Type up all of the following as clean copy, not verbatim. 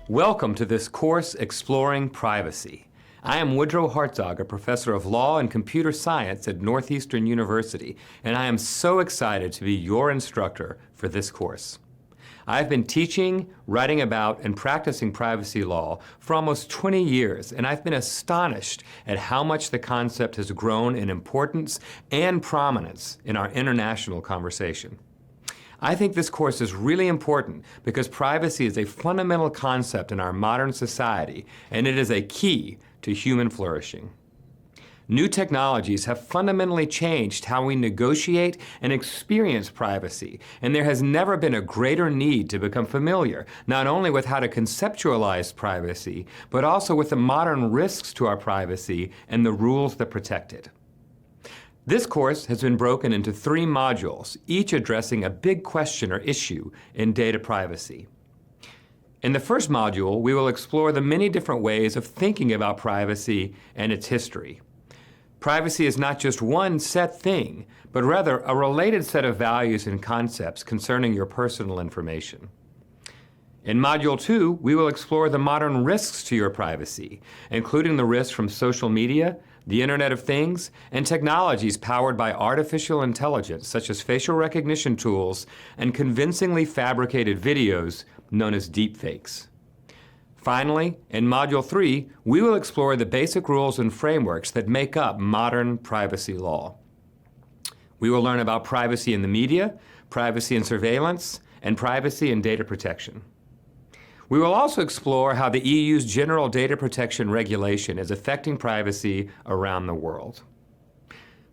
Welcome to this course, Exploring Privacy. I am Woodrow Hartzog, a professor of law and computer science at Northeastern University, and I am so excited to be your instructor for this course. I've been teaching, writing about, and practicing privacy law for almost 20 years, and I've been astonished at how much the concept has grown in importance and prominence in our international conversation. I think this course is really important because privacy is a fundamental concept in our modern society, and it is a key to human flourishing. New technologies have fundamentally changed how we negotiate and experience privacy, and there has never been a greater need to become familiar, not only with how to conceptualize privacy, but also with the modern risks to our privacy and the rules that protect it. This course has been broken into 3 modules, each addressing a big question or issue in data privacy. In the first module, we will explore the many different ways of thinking about privacy and its history. Privacy is not just one set thing, but rather a related set of values and concepts concerning your personal information. In Module 2, we will explore the modern risks to your privacy, including the risks from social media, the Internet of Things, and technologies powered by artificial intelligence, such as facial recognition tools and convincingly fabricated videos known as deepfakes. Finally, in Module 3, we will explore the basic rules and frameworks that make up modern privacy law. We will learn about privacy in the media, privacy and surveillance, and privacy and data protection. We will also explore how the EU's General Data Protection Regulation is affecting privacy around the world.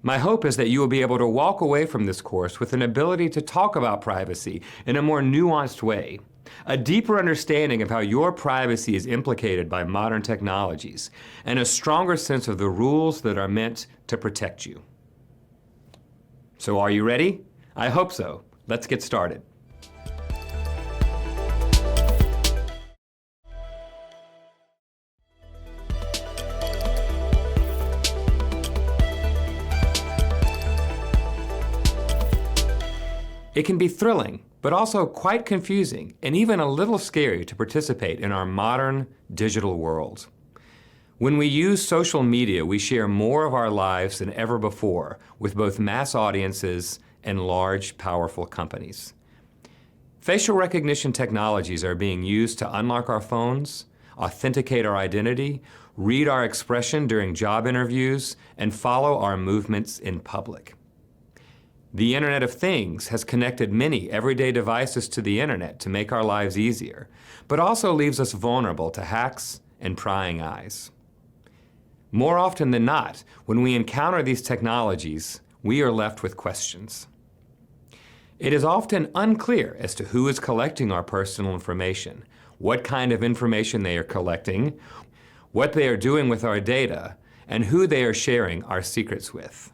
My hope is that you will be able to walk away from this course with an ability to talk about privacy in a more nuanced way, a deeper understanding of how your privacy is implicated by modern technologies, and a stronger sense of the rules that are meant to protect you. So are you ready? I hope so. Let's get started. It can be thrilling, but also quite confusing and even a little scary to participate in our modern digital world. When we use social media, we share more of our lives than ever before with both mass audiences and large, powerful companies. Facial recognition technologies are being used to unlock our phones, authenticate our identity, read our expression during job interviews, and follow our movements in public. The Internet of Things has connected many everyday devices to the Internet to make our lives easier, but also leaves us vulnerable to hacks and prying eyes. More often than not, when we encounter these technologies, we are left with questions. It is often unclear as to who is collecting our personal information, what kind of information they are collecting, what they are doing with our data, and who they are sharing our secrets with.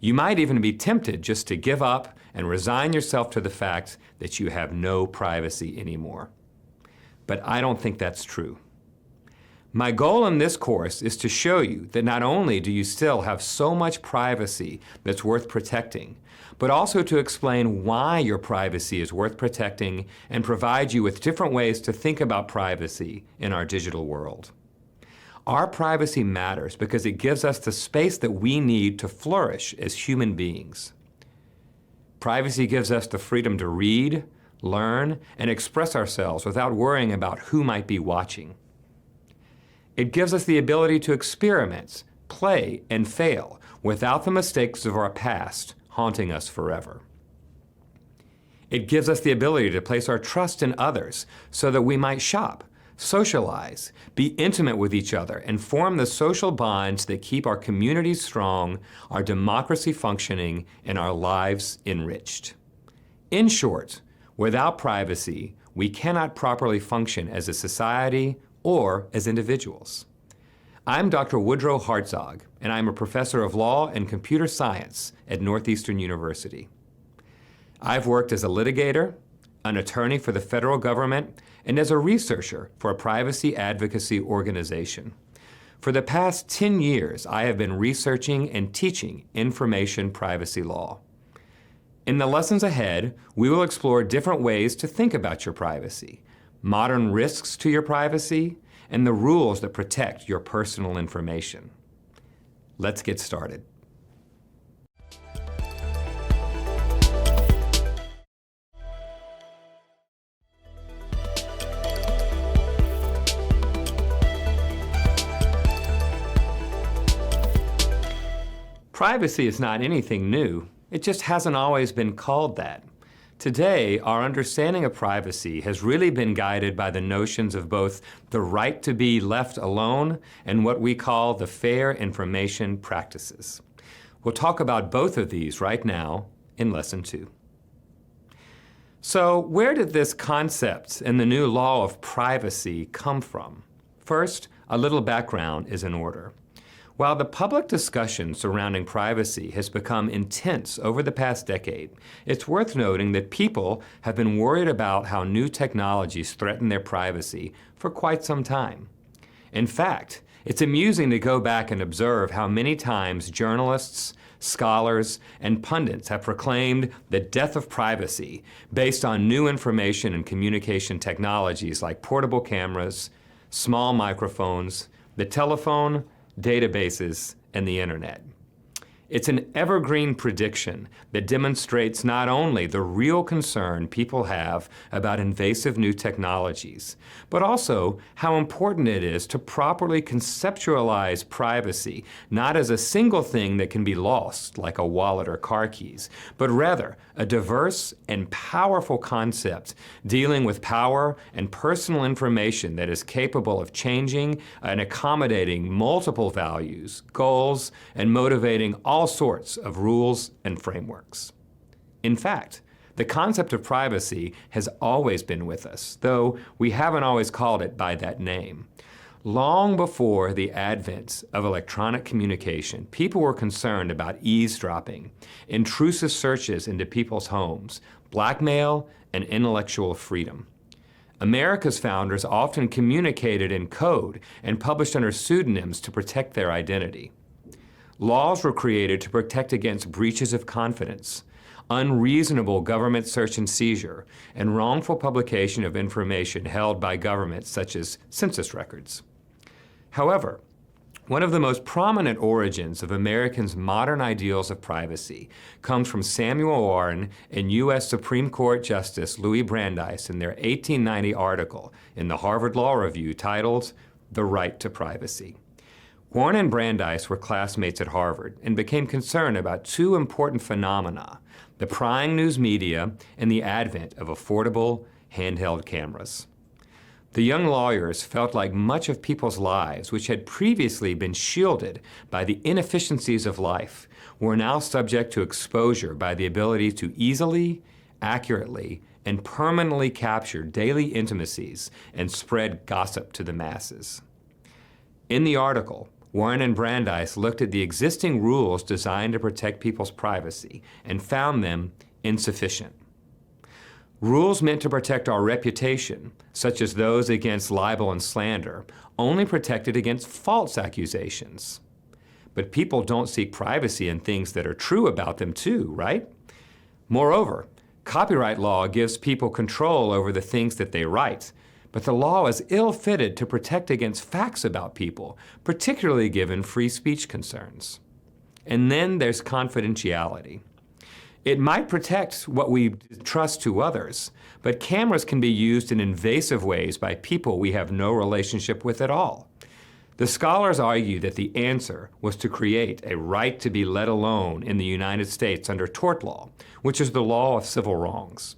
You might even be tempted just to give up and resign yourself to the fact that you have no privacy anymore. But I don't think that's true. My goal in this course is to show you that not only do you still have so much privacy that's worth protecting, but also to explain why your privacy is worth protecting and provide you with different ways to think about privacy in our digital world. Our privacy matters because it gives us the space that we need to flourish as human beings. Privacy gives us the freedom to read, learn, and express ourselves without worrying about who might be watching. It gives us the ability to experiment, play, and fail without the mistakes of our past haunting us forever. It gives us the ability to place our trust in others so that we might shop, socialize, be intimate with each other, and form the social bonds that keep our communities strong, our democracy functioning, and our lives enriched. In short, without privacy, we cannot properly function as a society or as individuals. I'm Dr. Woodrow Hartzog, and I'm a professor of law and computer science at Northeastern University. I've worked as a litigator, an attorney for the federal government, and as a researcher for a privacy advocacy organization. For the past 10 years, I have been researching and teaching information privacy law. In the lessons ahead, we will explore different ways to think about your privacy, modern risks to your privacy, and the rules that protect your personal information. Let's get started. Privacy is not anything new. It just hasn't always been called that. Today, our understanding of privacy has really been guided by the notions of both the right to be left alone and what we call the fair information practices. We'll talk about both of these right now in Lesson 2. So, where did this concept and the new law of privacy come from? First, a little background is in order. While the public discussion surrounding privacy has become intense over the past decade, it's worth noting that people have been worried about how new technologies threaten their privacy for quite some time. In fact, it's amusing to go back and observe how many times journalists, scholars, and pundits have proclaimed the death of privacy based on new information and communication technologies like portable cameras, small microphones, the telephone, databases, and the internet. It's an evergreen prediction that demonstrates not only the real concern people have about invasive new technologies, but also how important it is to properly conceptualize privacy, not as a single thing that can be lost, like a wallet or car keys, but rather a diverse and powerful concept dealing with power and personal information that is capable of changing and accommodating multiple values, goals, and motivating all sorts of rules and frameworks. In fact, the concept of privacy has always been with us, though we haven't always called it by that name. Long before the advent of electronic communication, people were concerned about eavesdropping, intrusive searches into people's homes, blackmail, and intellectual freedom. America's founders often communicated in code and published under pseudonyms to protect their identity. Laws were created to protect against breaches of confidence, unreasonable government search and seizure, and wrongful publication of information held by governments such as census records. However, one of the most prominent origins of Americans' modern ideals of privacy comes from Samuel Warren and U.S. Supreme Court Justice Louis Brandeis in their 1890 article in the Harvard Law Review titled "The Right to Privacy." Warren and Brandeis were classmates at Harvard and became concerned about two important phenomena: the prying news media and the advent of affordable handheld cameras. The young lawyers felt like much of people's lives, which had previously been shielded by the inefficiencies of life, were now subject to exposure by the ability to easily, accurately, and permanently capture daily intimacies and spread gossip to the masses. In the article, Warren and Brandeis looked at the existing rules designed to protect people's privacy and found them insufficient. Rules meant to protect our reputation, such as those against libel and slander, only protected against false accusations. But people don't seek privacy in things that are true about them too, right? Moreover, copyright law gives people control over the things that they write, but the law is ill-fitted to protect against facts about people, particularly given free speech concerns. And then there's confidentiality. It might protect what we trust to others, but cameras can be used in invasive ways by people we have no relationship with at all. The scholars argue that the answer was to create a right to be let alone in the United States under tort law, which is the law of civil wrongs.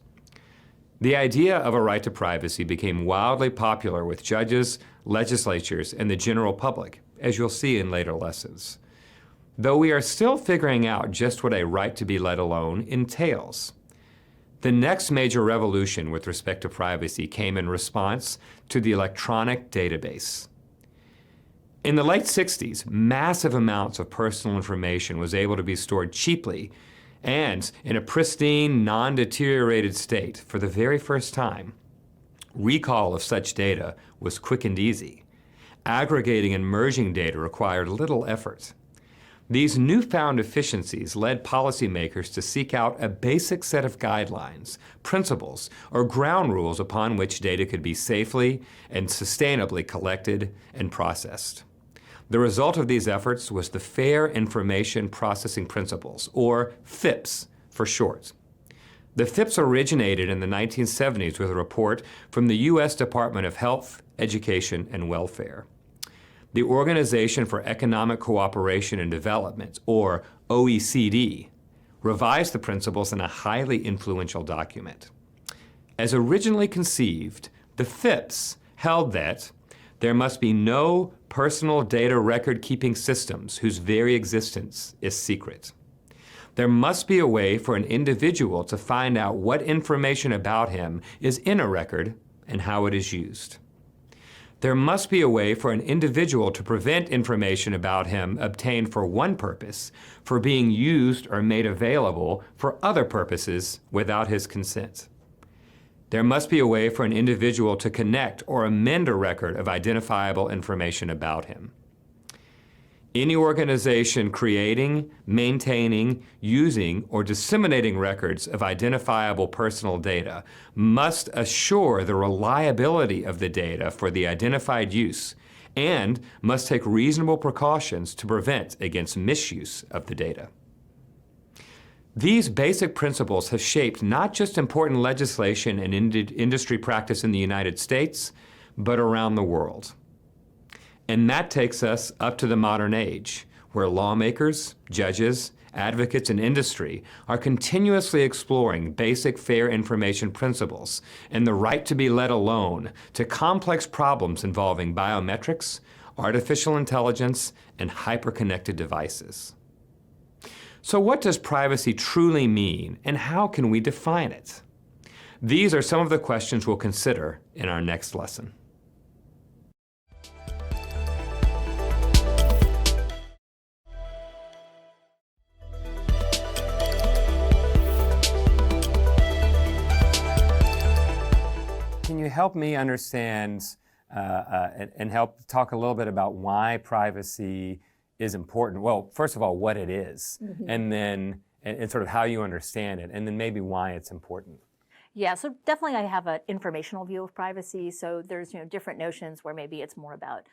The idea of a right to privacy became wildly popular with judges, legislatures, and the general public, as you'll see in later lessons. Though we are still figuring out just what a right to be let alone entails. The next major revolution with respect to privacy came in response to the electronic database. In the late 60s, massive amounts of personal information was able to be stored cheaply and in a pristine, non-deteriorated state for the very first time. Recall of such data was quick and easy. Aggregating and merging data required little effort. These newfound efficiencies led policymakers to seek out a basic set of guidelines, principles, or ground rules upon which data could be safely and sustainably collected and processed. The result of these efforts was the Fair Information Processing Principles, or FIPS for short. The FIPS originated in the 1970s with a report from the U.S. Department of Health, Education, and Welfare. The Organization for Economic Cooperation and Development, or OECD, revised the principles in a highly influential document. As originally conceived, the FIPS held that there must be no personal data record-keeping systems whose very existence is secret. There must be a way for an individual to find out what information about him is in a record and how it is used. There must be a way for an individual to prevent information about him obtained for one purpose for being used or made available for other purposes without his consent. There must be a way for an individual to connect or amend a record of identifiable information about him. Any organization creating, maintaining, using, or disseminating records of identifiable personal data must assure the reliability of the data for the identified use and must take reasonable precautions to prevent against misuse of the data. These basic principles have shaped not just important legislation and industry practice in the United States, but around the world. And that takes us up to the modern age, where lawmakers, judges, advocates, and industry are continuously exploring basic fair information principles and the right to be let alone to complex problems involving biometrics, artificial intelligence, and hyper-connected devices. So what does privacy truly mean, and how can we define it? These are some of the questions we'll consider in our next lesson. Can you help me understand and help talk a little bit about why privacy is important? Well, first of all, what it is, and then and sort of how you understand it, and then maybe why it's important. Yeah, so definitely I have an informational view of privacy. So there's different notions where maybe it's more about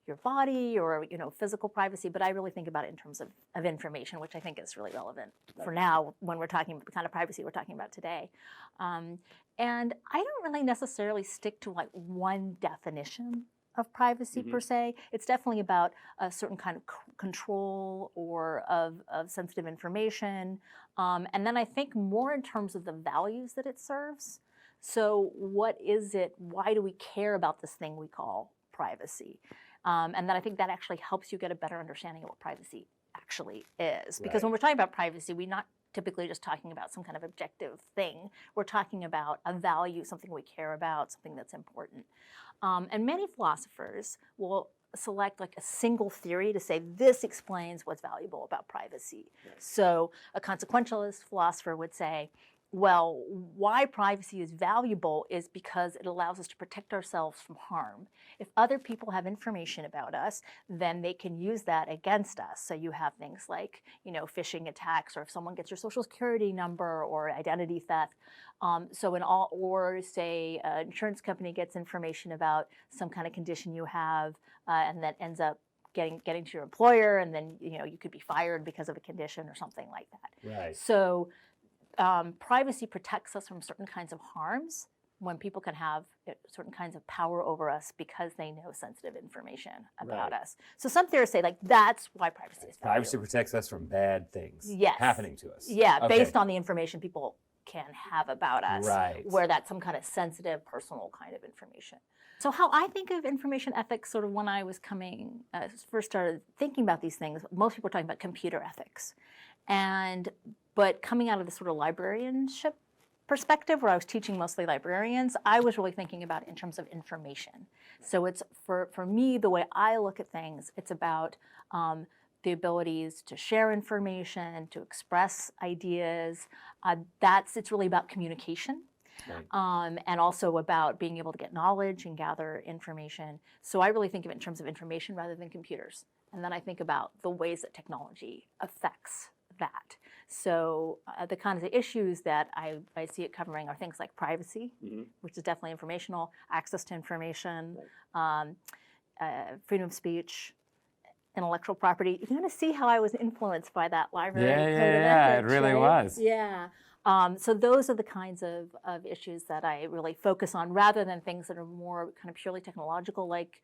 your body or physical privacy, but I really think about it in terms of information, which I think is really relevant for now when we're talking about the kind of privacy we're talking about today. And I don't really necessarily stick to like one definition of privacy per se. It's definitely about a certain kind of control or of sensitive information. And then I think more in terms of the values that it serves. So what is it? Why do we care about this thing we call privacy? And then I think that actually helps you get a better understanding of what privacy actually is. Because when we're talking about privacy, we're not typically just talking about some kind of objective thing. We're talking about a value, something we care about, something that's important. And many philosophers will select like a single theory to say this explains what's valuable about privacy. So a consequentialist philosopher would say, well, why privacy is valuable is because it allows us to protect ourselves from harm. If other people have information about us, then they can use that against us. So you have things like, phishing attacks, or if someone gets your social security number, or identity theft. Or say an insurance company gets information about some kind of condition you have, and that ends up getting to your employer, and then you could be fired because of a condition or something like that. Right. So privacy protects us from certain kinds of harms when people can have certain kinds of power over us because they know sensitive information about us. So some theorists say that's why privacy is valuable. Privacy protects us from bad things happening to us. Yeah, based on the information people can have about us, where that's some kind of sensitive, personal kind of information. So how I think of information ethics, sort of when I was first started thinking about these things, most people are talking about computer ethics. But coming out of this sort of librarianship perspective, where I was teaching mostly librarians, I was really thinking about it in terms of information. So it's, for me, the way I look at things, it's about the abilities to share information, to express ideas. It's really about communication. And also about being able to get knowledge and gather information. So I really think of it in terms of information rather than computers. And then I think about the ways that technology affects that. So the kinds of issues that I see it covering are things like privacy, which is definitely informational, access to information, freedom of speech, intellectual property. You're going to see how I was influenced by that library code of ethics, it really right? was. Yeah. So those are the kinds of issues that I really focus on, rather than things that are more kind of purely technological, like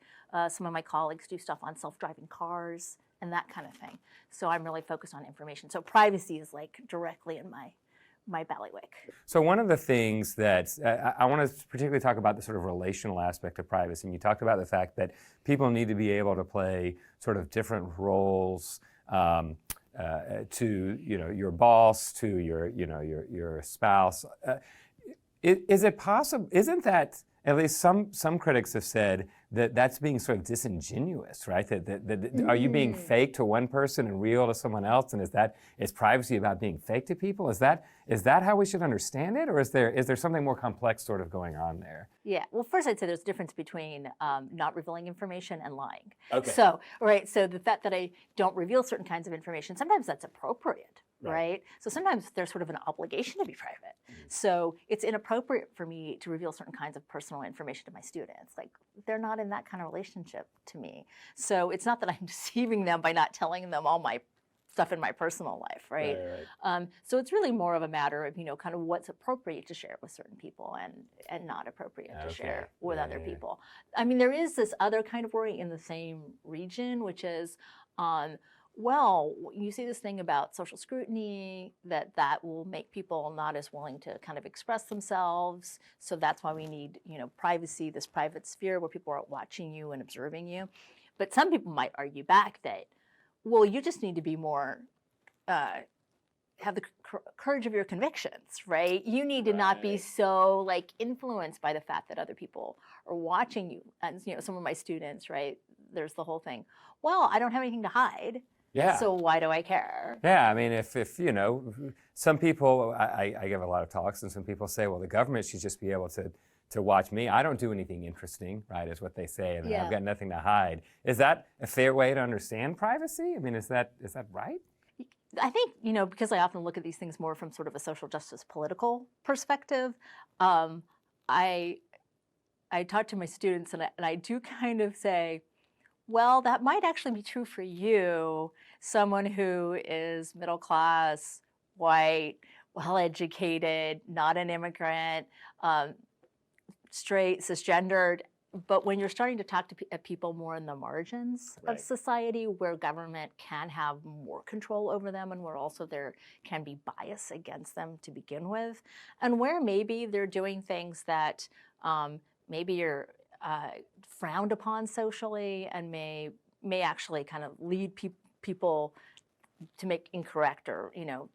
some of my colleagues do stuff on self-driving cars and that kind of thing. So I'm really focused on information. So privacy is like directly in my bailiwick. So one of the things that I want to particularly talk about the sort of relational aspect of privacy. And you talked about the fact that people need to be able to play sort of different roles to your boss, to your spouse. Is it possible? Isn't that, at least some critics have said, that that's being sort of disingenuous, right? Are you being fake to one person and real to someone else? And is privacy about being fake to people? Is that how we should understand it, or is there something more complex sort of going on there? Yeah. Well, first I'd say there's a difference between not revealing information and lying. Okay. So the fact that I don't reveal certain kinds of information, sometimes that's appropriate. Right? So sometimes there's sort of an obligation to be private. So it's inappropriate for me to reveal certain kinds of personal information to my students. Like, they're not in that kind of relationship to me. So it's not that I'm deceiving them by not telling them all my stuff in my personal life, right? So it's really more of a matter of, kind of what's appropriate to share with certain people and not appropriate to share with other people. I mean, there is this other kind of worry in the same region, which is, well, you see this thing about social scrutiny, that will make people not as willing to kind of express themselves. So that's why we need, privacy, this private sphere where people are watching you and observing you. But some people might argue back that, well, you just need to be more, have the courage of your convictions, right? You need to not be so like influenced by the fact that other people are watching you. And, some of my students, right, there's the whole thing, well, I don't have anything to hide. Yeah. So why do I care? Yeah, I mean, if some people, I give a lot of talks, and some people say, well, the government should just be able to watch me. I don't do anything interesting, right, is what they say, and I've got nothing to hide. Is that a fair way to understand privacy? I mean, is that right? I think, because I often look at these things more from sort of a social justice political perspective, I talk to my students, and I do kind of say, well, that might actually be true for you, someone who is middle class, white, well-educated, not an immigrant, straight, cisgendered. But when you're starting to talk to people more in the margins of society, where government can have more control over them, and where also there can be bias against them to begin with, and where maybe they're doing things that maybe you're frowned upon socially, and may actually kind of lead people to make incorrect or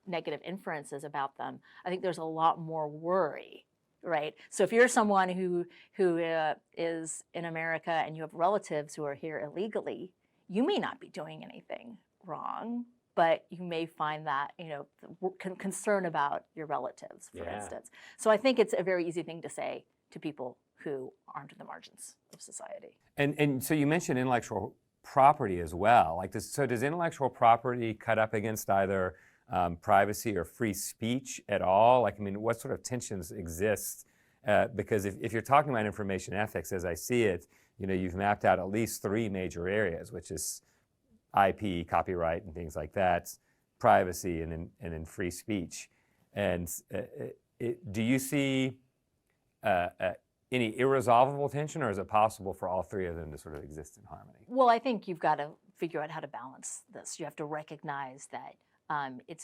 negative inferences about them. I think there's a lot more worry, right? So if you're someone who is in America and you have relatives who are here illegally, you may not be doing anything wrong, but you may find that concern about your relatives, for instance. So I think it's a very easy thing to say to people who aren't in the margins of society. And so you mentioned intellectual property as well. Does intellectual property cut up against either privacy or free speech at all? What sort of tensions exist? Because if you're talking about information ethics, as I see it, you've mapped out at least three major areas, which is IP, copyright, and things like that, privacy, and then free speech. And do you see any irresolvable tension, or is it possible for all three of them to sort of exist in harmony? Well, I think you've got to figure out how to balance this. You have to recognize that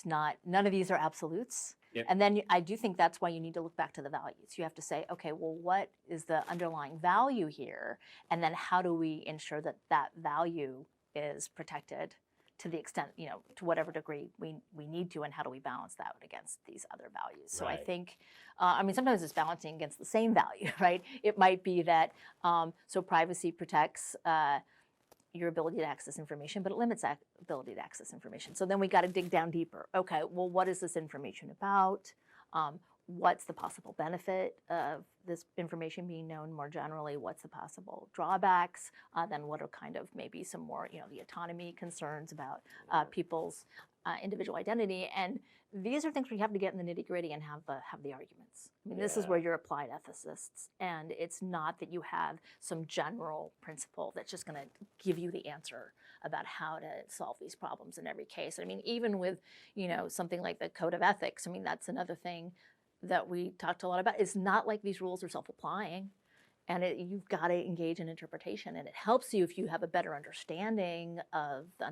none of these are absolutes. And then I do think that's why you need to look back to the values. You have to say, okay, well, what is the underlying value here? And then how do we ensure that that value is protected to the extent, to whatever degree we need to, and how do we balance that against these other values? So I think, sometimes it's balancing against the same value, right? It might be that, so privacy protects your ability to access information, but it limits that ability to access information. So then we got to dig down deeper. Okay, well, what is this information about? what's the possible benefit of this information being known more generally, what's the possible drawbacks, then what are kind of maybe some more, the autonomy concerns about people's individual identity. And these are things where you have to get in the nitty-gritty and have the arguments. I mean, this is where you're applied ethicists, and it's not that you have some general principle that's just going to give you the answer about how to solve these problems in every case. I mean, even with, something like the Code of Ethics, I mean, that's another thing that we talked a lot about. It's not like these rules are self-applying, and you've got to engage in interpretation, and it helps you if you have a better understanding of the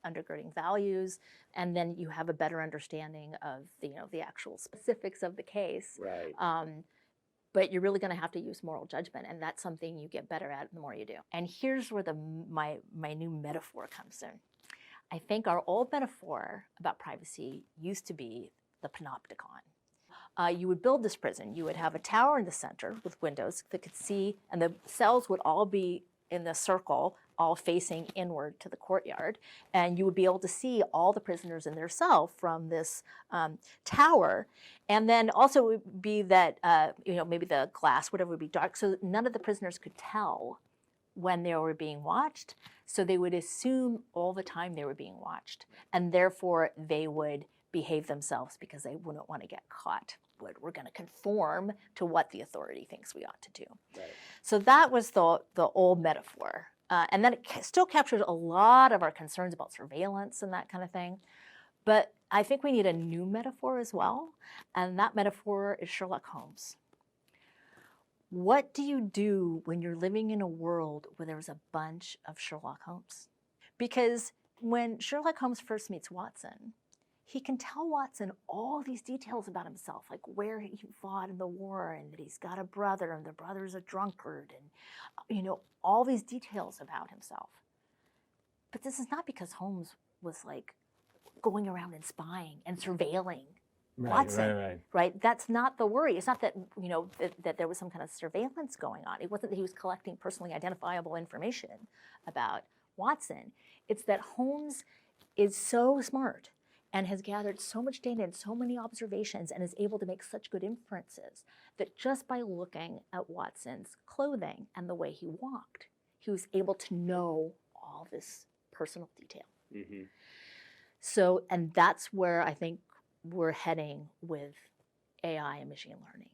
undergirding values, and then you have a better understanding of the actual specifics of the case. Right. But you're really going to have to use moral judgment, and that's something you get better at the more you do. And here's where my new metaphor comes in. I think our old metaphor about privacy used to be the panopticon. You would build this prison. You would have a tower in the center with windows that could see, and the cells would all be in the circle, all facing inward to the courtyard. And you would be able to see all the prisoners in their cell from this tower. And then also it would be that, maybe the glass, whatever, would be dark, so that none of the prisoners could tell when they were being watched. So they would assume all the time they were being watched. And therefore, they would behave themselves because they wouldn't want to get caught. We're going to conform to what the authority thinks we ought to do. Right. So that was the old metaphor. And then it still captures a lot of our concerns about surveillance and that kind of thing. But I think we need a new metaphor as well. And that metaphor is Sherlock Holmes. What do you do when you're living in a world where there's a bunch of Sherlock Holmes? Because when Sherlock Holmes first meets Watson, he can tell Watson all these details about himself, like where he fought in the war and that he's got a brother and the brother's a drunkard and, all these details about himself. But this is not because Holmes was like going around and spying and surveilling Watson, right? That's not the worry. It's not that, that there was some kind of surveillance going on. It wasn't that he was collecting personally identifiable information about Watson. It's that Holmes is so smart and has gathered so much data and so many observations and is able to make such good inferences that just by looking at Watson's clothing and the way he walked, he was able to know all this personal detail. Mm-hmm. So, and that's where I think we're heading with AI and machine learning,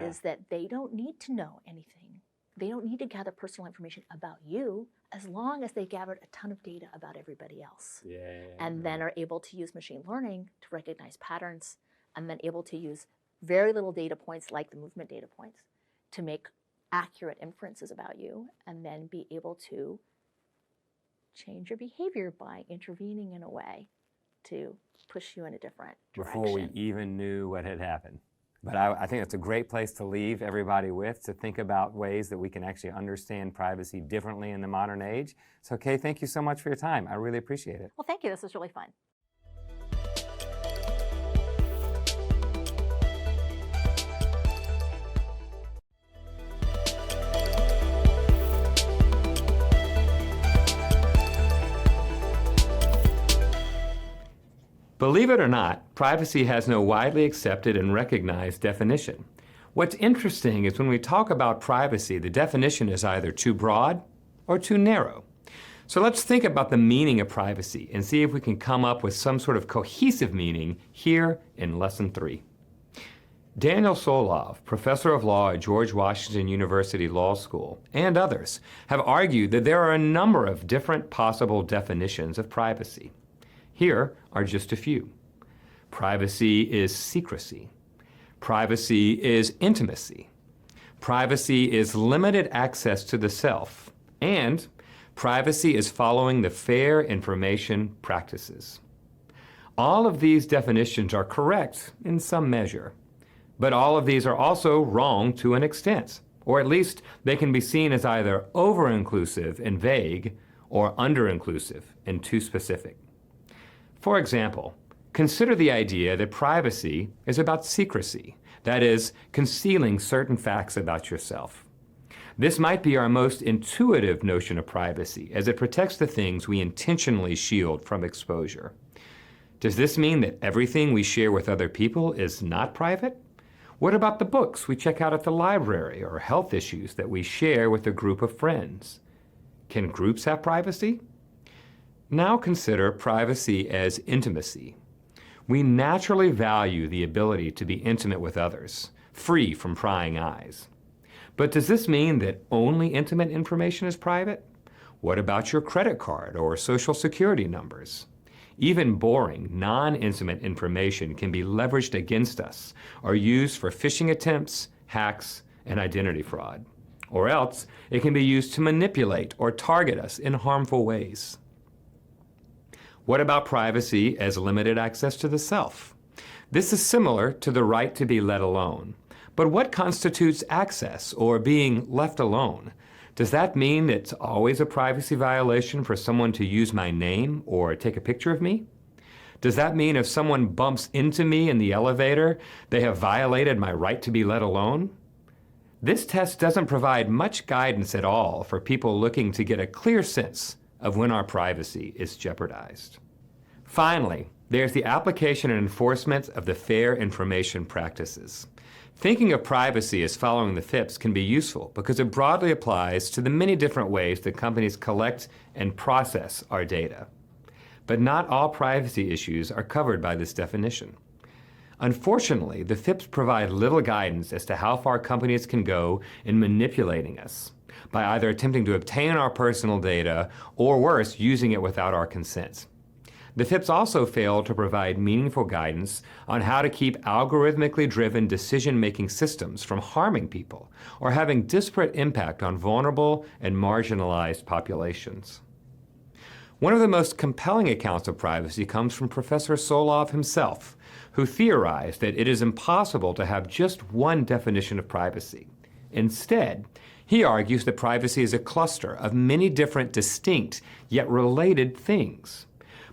is that they don't need to know anything. They don't need to gather personal information about you as long as they gathered a ton of data about everybody else. And then are able to use machine learning to recognize patterns, and then able to use very little data points like the movement data points to make accurate inferences about you, and then be able to change your behavior by intervening in a way to push you in a different direction. Before we even knew what had happened. But I think that's a great place to leave everybody with, to think about ways that we can actually understand privacy differently in the modern age. So, Kay, thank you so much for your time. I really appreciate it. Well, thank you. This was really fun. Believe it or not, privacy has no widely accepted and recognized definition. What's interesting is when we talk about privacy, the definition is either too broad or too narrow. So let's think about the meaning of privacy and see if we can come up with some sort of cohesive meaning here in Lesson 3. Daniel Solove, professor of law at George Washington University Law School, and others have argued that there are a number of different possible definitions of privacy. Here are just a few. Privacy is secrecy. Privacy is intimacy. Privacy is limited access to the self. And privacy is following the fair information practices. All of these definitions are correct in some measure, but all of these are also wrong to an extent, or at least they can be seen as either over-inclusive and vague or under-inclusive and too specific. For example, consider the idea that privacy is about secrecy, that is, concealing certain facts about yourself. This might be our most intuitive notion of privacy, as it protects the things we intentionally shield from exposure. Does this mean that everything we share with other people is not private? What about the books we check out at the library or health issues that we share with a group of friends? Can groups have privacy? Now consider privacy as intimacy. We naturally value the ability to be intimate with others, free from prying eyes. But does this mean that only intimate information is private? What about your credit card or social security numbers? Even boring, non-intimate information can be leveraged against us or used for phishing attempts, hacks, and identity fraud. Or else, it can be used to manipulate or target us in harmful ways. What about privacy as limited access to the self? This is similar to the right to be let alone. But what constitutes access or being left alone? Does that mean it's always a privacy violation for someone to use my name or take a picture of me? Does that mean if someone bumps into me in the elevator, they have violated my right to be let alone? This test doesn't provide much guidance at all for people looking to get a clear sense of when our privacy is jeopardized. Finally, there's the application and enforcement of the Fair Information Practices. Thinking of privacy as following the FIPS can be useful because it broadly applies to the many different ways that companies collect and process our data. But not all privacy issues are covered by this definition. Unfortunately, the FIPS provide little guidance as to how far companies can go in manipulating us by either attempting to obtain our personal data or worse, using it without our consent. The FIPS also fail to provide meaningful guidance on how to keep algorithmically driven decision-making systems from harming people or having disparate impact on vulnerable and marginalized populations. One of the most compelling accounts of privacy comes from Professor Solov himself, who theorized that it is impossible to have just one definition of privacy. Instead, he argues that privacy is a cluster of many different distinct yet related things.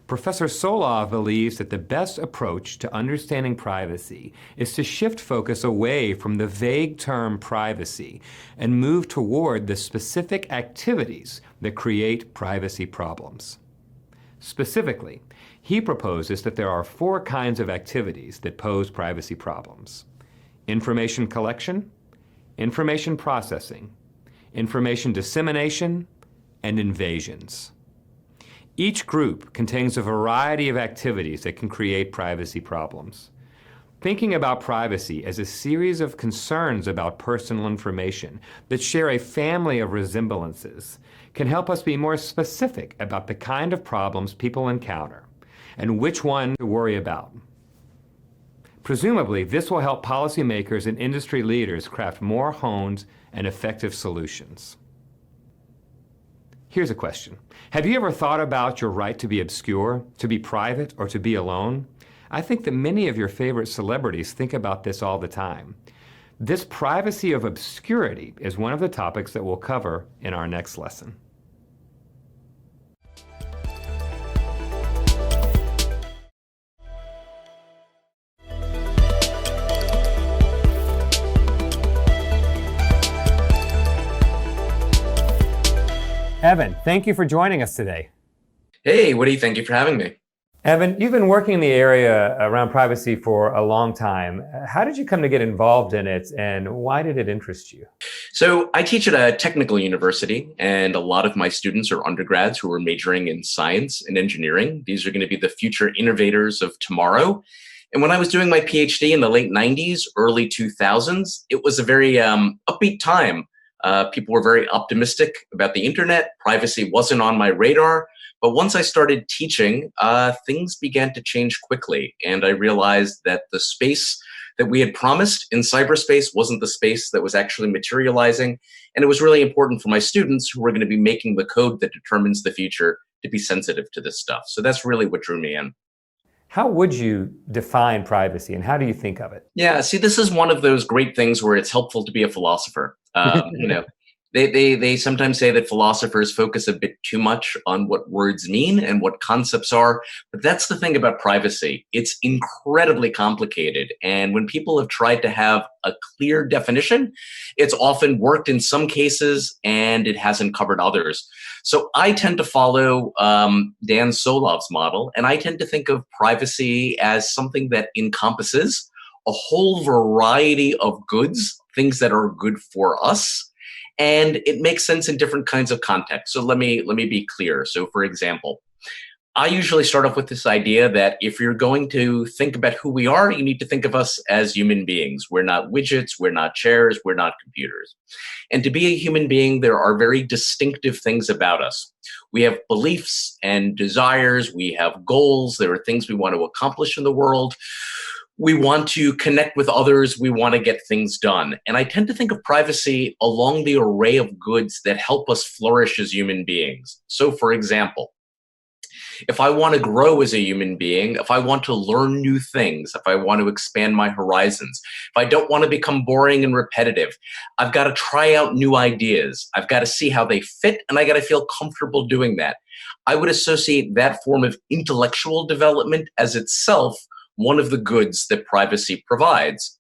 Professor Solov believes that the best approach to understanding privacy is to shift focus away from the vague term privacy and move toward the specific activities that create privacy problems. Specifically, he proposes that there are 4 kinds of activities that pose privacy problems: information collection, information processing, information dissemination, and invasions. Each group contains a variety of activities that can create privacy problems. Thinking about privacy as a series of concerns about personal information that share a family of resemblances can help us be more specific about the kind of problems people encounter and which one to worry about. Presumably, this will help policymakers and industry leaders craft more honed and effective solutions. Here's a question. Have you ever thought about your right to be obscure, to be private, or to be alone? I think that many of your favorite celebrities think about this all the time. This privacy of obscurity is one of the topics that we'll cover in our next lesson. Evan, thank you for joining us today. Hey, Woody, thank you for having me. Evan, you've been working in the area around privacy for a long time. How did you come to get involved in it, and why did it interest you? So I teach at a technical university, and a lot of my students are undergrads who are majoring in science and engineering. These are going to be the future innovators of tomorrow. And when I was doing my PhD in the late 90s, early 2000s, it was a very upbeat time. People were very optimistic about the internet. Privacy wasn't on my radar. But once I started teaching, things began to change quickly. And I realized that the space that we had promised in cyberspace wasn't the space that was actually materializing. And it was really important for my students who were going to be making the code that determines the future to be sensitive to this stuff. So that's really what drew me in. How would you define privacy, and how do you think of it? Yeah, see, this is one of those great things where it's helpful to be a philosopher. They sometimes say that philosophers focus a bit too much on what words mean and what concepts are. But that's the thing about privacy. It's incredibly complicated. And when people have tried to have a clear definition, it's often worked in some cases and it hasn't covered others. So I tend to follow Dan Solov's model, and I tend to think of privacy as something that encompasses a whole variety of goods, things that are good for us. And it makes sense in different kinds of contexts. So let me be clear. So for example, I usually start off with this idea that if you're going to think about who we are, you need to think of us as human beings. We're not widgets, we're not chairs, we're not computers. And to be a human being, there are very distinctive things about us. We have beliefs and desires, we have goals, there are things we want to accomplish in the world. We want to connect with others, we want to get things done. And I tend to think of privacy along the array of goods that help us flourish as human beings. So for example, if I want to grow as a human being, if I want to learn new things, if I want to expand my horizons, if I don't want to become boring and repetitive, I've got to try out new ideas. I've got to see how they fit, and I got to feel comfortable doing that. I would associate that form of intellectual development as itself one of the goods that privacy provides.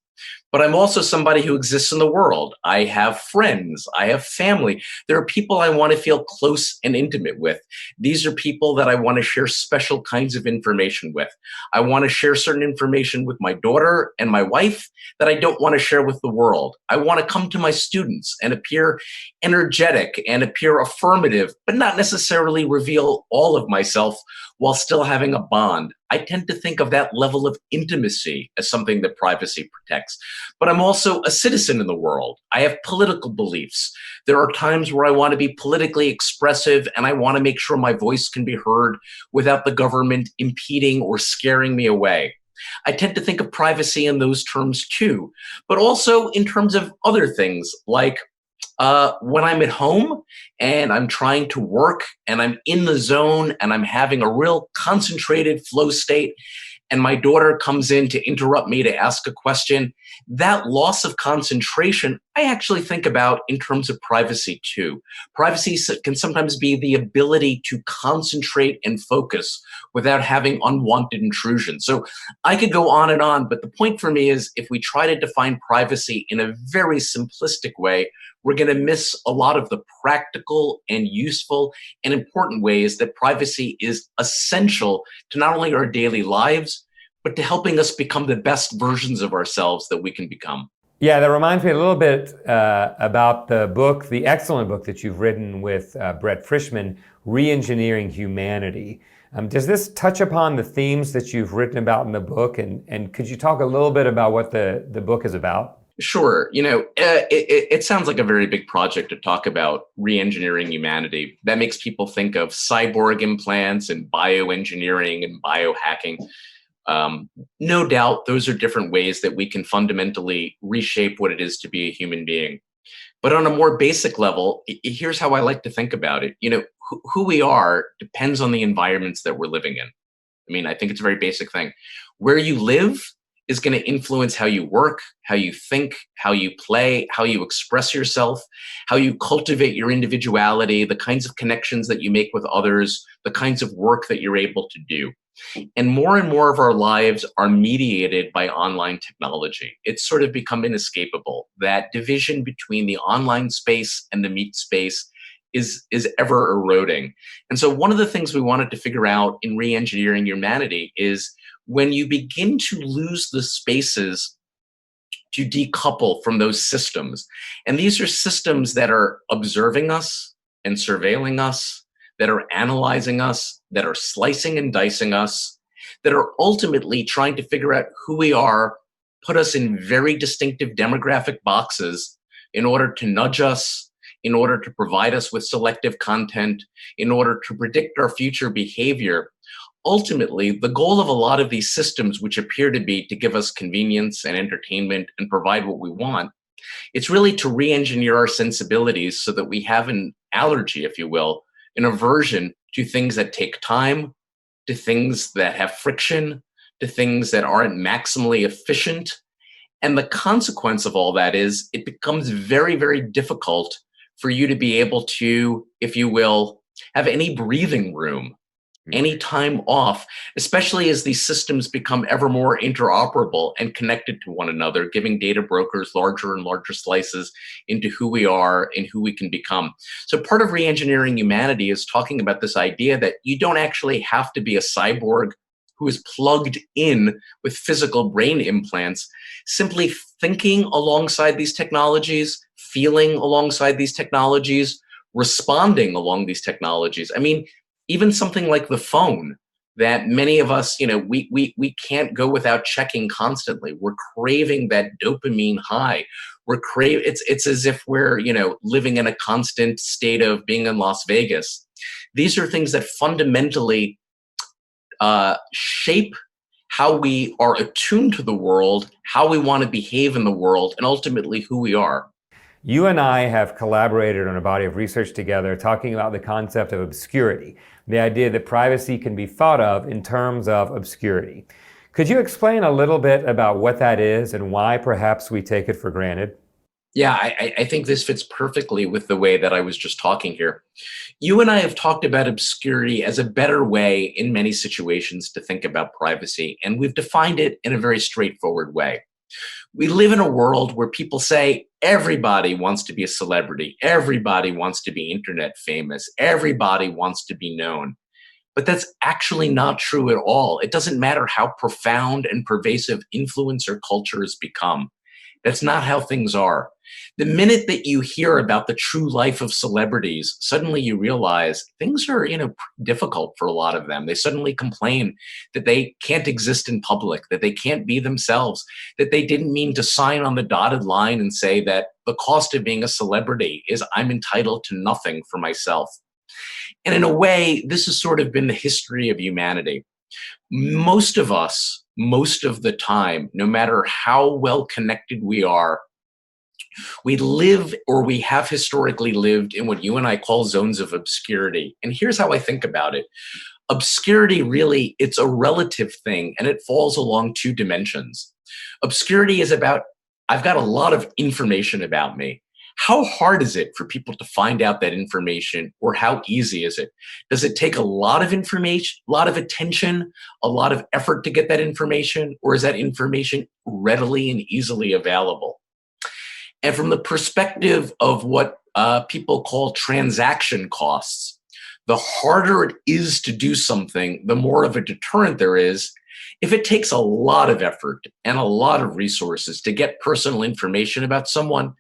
But I'm also somebody who exists in the world. I have friends. I have family. There are people I want to feel close and intimate with. These are people that I want to share special kinds of information with. I want to share certain information with my daughter and my wife that I don't want to share with the world. I want to come to my students and appear energetic and appear affirmative, but not necessarily reveal all of myself while still having a bond. I tend to think of that level of intimacy as something that privacy protects. But I'm also a citizen in the world. I have political beliefs. There are times where I want to be politically expressive and I want to make sure my voice can be heard without the government impeding or scaring me away. I tend to think of privacy in those terms too, but also in terms of other things like when I'm at home and I'm trying to work and I'm in the zone and I'm having a real concentrated flow state and my daughter comes in to interrupt me to ask a question, that loss of concentration, I actually think about in terms of privacy too. Privacy can sometimes be the ability to concentrate and focus without having unwanted intrusion. So I could go on, but the point for me is if we try to define privacy in a very simplistic way, we're going to miss a lot of the practical and useful and important ways that privacy is essential to not only our daily lives, but to helping us become the best versions of ourselves that we can become. Yeah, that reminds me a little bit about the book, the excellent book that you've written with Brett Frischman, Re-engineering Humanity. Does this touch upon the themes that you've written about in the book? And could you talk a little bit about what the book is about? Sure. It sounds like a very big project to talk about re-engineering humanity. That makes people think of cyborg implants and bioengineering and biohacking. No doubt those are different ways that we can fundamentally reshape what it is to be a human being. But on a more basic level, here's how I like to think about it. Who we are depends on the environments that we're living in. I mean, I think it's a very basic thing. Where you live is going to influence how you work, how you think, how you play, how you express yourself, how you cultivate your individuality, the kinds of connections that you make with others, the kinds of work that you're able to do. And more of our lives are mediated by online technology. It's sort of become inescapable. That division between the online space and the meet space is ever eroding. And so one of the things we wanted to figure out in re-engineering humanity is when you begin to lose the spaces to decouple from those systems, and these are systems that are observing us and surveilling us, that are analyzing us, that are slicing and dicing us, that are ultimately trying to figure out who we are, put us in very distinctive demographic boxes in order to nudge us, in order to provide us with selective content, in order to predict our future behavior. Ultimately, the goal of a lot of these systems, which appear to be to give us convenience and entertainment and provide what we want, it's really to re-engineer our sensibilities so that we have an allergy, if you will, an aversion to things that take time, to things that have friction, to things that aren't maximally efficient. And the consequence of all that is it becomes very, very difficult for you to be able to, if you will, have any breathing room, any time off, especially as these systems become ever more interoperable and connected to one another, giving data brokers larger and larger slices into who we are and who we can become. So part of re-engineering humanity is talking about this idea that you don't actually have to be a cyborg who is plugged in with physical brain implants, simply thinking alongside these technologies, feeling alongside these technologies, responding along these technologies. I mean, even something like the phone that many of us, we can't go without checking constantly. We're craving that dopamine high. It's as if we're, living in a constant state of being in Las Vegas. These are things that fundamentally shape how we are attuned to the world, how we want to behave in the world, and ultimately who we are. You and I have collaborated on a body of research together talking about the concept of obscurity, the idea that privacy can be thought of in terms of obscurity. Could you explain a little bit about what that is and why perhaps we take it for granted? Yeah, I think this fits perfectly with the way that I was just talking here. You and I have talked about obscurity as a better way in many situations to think about privacy, and we've defined it in a very straightforward way. We live in a world where people say everybody wants to be a celebrity, everybody wants to be internet famous, everybody wants to be known. But that's actually not true at all. It doesn't matter how profound and pervasive influencer culture has become. That's not how things are. The minute that you hear about the true life of celebrities, suddenly you realize things are, difficult for a lot of them. They suddenly complain that they can't exist in public, that they can't be themselves, that they didn't mean to sign on the dotted line and say that the cost of being a celebrity is I'm entitled to nothing for myself. And in a way, this has sort of been the history of humanity. Most of us, most of the time, no matter how well connected we are, we live or we have historically lived in what you and I call zones of obscurity. And here's how I think about it. Obscurity really, it's a relative thing and it falls along two dimensions. Obscurity is about, I've got a lot of information about me. How hard is it for people to find out that information, or how easy is it? Does it take a lot of information, a lot of attention, a lot of effort to get that information, or is that information readily and easily available? And from the perspective of what people call transaction costs, the harder it is to do something, the more of a deterrent there is. If it takes a lot of effort and a lot of resources to get personal information about someone,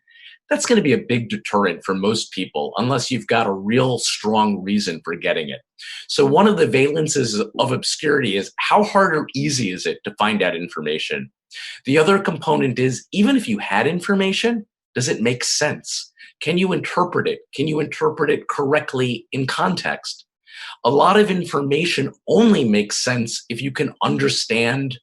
that's going to be a big deterrent for most people unless you've got a real strong reason for getting it. So one of the valences of obscurity is how hard or easy is it to find out information? The other component is, even if you had information, does it make sense? Can you interpret it? Can you interpret it correctly in context? A lot of information only makes sense if you can understand,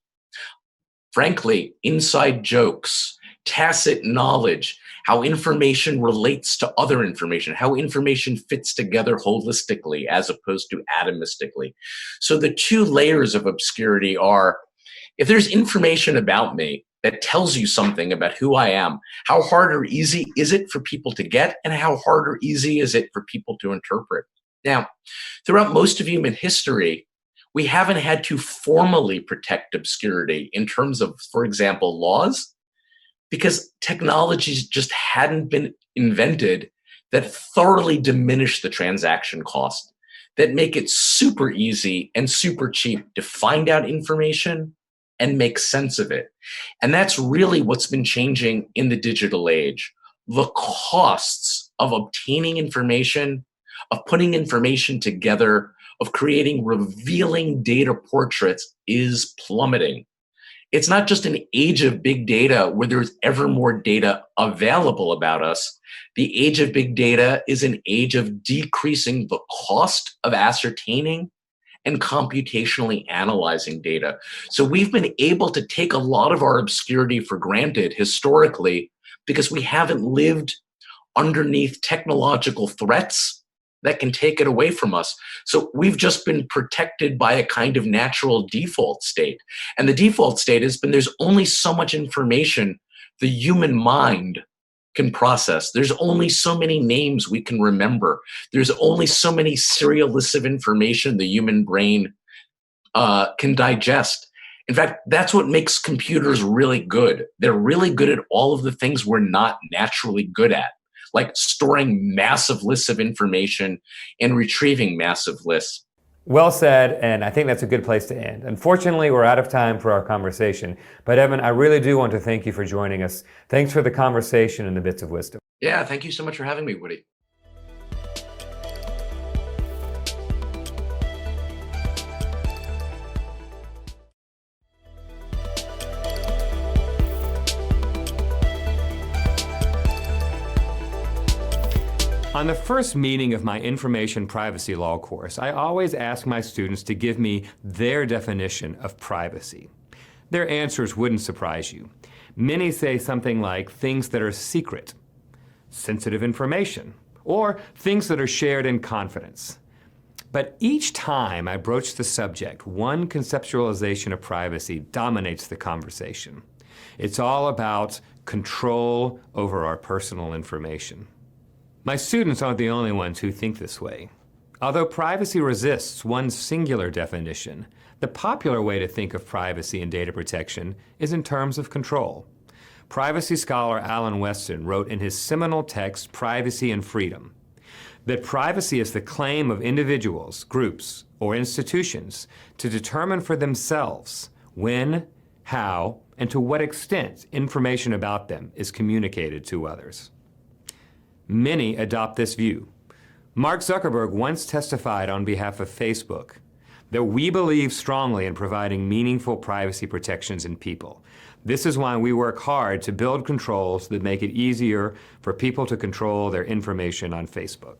frankly, inside jokes, tacit knowledge, how information relates to other information, how information fits together holistically as opposed to atomistically. So the two layers of obscurity are, if there's information about me that tells you something about who I am, how hard or easy is it for people to get, and how hard or easy is it for people to interpret? Now, throughout most of human history, we haven't had to formally protect obscurity in terms of, for example, laws, because technologies just hadn't been invented that thoroughly diminish the transaction cost, that make it super easy and super cheap to find out information and make sense of it. And that's really what's been changing in the digital age. The costs of obtaining information, of putting information together, of creating revealing data portraits is plummeting. It's not just an age of big data where there's ever more data available about us. The age of big data is an age of decreasing the cost of ascertaining and computationally analyzing data. So we've been able to take a lot of our obscurity for granted historically because we haven't lived underneath technological threats that can take it away from us. So we've just been protected by a kind of natural default state. And the default state has been there's only so much information the human mind can process. There's only so many names we can remember. There's only so many serial lists of information the human brain can digest. In fact, that's what makes computers really good. They're really good at all of the things we're not naturally good at, like storing massive lists of information and retrieving massive lists. Well said, and I think that's a good place to end. Unfortunately, we're out of time for our conversation, but Evan, I really do want to thank you for joining us. Thanks for the conversation and the bits of wisdom. Yeah, thank you so much for having me, Woody. On the first meeting of my information privacy law course, I always ask my students to give me their definition of privacy. Their answers wouldn't surprise you. Many say something like things that are secret, sensitive information, or things that are shared in confidence. But each time I broach the subject, one conceptualization of privacy dominates the conversation. It's all about control over our personal information. My students aren't the only ones who think this way. Although privacy resists one singular definition, the popular way to think of privacy and data protection is in terms of control. Privacy scholar Alan Weston wrote in his seminal text, Privacy and Freedom, that privacy is the claim of individuals, groups, or institutions to determine for themselves when, how, and to what extent information about them is communicated to others. Many adopt this view. Mark Zuckerberg once testified on behalf of Facebook that we believe strongly in providing meaningful privacy protections in people. This is why we work hard to build controls that make it easier for people to control their information on Facebook.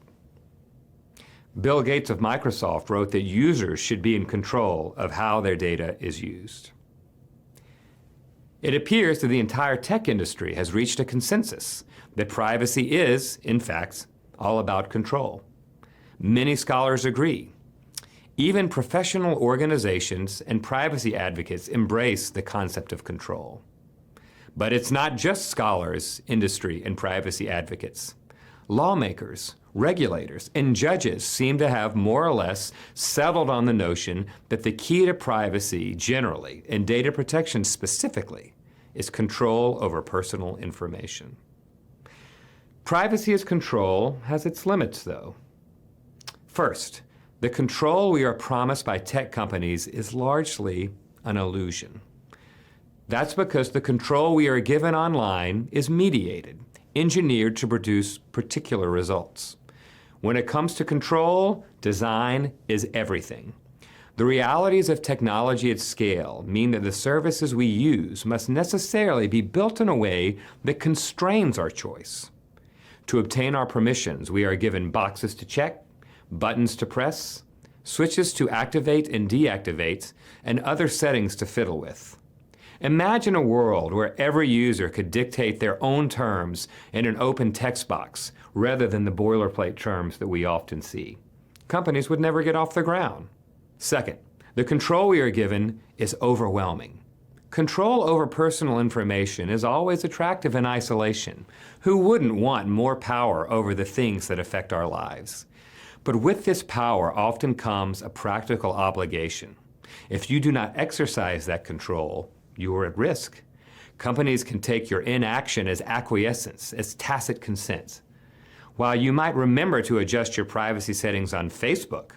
Bill Gates of Microsoft wrote that users should be in control of how their data is used. It appears that the entire tech industry has reached a consensus that privacy is, in fact, all about control. Many scholars agree. Even professional organizations and privacy advocates embrace the concept of control. But it's not just scholars, industry, and privacy advocates. Lawmakers, regulators, and judges seem to have more or less settled on the notion that the key to privacy generally, and data protection specifically, is control over personal information. Privacy as control has its limits, though. First, the control we are promised by tech companies is largely an illusion. That's because the control we are given online is mediated, engineered to produce particular results. When it comes to control, design is everything. The realities of technology at scale mean that the services we use must necessarily be built in a way that constrains our choice. To obtain our permissions, we are given boxes to check, buttons to press, switches to activate and deactivate, and other settings to fiddle with. Imagine a world where every user could dictate their own terms in an open text box rather than the boilerplate terms that we often see. Companies would never get off the ground. Second, the control we are given is overwhelming. Control over personal information is always attractive in isolation. Who wouldn't want more power over the things that affect our lives? But with this power often comes a practical obligation. If you do not exercise that control, you are at risk. Companies can take your inaction as acquiescence, as tacit consent. While you might remember to adjust your privacy settings on Facebook,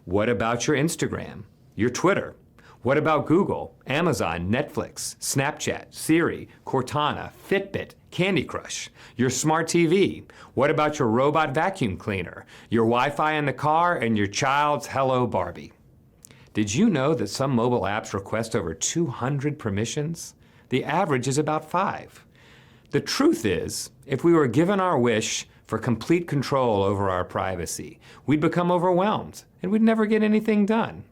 what about your Instagram, your Twitter? What about Google, Amazon, Netflix, Snapchat, Siri, Cortana, Fitbit, Candy Crush, your smart TV? What about your robot vacuum cleaner, your Wi-Fi in the car, and your child's Hello Barbie? Did you know that some mobile apps request over 200 permissions? The average is about 5. The truth is, if we were given our wish for complete control over our privacy, we'd become overwhelmed and we'd never get anything done.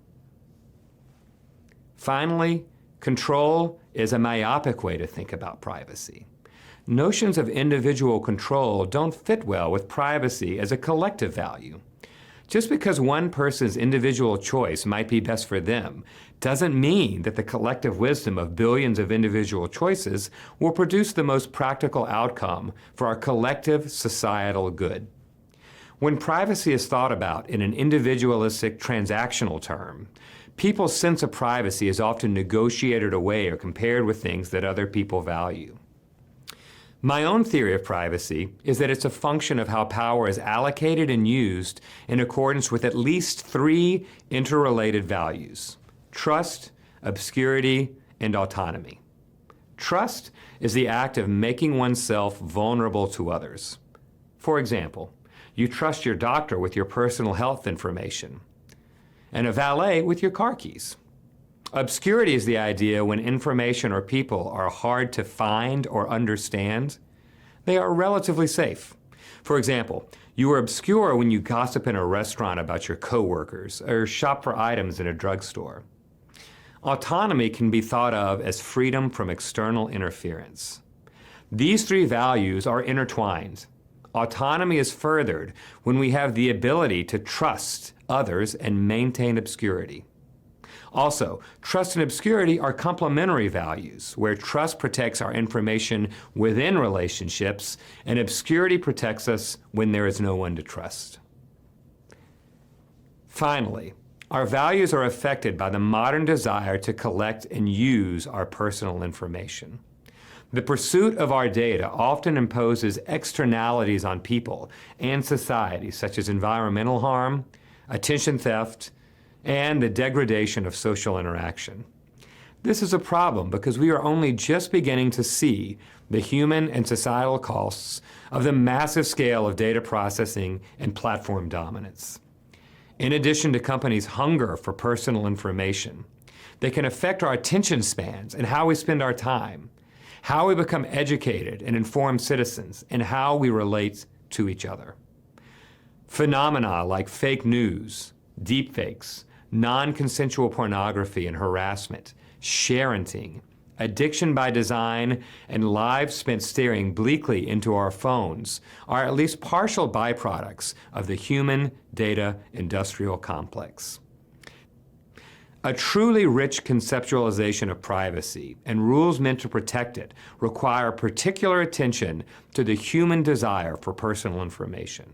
Finally, control is a myopic way to think about privacy. Notions of individual control don't fit well with privacy as a collective value. Just because one person's individual choice might be best for them doesn't mean that the collective wisdom of billions of individual choices will produce the most practical outcome for our collective societal good. When privacy is thought about in an individualistic transactional term, people's sense of privacy is often negotiated away or compared with things that other people value. My own theory of privacy is that it's a function of how power is allocated and used in accordance with at least 3 interrelated values: trust, obscurity, and autonomy. Trust is the act of making oneself vulnerable to others. For example, you trust your doctor with your personal health information, and a valet with your car keys. Obscurity is the idea when information or people are hard to find or understand. They are relatively safe. For example, you are obscure when you gossip in a restaurant about your coworkers or shop for items in a drugstore. Autonomy can be thought of as freedom from external interference. These 3 values are intertwined. Autonomy is furthered when we have the ability to trust others and maintain obscurity. Also, trust and obscurity are complementary values, where trust protects our information within relationships and obscurity protects us when there is no one to trust. Finally, our values are affected by the modern desire to collect and use our personal information. The pursuit of our data often imposes externalities on people and society, such as environmental harm, attention theft, and the degradation of social interaction. This is a problem because we are only just beginning to see the human and societal costs of the massive scale of data processing and platform dominance. In addition to companies' hunger for personal information, they can affect our attention spans and how we spend our time, how we become educated and informed citizens, and how we relate to each other. Phenomena like fake news, deepfakes, non-consensual pornography and harassment, sharenting, addiction by design, and lives spent staring bleakly into our phones are at least partial byproducts of the human data industrial complex. A truly rich conceptualization of privacy and rules meant to protect it require particular attention to the human desire for personal information.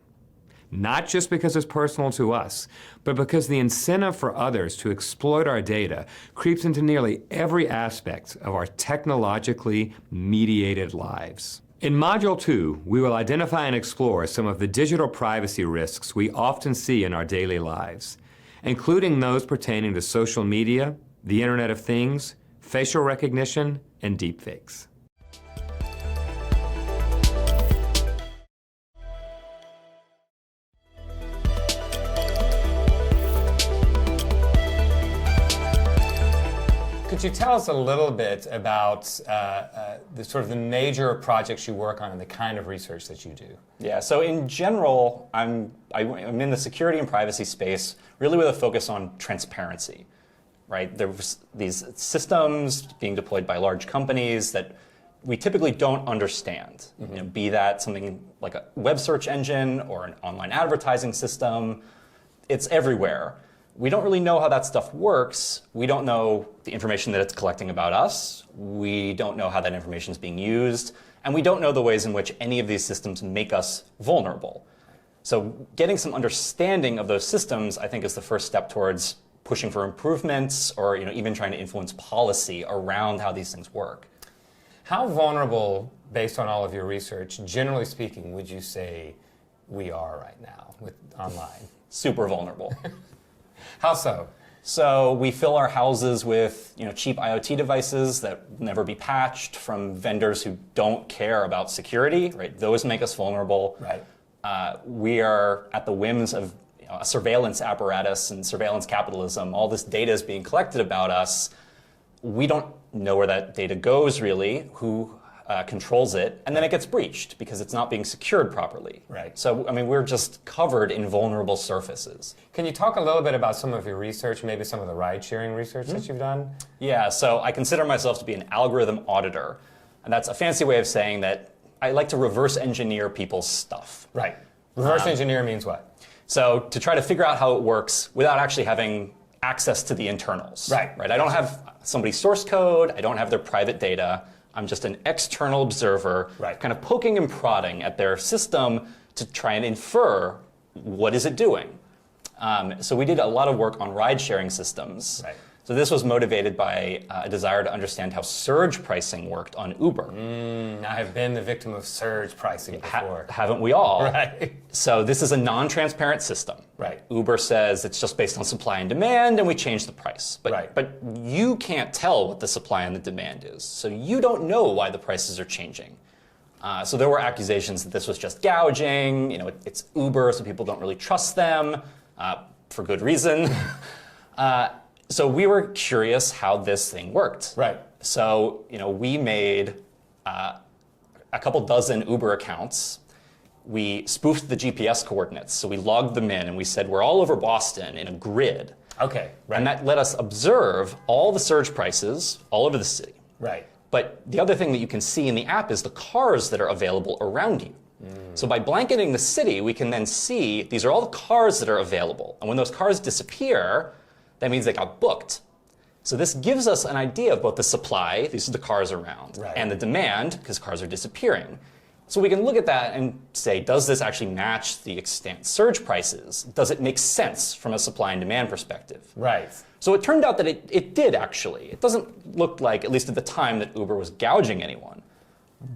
Not just because it's personal to us, but because the incentive for others to exploit our data creeps into nearly every aspect of our technologically mediated lives. In Module 2, we will identify and explore some of the digital privacy risks we often see in our daily lives, including those pertaining to social media, the Internet of Things, facial recognition, and deepfakes. Could you tell us a little bit about the major projects you work on and the kind of research that you do? Yeah, so in general, I'm in the security and privacy space, really with a focus on transparency, right? There's these systems being deployed by large companies that we typically don't understand. Mm-hmm. You know, be that something like a web search engine or an online advertising system, it's everywhere. We don't really know how that stuff works. We don't know the information that it's collecting about us. We don't know how that information is being used. And we don't know the ways in which any of these systems make us vulnerable. So getting some understanding of those systems, I think, is the first step towards pushing for improvements or even trying to influence policy around how these things work. How vulnerable, based on all of your research, generally speaking, would you say we are right now with online? Super vulnerable. How so? So we fill our houses with cheap IoT devices that will never be patched from vendors who don't care about security. Right? Those make us vulnerable. Right. We are at the whims of a surveillance apparatus and surveillance capitalism. All this data is being collected about us. We don't know where that data goes really, who controls it, and then it gets breached because it's not being secured properly. Right. So, we're just covered in vulnerable surfaces. Can you talk a little bit about some of your research, maybe some of the ride-sharing research that you've done? Yeah, so I consider myself to be an algorithm auditor, and that's a fancy way of saying that I like to reverse engineer people's stuff. Right. Reverse engineer means what? So to try to figure out how it works without actually having access to the internals. Right. I don't have somebody's source code, I don't have their private data. I'm just an external observer, kind of poking and prodding at their system to try and infer what is it doing. So we did a lot of work on ride-sharing systems. Right. So So this was motivated by a desire to understand how surge pricing worked on Uber. I have been the victim of surge pricing before. Haven't we all? Right. So this is a non-transparent system. Right. Uber says it's just based on supply and demand, and we change the price. But you can't tell what the supply and the demand is. So you don't know why the prices are changing. So there were accusations that this was just gouging. You know, it's Uber, so people don't really trust them for good reason. So we were curious how this thing worked. Right. So, you know, we made a couple dozen Uber accounts. We spoofed the GPS coordinates. So we logged them in and we said, we're all over Boston in a grid. Okay. Right. And that let us observe all the surge prices all over the city. Right. But the other thing that you can see in the app is the cars that are available around you. So by blanketing the city, we can then see these are all the cars that are available. And when those cars disappear, that means they got booked. So this gives us an idea of both the supply, these are the cars around, right, and the demand, because cars are disappearing. So we can look at that and say, does this actually match the extant surge prices? Does it make sense from a supply and demand perspective? Right. So it turned out that it did actually. It doesn't look like, at least at the time, that Uber was gouging anyone.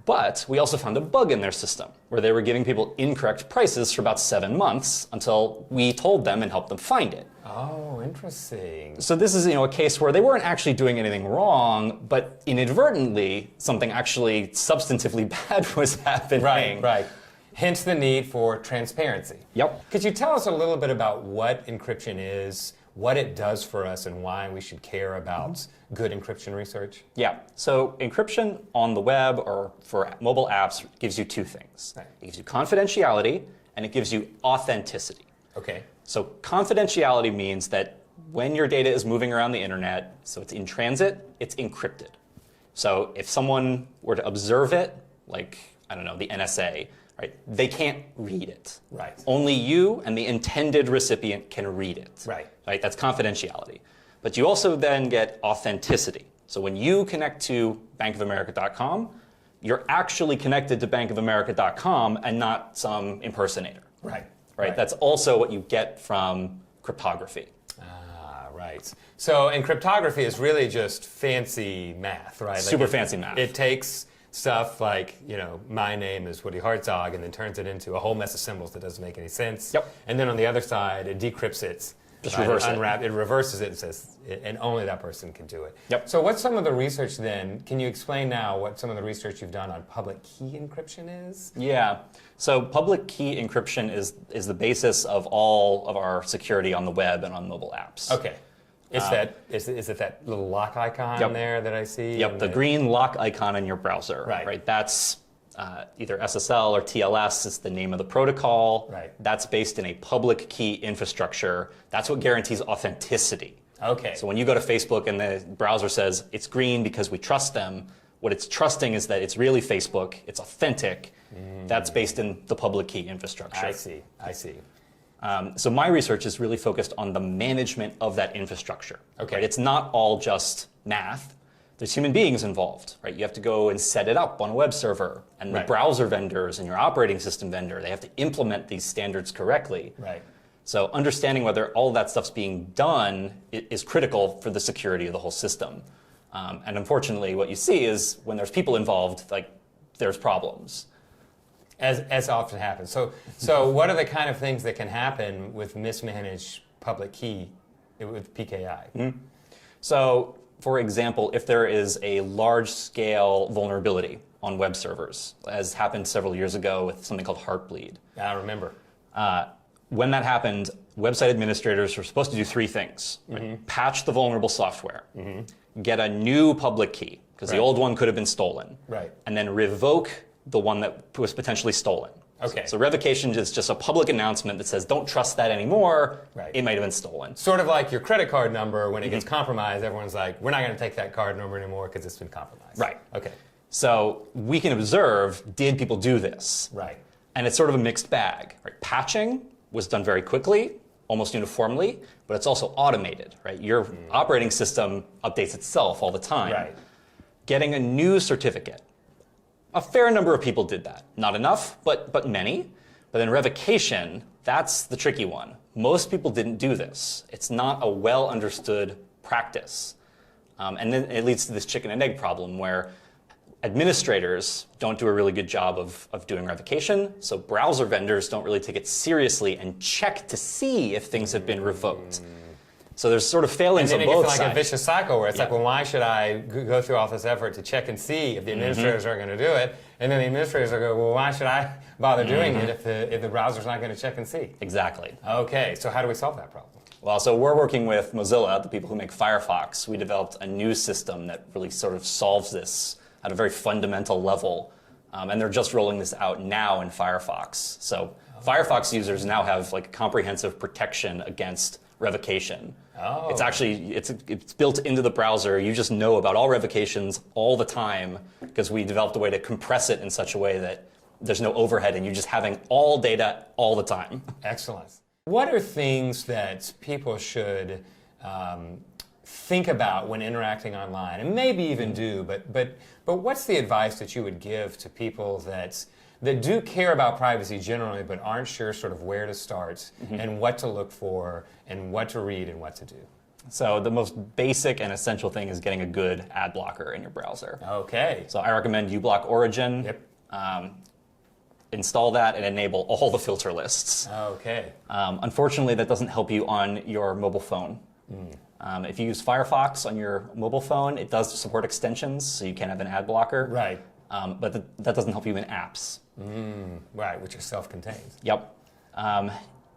But we also found a bug in their system where they were giving people incorrect prices for about 7 months until we told them and helped them find it. Oh, interesting. So this is, you know, a case where they weren't actually doing anything wrong, but inadvertently something actually substantively bad was happening. Right, right. Hence the need for transparency. Yep. Could you tell us a little bit about what encryption is, what it does for us, and why we should care about good encryption research? Yeah. So encryption on the web or for mobile apps gives you two things. Right. It gives you confidentiality and it gives you authenticity. Okay. So confidentiality means that when your data is moving around the internet, so it's in transit, it's encrypted. So if someone were to observe it, like, I don't know, the NSA, right, they can't read it. Right. Only you and the intended recipient can read it. Right. Right, that's confidentiality. But you also then get authenticity. So when you connect to bankofamerica.com, you're actually connected to bankofamerica.com and not some impersonator. Right. Right? That's also what you get from cryptography. Ah, right. So, and cryptography is really just fancy math, right? Super fancy math. It takes stuff like, you know, my name is Woody Hartzog, and then turns it into a whole mess of symbols that doesn't make any sense. Yep. And then on the other side, it decrypts it. Just reverse it. It reverses it and says, and only that person can do it. Yep. So what's some of the research then? Can you explain now what some of the research you've done on public key encryption is? Yeah. So public key encryption is the basis of all of our security on the web and on mobile apps. Okay. Is it that little lock icon Yep. there that I see? Yep, the green lock icon in your browser. Right. That's either SSL or TLS is the name of the protocol. Right. That's based in a public key infrastructure. That's what guarantees authenticity. Okay. So when you go to Facebook and the browser says it's green because we trust them, what it's trusting is that it's really Facebook, it's authentic. That's based in the public key infrastructure. I see. So my research is really focused on the management of that infrastructure. Okay. Right? It's not all just math. There's human beings involved, right? You have to go and set it up on a web server, and the Right. browser vendors and your operating system vendor, they have to implement these standards correctly. Right. So understanding whether all that stuff's being done is critical for the security of the whole system. And unfortunately, what you see is when there's people involved, like, there's problems. As often happens. So what are the kind of things that can happen with mismanaged public key with PKI? So, for example, if there is a large-scale vulnerability on web servers, as happened several years ago with something called Heartbleed. I remember. When that happened, website administrators were supposed to do three things. Right? Patch the vulnerable software, get a new public key, because the Right. old one could have been stolen, Right. and then revoke the one that was potentially stolen. Okay. So revocation is just a public announcement that says, don't trust that anymore, Right. it might have been stolen. Sort of like your credit card number, when it gets compromised, everyone's like, we're not going to take that card number anymore because it's been compromised. Right. Okay. So we can observe, did people do this? Right. And it's sort of a mixed bag. Right? Patching was done very quickly, almost uniformly, but it's also automated. Right? Your operating system updates itself all the time. Right. Getting a new certificate. A fair number of people did that. Not enough, but many. But then revocation, that's the tricky one. Most people didn't do this. It's not a well understood practice. And then it leads to this chicken and egg problem where administrators don't do a really good job of doing revocation, so browser vendors don't really take it seriously and check to see if things have been revoked. So there's sort of failings on both sides. And then it gets like a vicious cycle where it's like, well, why should I go through all this effort to check and see if the administrators aren't going to do it? And then the administrators will go, well, why should I bother doing it if the browser's not going to check and see? Exactly. Okay, so how do we solve that problem? Well, so we're working with Mozilla, the people who make Firefox. We developed a new system that really sort of solves this at a very fundamental level. And they're just rolling this out now in Firefox. So Firefox users now have like comprehensive protection against revocation. Oh. It's actually, it's built into the browser. You just know about all revocations all the time because we developed a way to compress it in such a way that there's no overhead and you're just having all data all the time. Excellent. What are things that people should think about when interacting online, and maybe even do, but what's the advice that you would give to people that do care about privacy generally but aren't sure sort of where to start and what to look for and what to read and what to do? So the most basic and essential thing is getting a good ad blocker in your browser. Okay. So I recommend uBlock Origin. Yep. Install that and enable all the filter lists. Okay. Unfortunately, that doesn't help you on your mobile phone. If you use Firefox on your mobile phone, it does support extensions, so you can have an ad blocker. Right. But that doesn't help you in apps. Right, which are self-contained. Yep.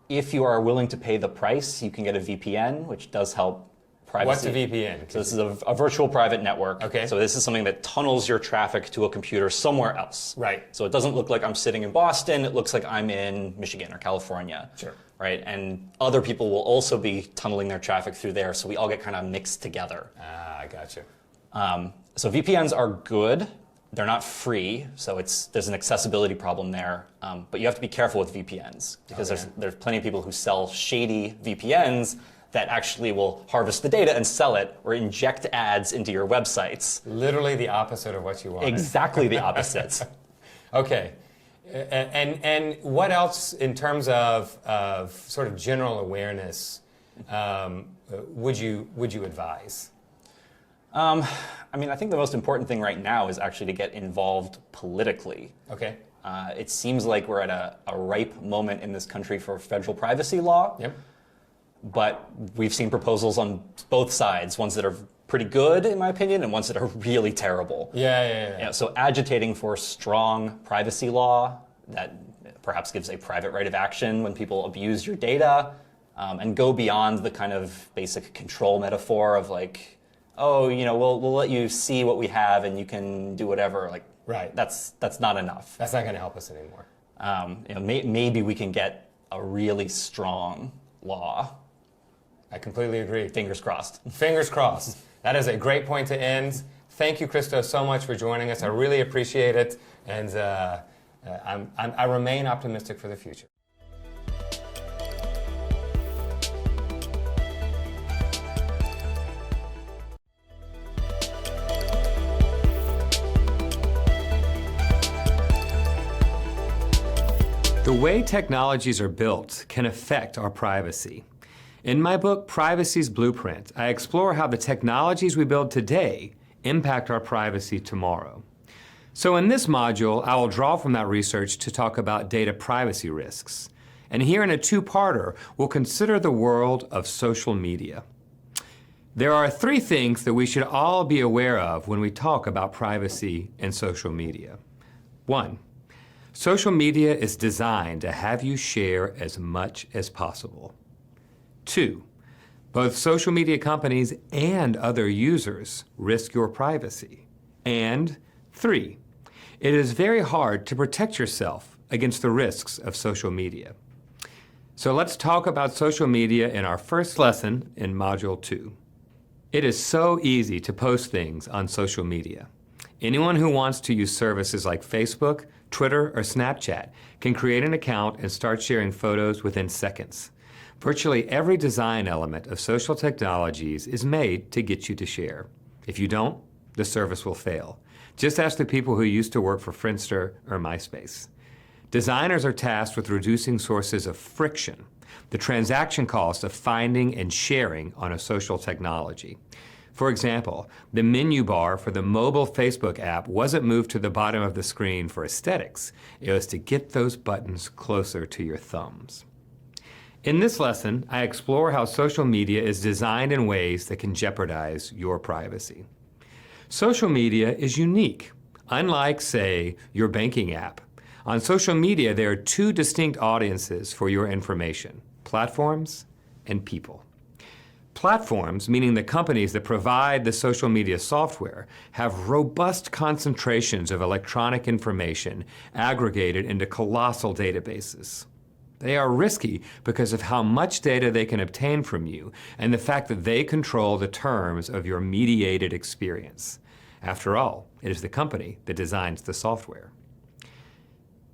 If you are willing to pay the price, you can get a VPN, which does help privacy. What's a VPN? So this is a virtual private network. Okay. So this is something that tunnels your traffic to a computer somewhere else. Right. So it doesn't look like I'm sitting in Boston. It looks like I'm in Michigan or California. Sure. Right. And other people will also be tunneling their traffic through there. So we all get kind of mixed together. Ah, I gotcha. So VPNs are good. They're not free, so there's an accessibility problem there. But you have to be careful with VPNs because there's plenty of people who sell shady VPNs that actually will harvest the data and sell it or inject ads into your websites. Literally the opposite of what you want. Exactly the opposite. Okay. And what else in terms of sort of general awareness would you advise? I mean, I think the most important thing right now is actually to get involved politically. Okay. It seems like we're at a ripe moment in this country for federal privacy law. Yep. But we've seen proposals on both sides, ones that are pretty good, in my opinion, and ones that are really terrible. Yeah. So agitating for strong privacy law that perhaps gives a private right of action when people abuse your data, and go beyond the kind of basic control metaphor of like, oh, we'll let you see what we have and you can do whatever. Like, right. That's not enough. That's not going to help us anymore. Maybe we can get a really strong law. I completely agree. Fingers crossed. Fingers crossed. That is a great point to end. Thank you, Christo, so much for joining us. I really appreciate it, and I remain optimistic for the future. The way technologies are built can affect our privacy. In my book, Privacy's Blueprint, I explore how the technologies we build today impact our privacy tomorrow. So in this module, I will draw from that research to talk about data privacy risks. And here in a two-parter, we'll consider the world of social media. There are three things that we should all be aware of when we talk about privacy and social media. 1, social media is designed to have you share as much as possible. 2, both social media companies and other users risk your privacy. And 3, it is very hard to protect yourself against the risks of social media. So let's talk about social media in our first lesson in Module 2. It is so easy to post things on social media. Anyone who wants to use services like Facebook, Twitter, or Snapchat can create an account and start sharing photos within seconds. Virtually every design element of social technologies is made to get you to share. If you don't, the service will fail. Just ask the people who used to work for Friendster or MySpace. Designers are tasked with reducing sources of friction, the transaction cost of finding and sharing on a social technology. For example, the menu bar for the mobile Facebook app wasn't moved to the bottom of the screen for aesthetics. It was to get those buttons closer to your thumbs. In this lesson, I explore how social media is designed in ways that can jeopardize your privacy. Social media is unique. Unlike, say, your banking app, on social media there are two distinct audiences for your information: platforms and people. Platforms, meaning the companies that provide the social media software, have robust concentrations of electronic information aggregated into colossal databases. They are risky because of how much data they can obtain from you and the fact that they control the terms of your mediated experience. After all, it is the company that designs the software.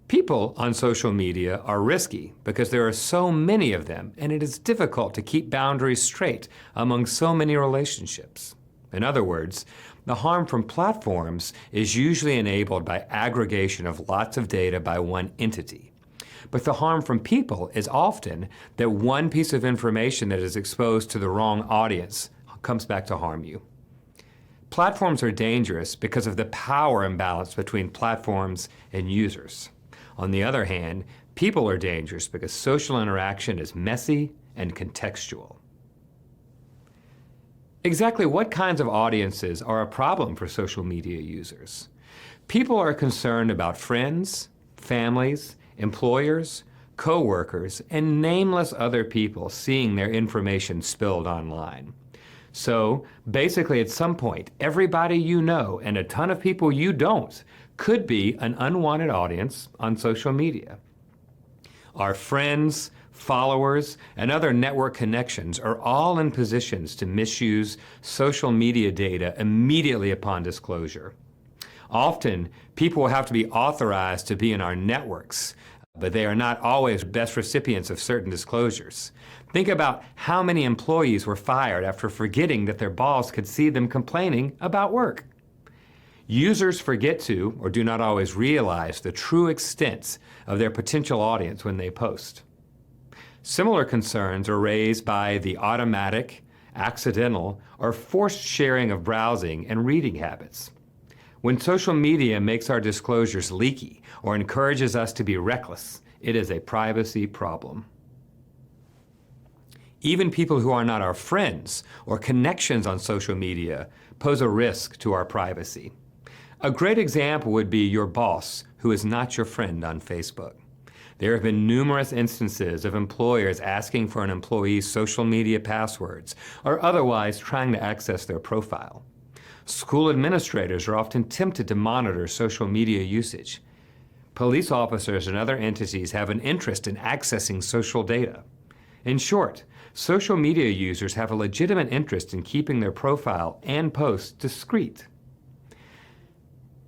People on social media are risky because there are so many of them, and it is difficult to keep boundaries straight among so many relationships. In other words, the harm from platforms is usually enabled by aggregation of lots of data by one entity. But the harm from people is often that one piece of information that is exposed to the wrong audience comes back to harm you. Platforms are dangerous because of the power imbalance between platforms and users. On the other hand, people are dangerous because social interaction is messy and contextual. Exactly what kinds of audiences are a problem for social media users? People are concerned about friends, families, employers, co-workers, and nameless other people seeing their information spilled online. So, basically at some point, everybody you know and a ton of people you don't could be an unwanted audience on social media. Our friends, followers, and other network connections are all in positions to misuse social media data immediately upon disclosure. Often, people will have to be authorized to be in our networks, but they are not always best recipients of certain disclosures. Think about how many employees were fired after forgetting that their boss could see them complaining about work. Users forget to, or do not always realize, the true extent of their potential audience when they post. Similar concerns are raised by the automatic, accidental, or forced sharing of browsing and reading habits. When social media makes our disclosures leaky or encourages us to be reckless, it is a privacy problem. Even people who are not our friends or connections on social media pose a risk to our privacy. A great example would be your boss, who is not your friend on Facebook. There have been numerous instances of employers asking for an employee's social media passwords or otherwise trying to access their profile. School administrators are often tempted to monitor social media usage. Police officers and other entities have an interest in accessing social data. In short, social media users have a legitimate interest in keeping their profile and posts discreet.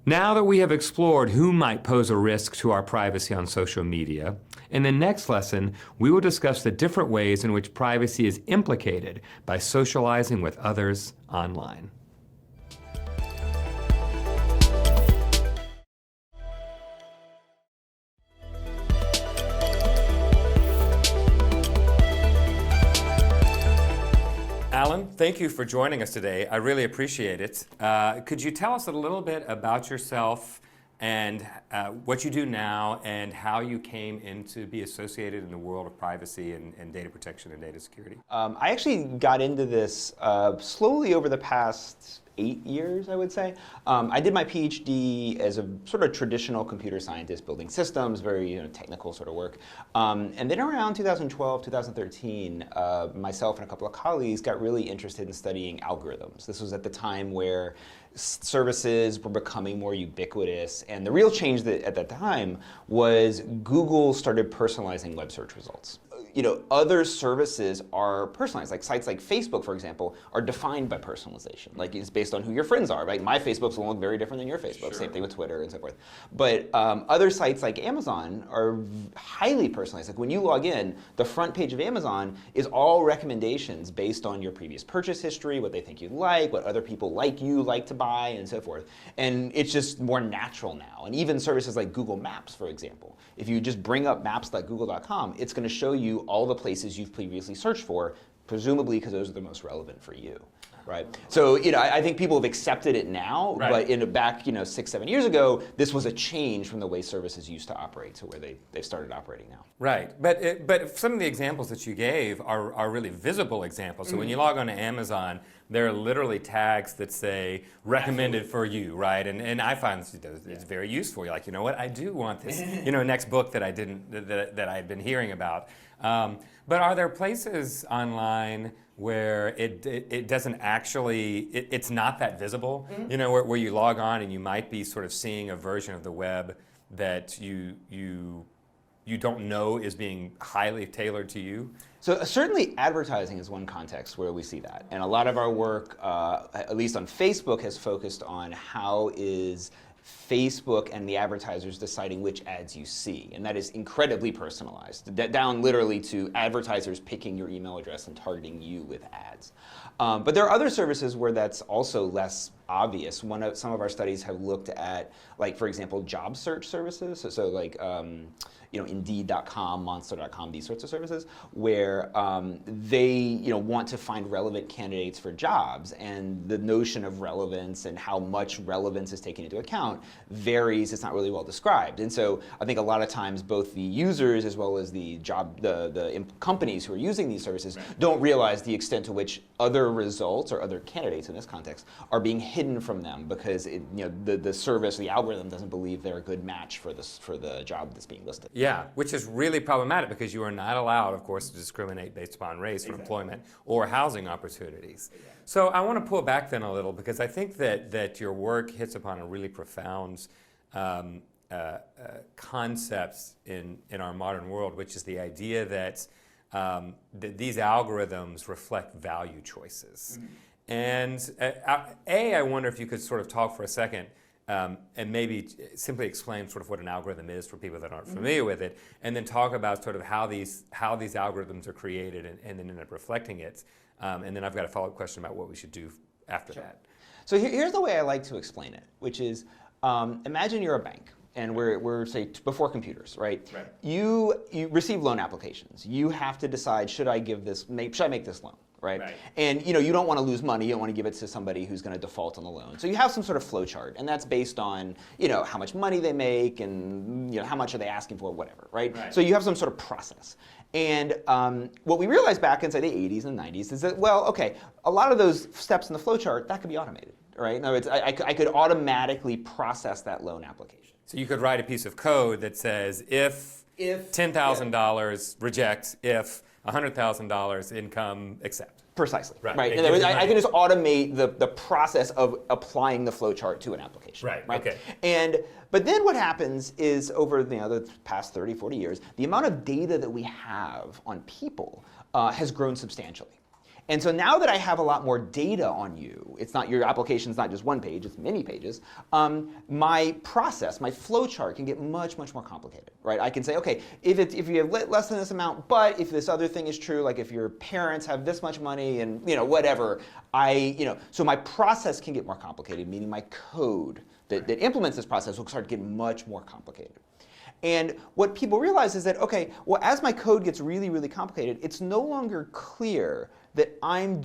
Now that we have explored who might pose a risk to our privacy on social media, in the next lesson, we will discuss the different ways in which privacy is implicated by socializing with others online. Alan, thank you for joining us today. I really appreciate it. Could you tell us a little bit about yourself and what you do now and how you came in to be associated in the world of privacy and data protection and data security? I actually got into this slowly over the past 8 years, I would say. I did my PhD as a sort of traditional computer scientist, building systems, very technical sort of work. And then around 2012, 2013, myself and a couple of colleagues got really interested in studying algorithms. This was at the time where services were becoming more ubiquitous, and the real change at that time was Google started personalizing web search results. other services are personalized. Like sites like Facebook, for example, are defined by personalization. Like it's based on who your friends are, right? My Facebook's will look very different than your Facebook. Same thing with Twitter and so forth. But other sites like Amazon are highly personalized. Like when you log in, the front page of Amazon is all recommendations based on your previous purchase history, what they think you'd like, what other people like you like to buy, and so forth. And it's just more natural now. And even services like Google Maps, for example, if you just bring up maps like google.com, it's going to show you all the places you've previously searched for, presumably because those are the most relevant for you. Right. So I think people have accepted it now, but back 6-7 years ago, this was a change from the way services used to operate to where they've started operating now. Right. But some of the examples that you gave are really visible examples. So when you log on to Amazon, there are literally tags that say recommended for you, right? And I find it's very useful. You're like, you know what, I do want this next book that I had been hearing about. But are there places online where it doesn't actually, it's not that visible, where you log on and you might be sort of seeing a version of the web that you don't know is being highly tailored to you? So certainly advertising is one context where we see that. And a lot of our work, at least on Facebook, has focused on how is Facebook and the advertisers deciding which ads you see. And that is incredibly personalized, down literally to advertisers picking your email address and targeting you with ads. But there are other services where that's also less obvious. Some of our studies have looked at, like, for example, job search services. So like, Indeed.com, Monster.com, these sorts of services, where they want to find relevant candidates for jobs, and the notion of relevance and how much relevance is taken into account varies. It's not really well described, and so I think a lot of times both the users as well as the companies who are using these services don't realize the extent to which other results or other candidates in this context are being hidden from them because the service, the algorithm doesn't believe they're a good match for the job that's being listed. Yeah, which is really problematic because you are not allowed, of course, to discriminate based upon race for employment or housing opportunities. So I want to pull back then a little because I think that your work hits upon a really profound concepts in our modern world, which is the idea that these algorithms reflect value choices. And I wonder if you could sort of talk for a second and maybe simply explain sort of what an algorithm is for people that aren't familiar with it, and then talk about sort of how these algorithms are created and then end up reflecting it. And then I've got a follow-up question about what we should do after that. So here's the way I like to explain it, which is imagine you're a bank. And we're say before computers, right? You receive loan applications. You have to decide, should I make this loan? Right? And you don't want to lose money. You don't want to give it to somebody who's going to default on the loan. So you have some sort of flow chart, and that's based on how much money they make and how much are they asking for, whatever, right? So you have some sort of process. And what we realized back in say the 80s and 90s is that, well, okay, a lot of those steps in the flow chart that could be automated, right? In other words, I could automatically process that loan application. So you could write a piece of code that says if $10,000 reject, if $100,000 income accept. Precisely. Right. In other words, I can just automate the process of applying the flowchart to an application. Right. Okay. But then what happens is over the past 30, 40 years, the amount of data that we have on people has grown substantially. And so now that I have a lot more data on you, your application's not just one page, it's many pages, my process, my flow chart can get much, much more complicated, right? I can say, okay, if you have less than this amount, but if this other thing is true, like if your parents have this much money and whatever, so my process can get more complicated, meaning my code that implements this process will start getting much more complicated. And what people realize is that, okay, well, as my code gets really, really complicated, it's no longer clear that I'm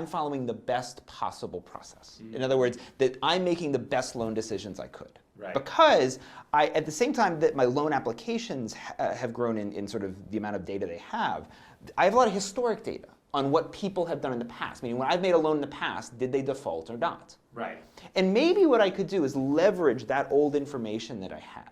following the best possible process. In other words, that I'm making the best loan decisions I could. Right. Because at the same time that my loan applications have grown in sort of the amount of data they have, I have a lot of historic data on what people have done in the past. Meaning when I've made a loan in the past, did they default or not? Right. And maybe what I could do is leverage that old information that I had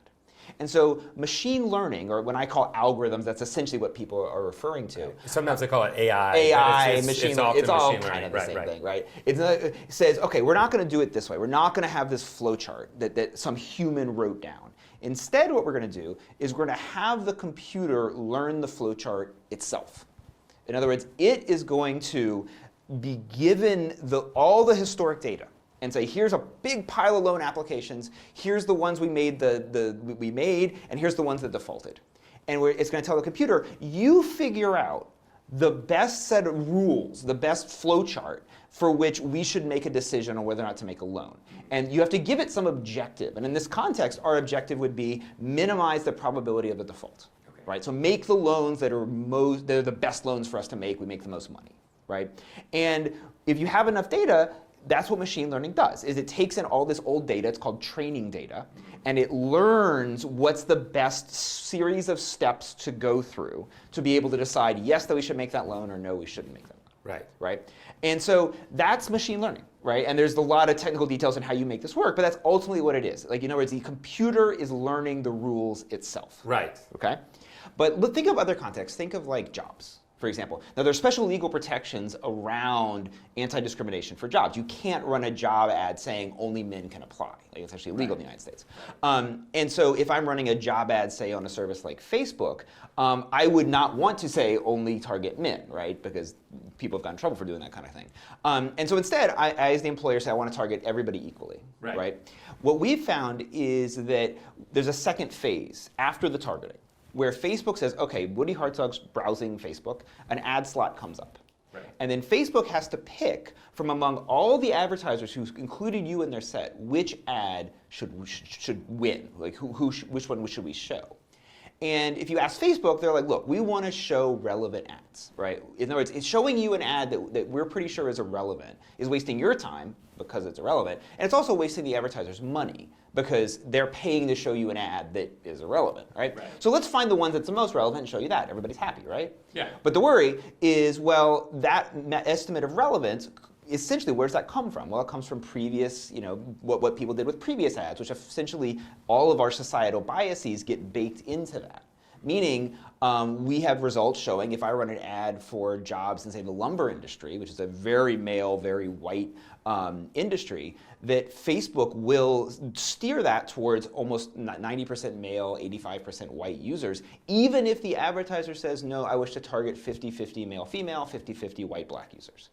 And so machine learning, or when I call algorithms, that's essentially what people are referring to. Sometimes they call it AI. AI, machine learning, it's all machine kind of the learning. same thing, right? It says, okay, we're not going to do it this way. We're not going to have this flow chart that some human wrote down. Instead, what we're going to do is we're going to have the computer learn the flow chart itself. In other words, it is going to be given all the historic data and say, here's a big pile of loan applications. Here's the ones we made, and here's the ones that defaulted. And it's going to tell the computer, you figure out the best set of rules, the best flow chart for which we should make a decision on whether or not to make a loan. And you have to give it some objective. And in this context, our objective would be minimize the probability of a default. Okay. Right? So make the loans that are they're the best loans for us to make. We make the most money. Right? And if you have enough data, that's what machine learning does, is it takes in all this old data, it's called training data, and it learns what's the best series of steps to go through to be able to decide, yes, that we should make that loan, or no, we shouldn't make that loan. Right. Right? And so that's machine learning, right? And there's a lot of technical details on how you make this work, but that's ultimately what it is. Like, in other words, the computer is learning the rules itself. Right. Okay? But think of other contexts. Think of like jobs, for example. Now, there's special legal protections around anti-discrimination for jobs. You can't run a job ad saying only men can apply. Like, it's actually illegal in the United States. And so if I'm running a job ad, say, on a service like Facebook, I would not want to say only target men, right? Because people have gotten in trouble for doing that kind of thing. And so instead, I, as the employer, say I want to target everybody equally, right? What we've found is that there's a second phase after the targeting, where Facebook says, okay, Woody Hartzog's browsing Facebook, an ad slot comes up. Right. And then Facebook has to pick from among all the advertisers who included you in their set, which ad should win, like which one should we show? And if you ask Facebook, they're like, look, we want to show relevant ads, right? In other words, it's showing you an ad that we're pretty sure is irrelevant, is wasting your time because it's irrelevant, and it's also wasting the advertiser's money because they're paying to show you an ad that is irrelevant, right? So let's find the ones that's the most relevant and show you that. Everybody's happy, right? Yeah. But the worry is, well, that estimate of relevance, essentially, where does that come from? Well, it comes from previous, what people did with previous ads, which essentially all of our societal biases get baked into that. Meaning, we have results showing if I run an ad for jobs in, say, the lumber industry, which is a very male, very white industry, that Facebook will steer that towards almost 90% male, 85% white users, even if the advertiser says, no, I wish to target 50-50 male-female, 50-50 white-black users.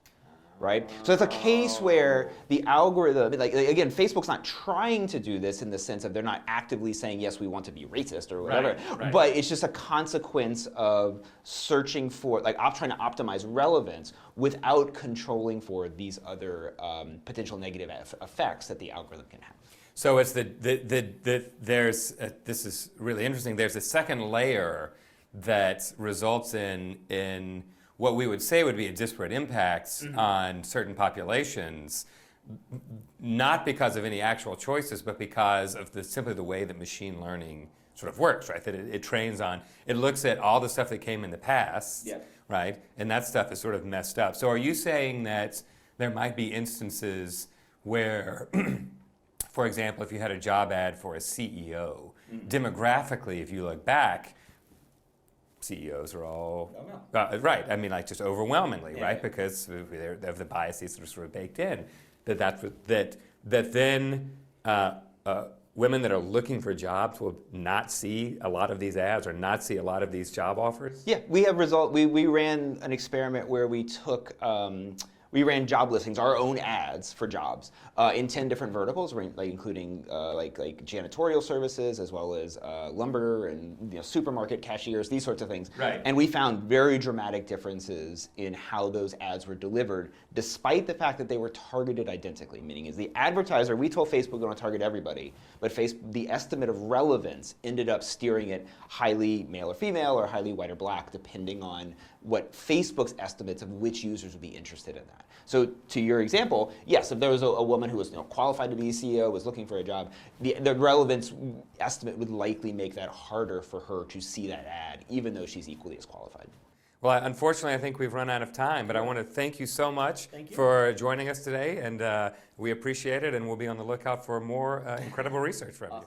Right? So it's a case where the algorithm, like again, Facebook's not trying to do this in the sense of they're not actively saying, yes, we want to be racist or whatever, but it's just a consequence of searching for, like, trying to optimize relevance without controlling for these other potential negative effects that the algorithm can have. So it's there's, this is really interesting, there's a second layer that results in what we would say would be a disparate impacts on certain populations, not because of any actual choices, but because of simply the way that machine learning sort of works, right? That it trains on, it looks at all the stuff that came in the past, right? And that stuff is sort of messed up. So are you saying that there might be instances where, for example, if you had a job ad for a CEO, demographically, if you look back, CEOs are all right. I mean, like just overwhelmingly, right? Because of the biases that are sort of baked in. That then women that are looking for jobs will not see a lot of these ads or not see a lot of these job offers. Yeah, we have we ran an experiment where we took. We ran job listings, our own ads for jobs, in 10 different verticals, like including like janitorial services, as well as lumber and supermarket cashiers, these sorts of things. Right. And we found very dramatic differences in how those ads were delivered, despite the fact that they were targeted identically. Meaning, is the advertiser, we told Facebook we're going to target everybody, but the estimate of relevance ended up steering it highly male or female or highly white or black, depending on what Facebook's estimates of which users would be interested in that. So to your example, yes, if there was a woman who was qualified to be a CEO, was looking for a job, the relevance estimate would likely make that harder for her to see that ad, even though she's equally as qualified. Well, unfortunately, I think we've run out of time, but I want to thank you so much for joining us today, and we appreciate it, and we'll be on the lookout for more incredible research from you.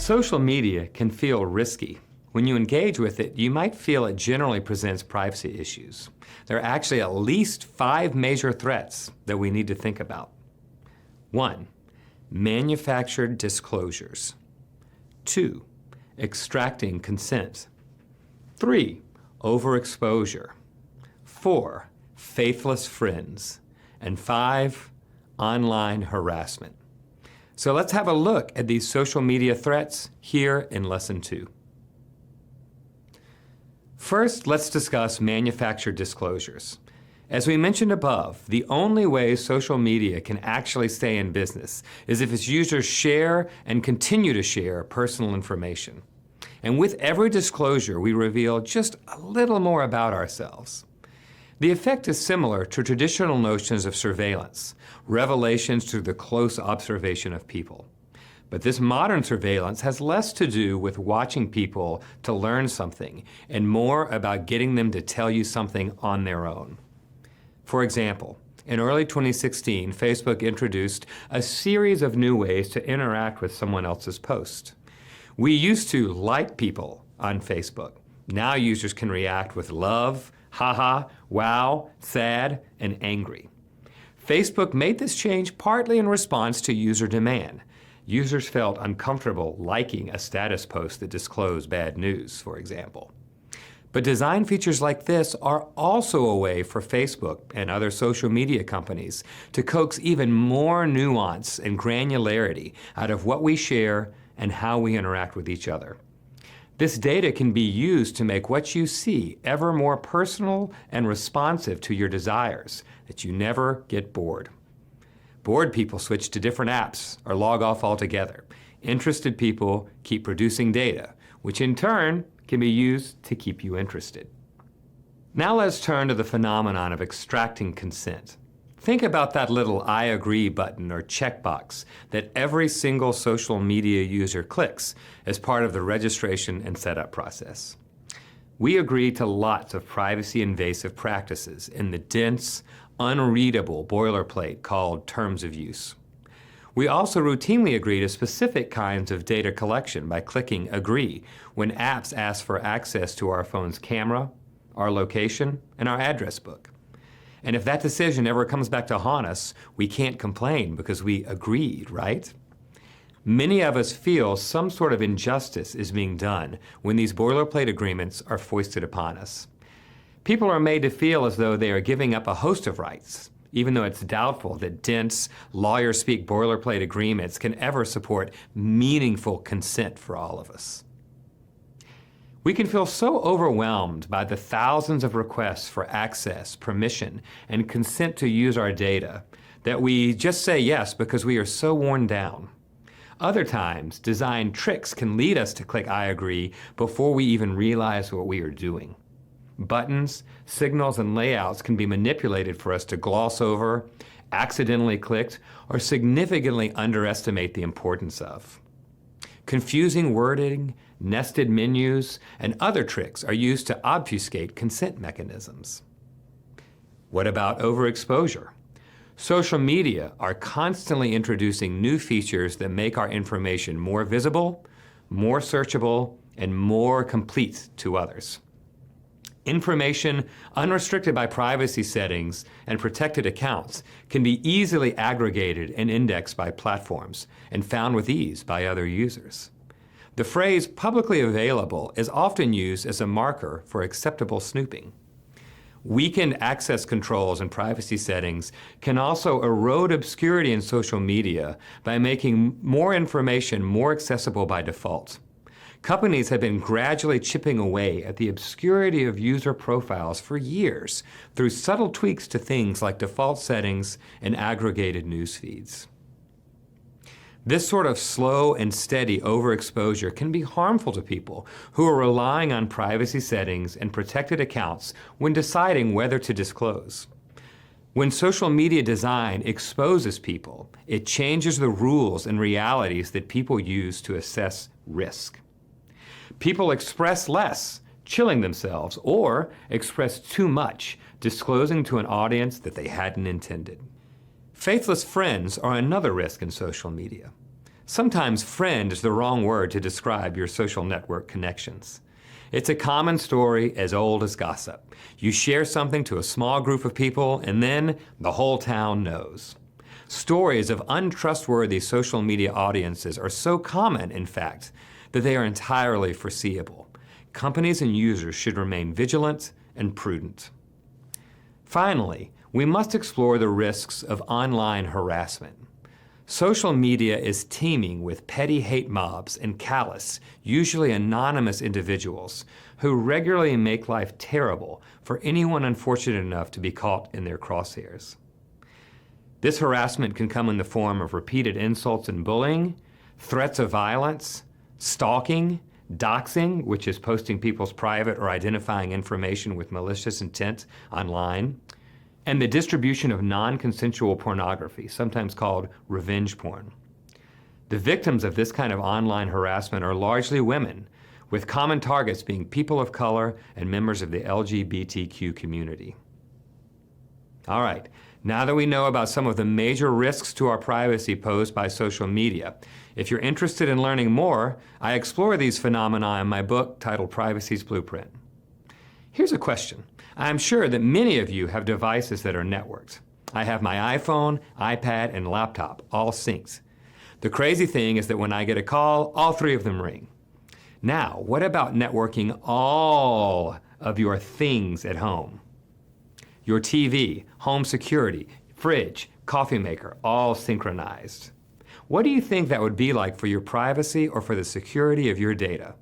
Social media can feel risky. When you engage with it, you might feel it generally presents privacy issues. There are actually at least 5 major threats that we need to think about. 1. Manufactured disclosures. 2. Extracting consent. 3. Overexposure. 4. Faithless friends. And 5. Online harassment. So let's have a look at these social media threats here in Lesson 2. First, let's discuss manufactured disclosures. As we mentioned above, the only way social media can actually stay in business is if its users share and continue to share personal information. And with every disclosure, we reveal just a little more about ourselves. The effect is similar to traditional notions of surveillance, revelations through the close observation of people. But this modern surveillance has less to do with watching people to learn something and more about getting them to tell you something on their own. For example, in early 2016, Facebook introduced a series of new ways to interact with someone else's post. We used to like people on Facebook. Now users can react with love, haha, wow, sad, and angry. Facebook made this change partly in response to user demand. Users felt uncomfortable liking a status post that disclosed bad news, for example. But design features like this are also a way for Facebook and other social media companies to coax even more nuance and granularity out of what we share and how we interact with each other. This data can be used to make what you see ever more personal and responsive to your desires, that you never get bored. Bored people switch to different apps or log off altogether. Interested people keep producing data, which in turn can be used to keep you interested. Now let's turn to the phenomenon of extracting consent. Think about that little I agree button or checkbox that every single social media user clicks as part of the registration and setup process. We agree to lots of privacy invasive practices in the dense, unreadable boilerplate called terms of use. We also routinely agree to specific kinds of data collection by clicking agree when apps ask for access to our phone's camera, our location, and our address book. And if that decision ever comes back to haunt us, we can't complain because we agreed, right? Many of us feel some sort of injustice is being done when these boilerplate agreements are foisted upon us. People are made to feel as though they are giving up a host of rights, even though it's doubtful that dense, lawyer-speak boilerplate agreements can ever support meaningful consent for all of us. We can feel so overwhelmed by the thousands of requests for access, permission, and consent to use our data that we just say yes because we are so worn down. Other times, design tricks can lead us to click I agree before we even realize what we are doing. Buttons, signals, and layouts can be manipulated for us to gloss over, accidentally click, or significantly underestimate the importance of. Confusing wording, nested menus, and other tricks are used to obfuscate consent mechanisms. What about overexposure? Social media are constantly introducing new features that make our information more visible, more searchable, and more complete to others. Information unrestricted by privacy settings and protected accounts can be easily aggregated and indexed by platforms and found with ease by other users. The phrase publicly available is often used as a marker for acceptable snooping. Weakened access controls and privacy settings can also erode obscurity in social media by making more information more accessible by default. Companies have been gradually chipping away at the obscurity of user profiles for years through subtle tweaks to things like default settings and aggregated news feeds. This sort of slow and steady overexposure can be harmful to people who are relying on privacy settings and protected accounts when deciding whether to disclose. When social media design exposes people, it changes the rules and realities that people use to assess risk. People express less, chilling themselves, or express too much, disclosing to an audience that they hadn't intended. Faithless friends are another risk in social media. Sometimes friend is the wrong word to describe your social network connections. It's a common story as old as gossip. You share something to a small group of people, and then the whole town knows. Stories of untrustworthy social media audiences are so common, in fact, that they are entirely foreseeable. Companies and users should remain vigilant and prudent. Finally, we must explore the risks of online harassment. Social media is teeming with petty hate mobs and callous, usually anonymous individuals who regularly make life terrible for anyone unfortunate enough to be caught in their crosshairs. This harassment can come in the form of repeated insults and bullying, threats of violence, stalking, doxing, which is posting people's private or identifying information with malicious intent online, and the distribution of non-consensual pornography, sometimes called revenge porn. The victims of this kind of online harassment are largely women, with common targets being people of color and members of the LGBTQ community. All right, now that we know about some of the major risks to our privacy posed by social media, if you're interested in learning more, I explore these phenomena in my book titled Privacy's Blueprint. Here's a question. I'm sure that many of you have devices that are networked. I have my iPhone, iPad, and laptop all synced. The crazy thing is that when I get a call, all three of them ring. Now, what about networking all of your things at home? Your TV, home security, fridge, coffee maker, all synchronized. What do you think that would be like for your privacy or for the security of your data?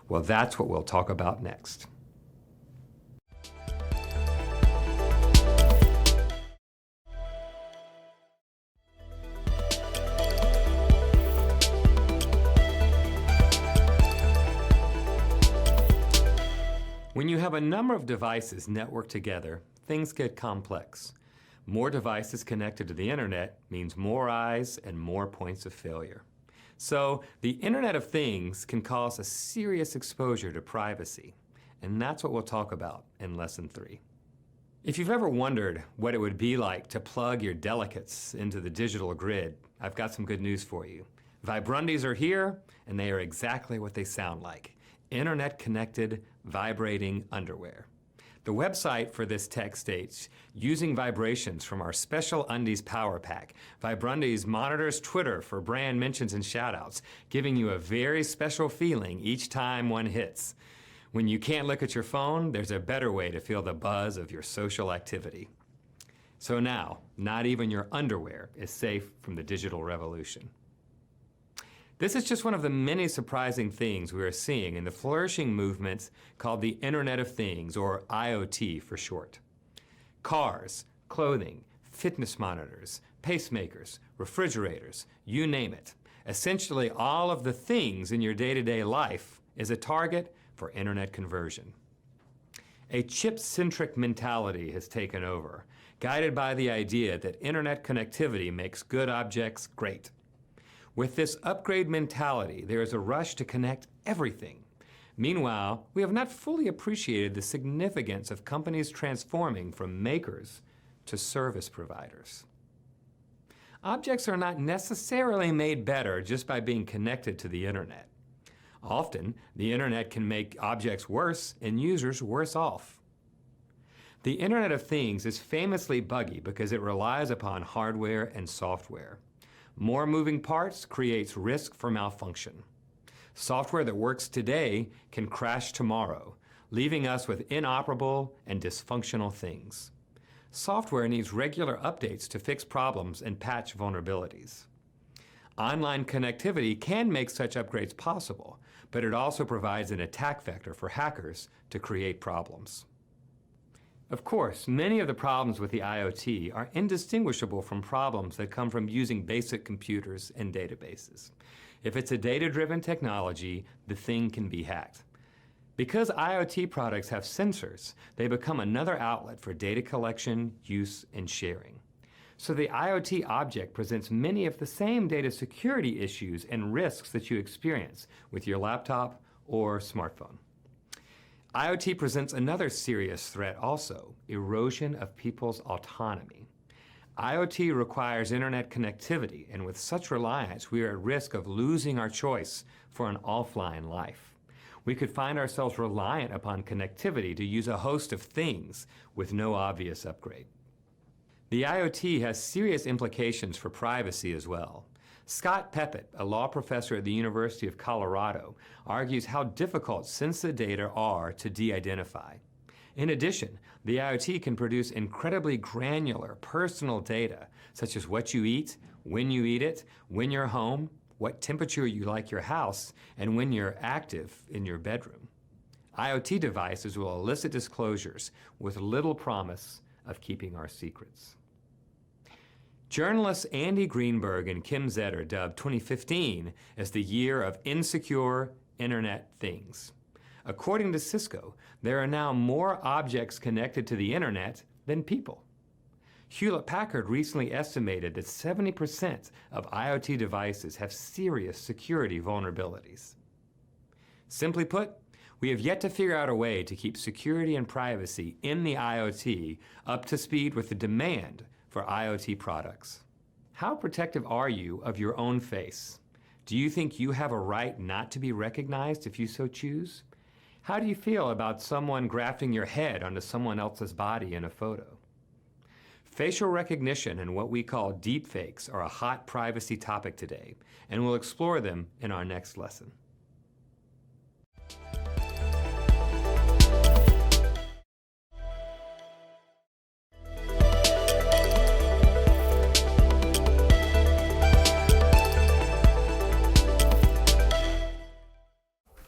Well, that's what we'll talk about next. When you have a number of devices networked together, things get complex. More devices connected to the internet means more eyes and more points of failure. So the Internet of Things can cause a serious exposure to privacy, and that's what we'll talk about in Lesson 3. If you've ever wondered what it would be like to plug your delicates into the digital grid, I've got some good news for you. Vibrundis are here, and they are exactly what they sound like. Internet-connected, vibrating underwear. The website for this tech states, using vibrations from our special undies power pack, Vibrundis monitors Twitter for brand mentions and shoutouts, giving you a very special feeling each time one hits. When you can't look at your phone, there's a better way to feel the buzz of your social activity. So now, not even your underwear is safe from the digital revolution. This is just one of the many surprising things we are seeing in the flourishing movements called the Internet of Things, or IoT for short. Cars, clothing, fitness monitors, pacemakers, refrigerators, you name it. Essentially all of the things in your day-to-day life is a target for internet conversion. A chip-centric mentality has taken over, guided by the idea that internet connectivity makes good objects great. With this upgrade mentality, there is a rush to connect everything. Meanwhile, we have not fully appreciated the significance of companies transforming from makers to service providers. Objects are not necessarily made better just by being connected to the internet. Often, the internet can make objects worse and users worse off. The Internet of Things is famously buggy because it relies upon hardware and software. More moving parts creates risk for malfunction. Software that works today can crash tomorrow, leaving us with inoperable and dysfunctional things. Software needs regular updates to fix problems and patch vulnerabilities. Online connectivity can make such upgrades possible, but it also provides an attack vector for hackers to create problems. Of course, many of the problems with the IoT are indistinguishable from problems that come from using basic computers and databases. If it's a data-driven technology, the thing can be hacked. Because IoT products have sensors, they become another outlet for data collection, use, and sharing. So the IoT object presents many of the same data security issues and risks that you experience with your laptop or smartphone. IoT presents another serious threat also, erosion of people's autonomy. IoT requires internet connectivity, and with such reliance, we are at risk of losing our choice for an offline life. We could find ourselves reliant upon connectivity to use a host of things with no obvious upgrade. The IoT has serious implications for privacy as well. Scott Peppett, a law professor at the University of Colorado, argues how difficult sensitive data are to de-identify. In addition, the IoT can produce incredibly granular personal data, such as what you eat, when you eat it, when you're home, what temperature you like your house, and when you're active in your bedroom. IoT devices will elicit disclosures with little promise of keeping our secrets. Journalists Andy Greenberg and Kim Zetter dubbed 2015 as the year of insecure Internet things. According to Cisco, there are now more objects connected to the Internet than people. Hewlett-Packard recently estimated that 70% of IoT devices have serious security vulnerabilities. Simply put, we have yet to figure out a way to keep security and privacy in the IoT up to speed with the demand for IoT products. How protective are you of your own face? Do you think you have a right not to be recognized if you so choose? How do you feel about someone grafting your head onto someone else's body in a photo? Facial recognition and what we call deepfakes are a hot privacy topic today, and we'll explore them in our next lesson.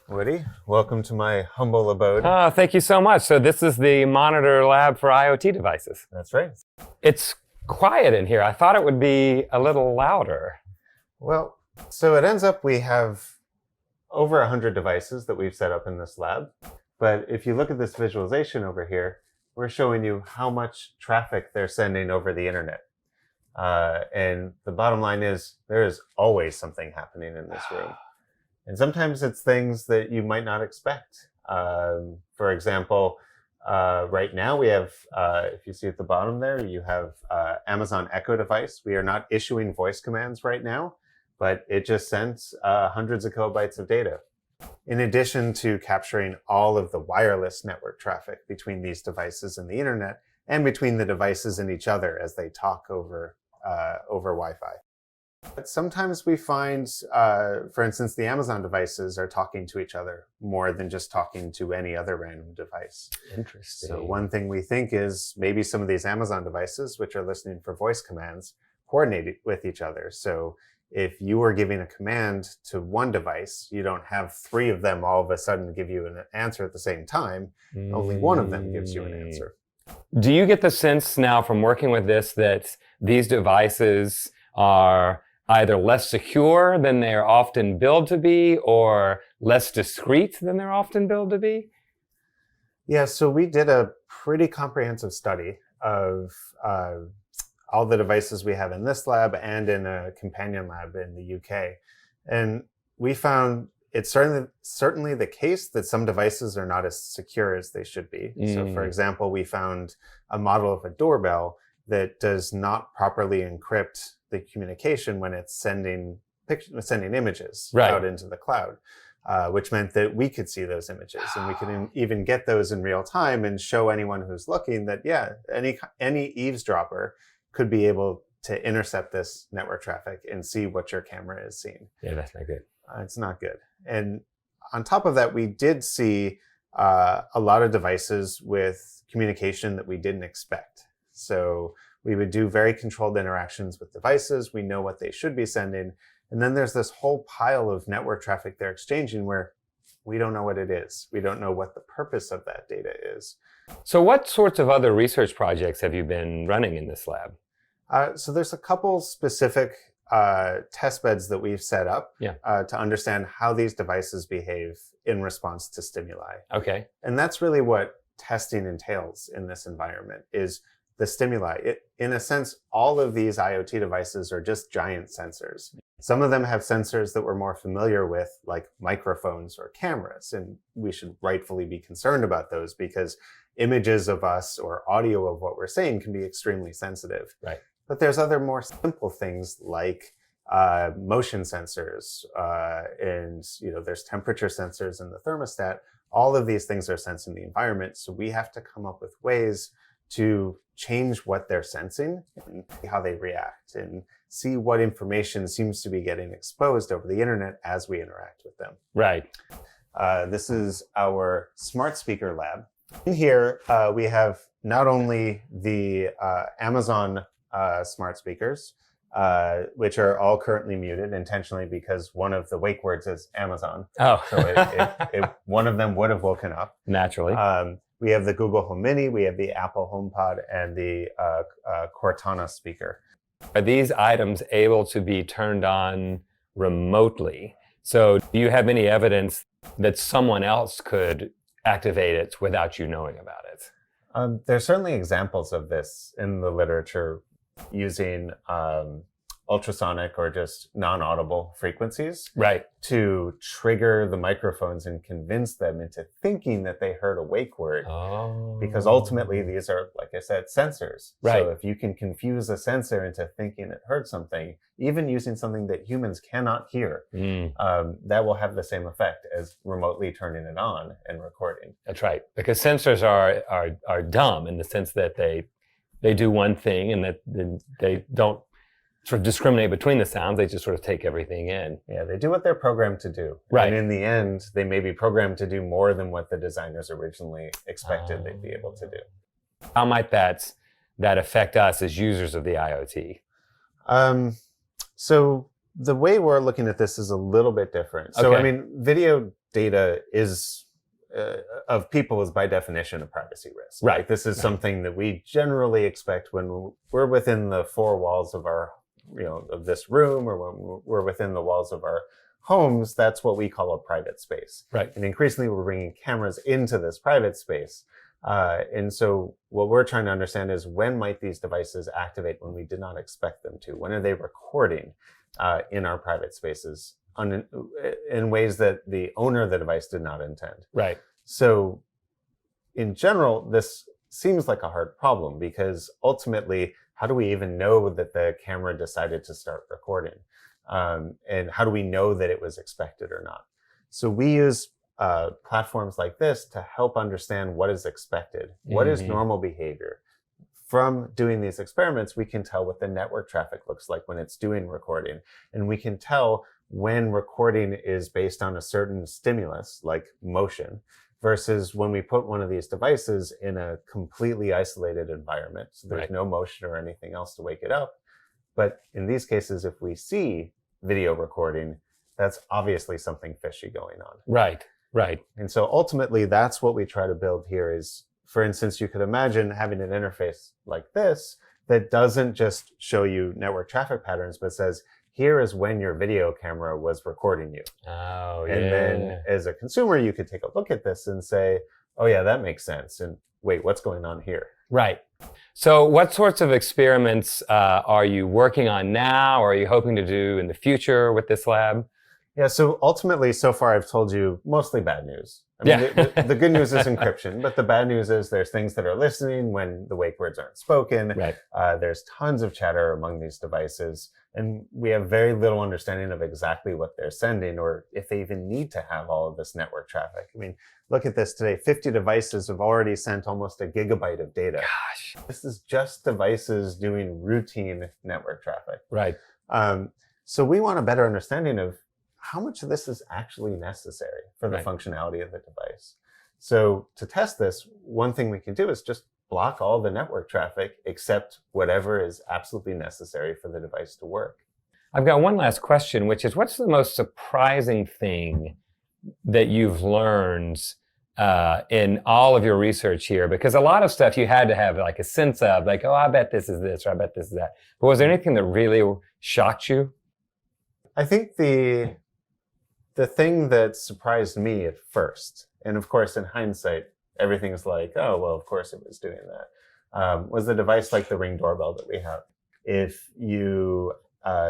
Woody, welcome to my humble abode. Thank you so much. So this is the monitor lab for IoT devices. That's right. It's quiet in here. I thought it would be a little louder. Well, so it ends up we have over 100 devices that we've set up in this lab. But if you look at this visualization over here, we're showing you how much traffic they're sending over the internet. And the bottom line is there is always something happening in this room. And sometimes it's things that you might not expect. For example, right now we have, if you see at the bottom there, you have Amazon Echo device. We are not issuing voice commands right now, but it just sends hundreds of kilobytes of data. In addition to capturing all of the wireless network traffic between these devices and the internet, and between the devices and each other as they talk over Wi-Fi. But sometimes we find, for instance, the Amazon devices are talking to each other more than just talking to any other random device. Interesting. So one thing we think is maybe some of these Amazon devices, which are listening for voice commands, coordinate with each other. So if you are giving a command to one device, you don't have three of them all of a sudden give you an answer at the same time. Only one of them gives you an answer. Do you get the sense now from working with this that these devices are either less secure than they are often billed to be or less discreet than they're often billed to be? Yeah, so we did a pretty comprehensive study of all the devices we have in this lab and in a companion lab in the UK. And we found it's certainly the case that some devices are not as secure as they should be. So for example, we found a model of a doorbell that does not properly encrypt the communication when it's sending images out into the cloud, which meant that we could see those images and we could even get those in real time and show anyone who's looking that, yeah, any eavesdropper could be able to intercept this network traffic and see what your camera is seeing. Yeah, that's not good. It's not good. And on top of that, we did see a lot of devices with communication that we didn't expect. So we would do very controlled interactions with devices. We know what they should be sending. And then there's this whole pile of network traffic they're exchanging where we don't know what it is. We don't know what the purpose of that data is. So what sorts of other research projects have you been running in this lab? So there's a couple specific test beds that we've set up to understand how these devices behave in response to stimuli. Okay. And that's really what testing entails in this environment, is the stimuli. In a sense, all of these IoT devices are just giant sensors. Some of them have sensors that we're more familiar with, like microphones or cameras, and we should rightfully be concerned about those because images of us or audio of what we're saying can be extremely sensitive. Right. But there's other more simple things like motion sensors, and there's temperature sensors in the thermostat. All of these things are sensing the environment, so we have to come up with ways to change what they're sensing and how they react, and see what information seems to be getting exposed over the internet as we interact with them. Right. This is our smart speaker lab. In here, we have not only the Amazon smart speakers, which are all currently muted intentionally because one of the wake words is Amazon. Oh. So one of them would have woken up. Naturally. We have the Google Home Mini, we have the Apple HomePod, and the Cortana speaker. Are these items able to be turned on remotely? So do you have any evidence that someone else could activate it without you knowing about it? There's certainly examples of this in the literature using ultrasonic or just non-audible frequencies, right, to trigger the microphones and convince them into thinking that they heard a wake word. Oh. Because ultimately these are, like I said, sensors. Right. So if you can confuse a sensor into thinking it heard something, even using something that humans cannot hear, that will have the same effect as remotely turning it on and recording. That's right. Because sensors are dumb in the sense that they do one thing and that they don't sort of discriminate between the sounds. They just sort of take everything in. Yeah, they do what they're programmed to do. Right. And in the end, they may be programmed to do more than what the designers originally expected they'd be able to do. How might that affect us as users of the IoT? So the way we're looking at this is a little bit different. So, Okay. I mean, video data is of people is by definition a privacy risk. Right. Like, this is something that we generally expect when we're within the four walls of our of this room, or when we're within the walls of our homes. That's what we call a private space. Right. And increasingly we're bringing cameras into this private space. And so what we're trying to understand is, when might these devices activate when we did not expect them to? When are they recording in our private spaces in ways that the owner of the device did not intend? Right. So in general, this seems like a hard problem, because ultimately, how do we even know that the camera decided to start recording? And how do we know that it was expected or not? So we use platforms like this to help understand what is expected, what is normal behavior. From doing these experiments, we can tell what the network traffic looks like when it's doing recording. And we can tell when recording is based on a certain stimulus, like motion, versus when we put one of these devices in a completely isolated environment. So there's Right. no motion or anything else to wake it up. But in these cases, if we see video recording, that's obviously something fishy going on. Right. Right. And so ultimately, that's what we try to build here is, for instance, you could imagine having an interface like this that doesn't just show you network traffic patterns, but says, here is when your video camera was recording you. Oh, yeah. And then as a consumer, you could take a look at this and say, oh yeah, that makes sense. And wait, what's going on here? Right. So what sorts of experiments are you working on now, or are you hoping to do in the future with this lab? Yeah, so ultimately, so far I've told you mostly bad news. I mean, the good news is encryption, but the bad news is there's things that are listening when the wake words aren't spoken. Right. There's tons of chatter among these devices, and we have very little understanding of exactly what they're sending, or if they even need to have all of this network traffic. I mean, look at this today. 50 devices have already sent almost a gigabyte of data. Gosh. This is just devices doing routine network traffic. Right. So we want a better understanding of how much of this is actually necessary for the Right. functionality of the device. So to test this, one thing we can do is just block all the network traffic except whatever is absolutely necessary for the device to work. I've got one last question, which is, what's the most surprising thing that you've learned in all of your research here? Because a lot of stuff you had to have like a sense of, like, oh, I bet this is this, or I bet this is that. But was there anything that really shocked you? I think the thing that surprised me at first, and of course in hindsight, everything's like, oh, well, of course it was doing that, was a device like the Ring doorbell that we have. If you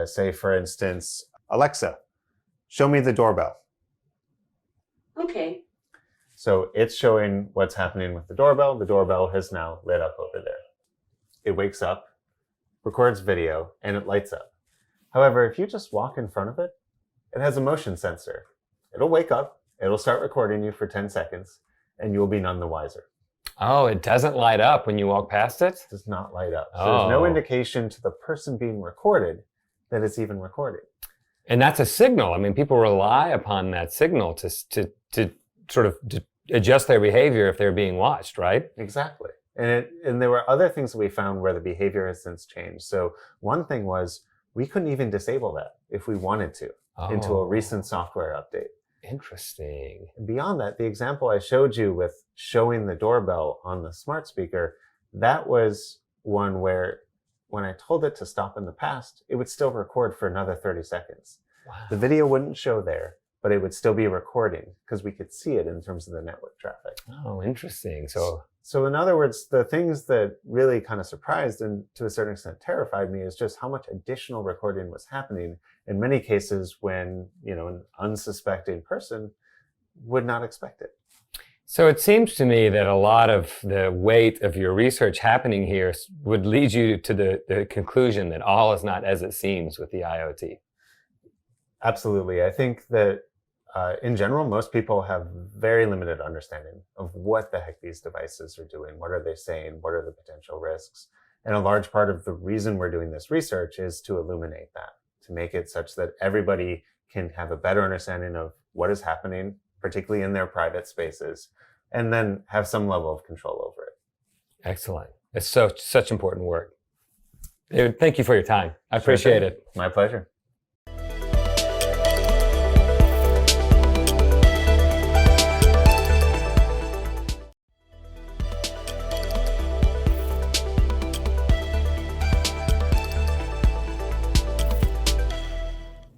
say, for instance, Alexa, show me the doorbell. Okay. So it's showing what's happening with the doorbell. The doorbell has now lit up over there. It wakes up, records video, and it lights up. However, if you just walk in front of it, it has a motion sensor. It'll wake up, it'll start recording you for 10 seconds, and you'll be none the wiser. Oh, it doesn't light up when you walk past it? It does not light up. So there's no Oh. indication to the person being recorded that it's even recording. And that's a signal. I mean, people rely upon that signal to sort of adjust their behavior if they're being watched, right? Exactly. And there were other things that we found where the behavior has since changed. So one thing was we couldn't even disable that if we wanted to into a recent software update. Interesting. And beyond that, the example I showed you with showing the doorbell on the smart speaker, that was one where when I told it to stop in the past, it would still record for another 30 seconds. Wow. The video wouldn't show there, but it would still be recording because we could see it in terms of the network traffic. Oh, interesting. So in other words, the things that really kind of surprised and to a certain extent terrified me is just how much additional recording was happening in many cases when, an unsuspecting person would not expect it. So it seems to me that a lot of the weight of your research happening here would lead you to the conclusion that all is not as it seems with the IoT. Absolutely. I think that in general, most people have very limited understanding of what the heck these devices are doing. What are they saying? What are the potential risks? And a large part of the reason we're doing this research is to illuminate that, to make it such that everybody can have a better understanding of what is happening, particularly in their private spaces, and then have some level of control over it. Excellent. It's such important work. David, thank you for your time. I appreciate it. My pleasure.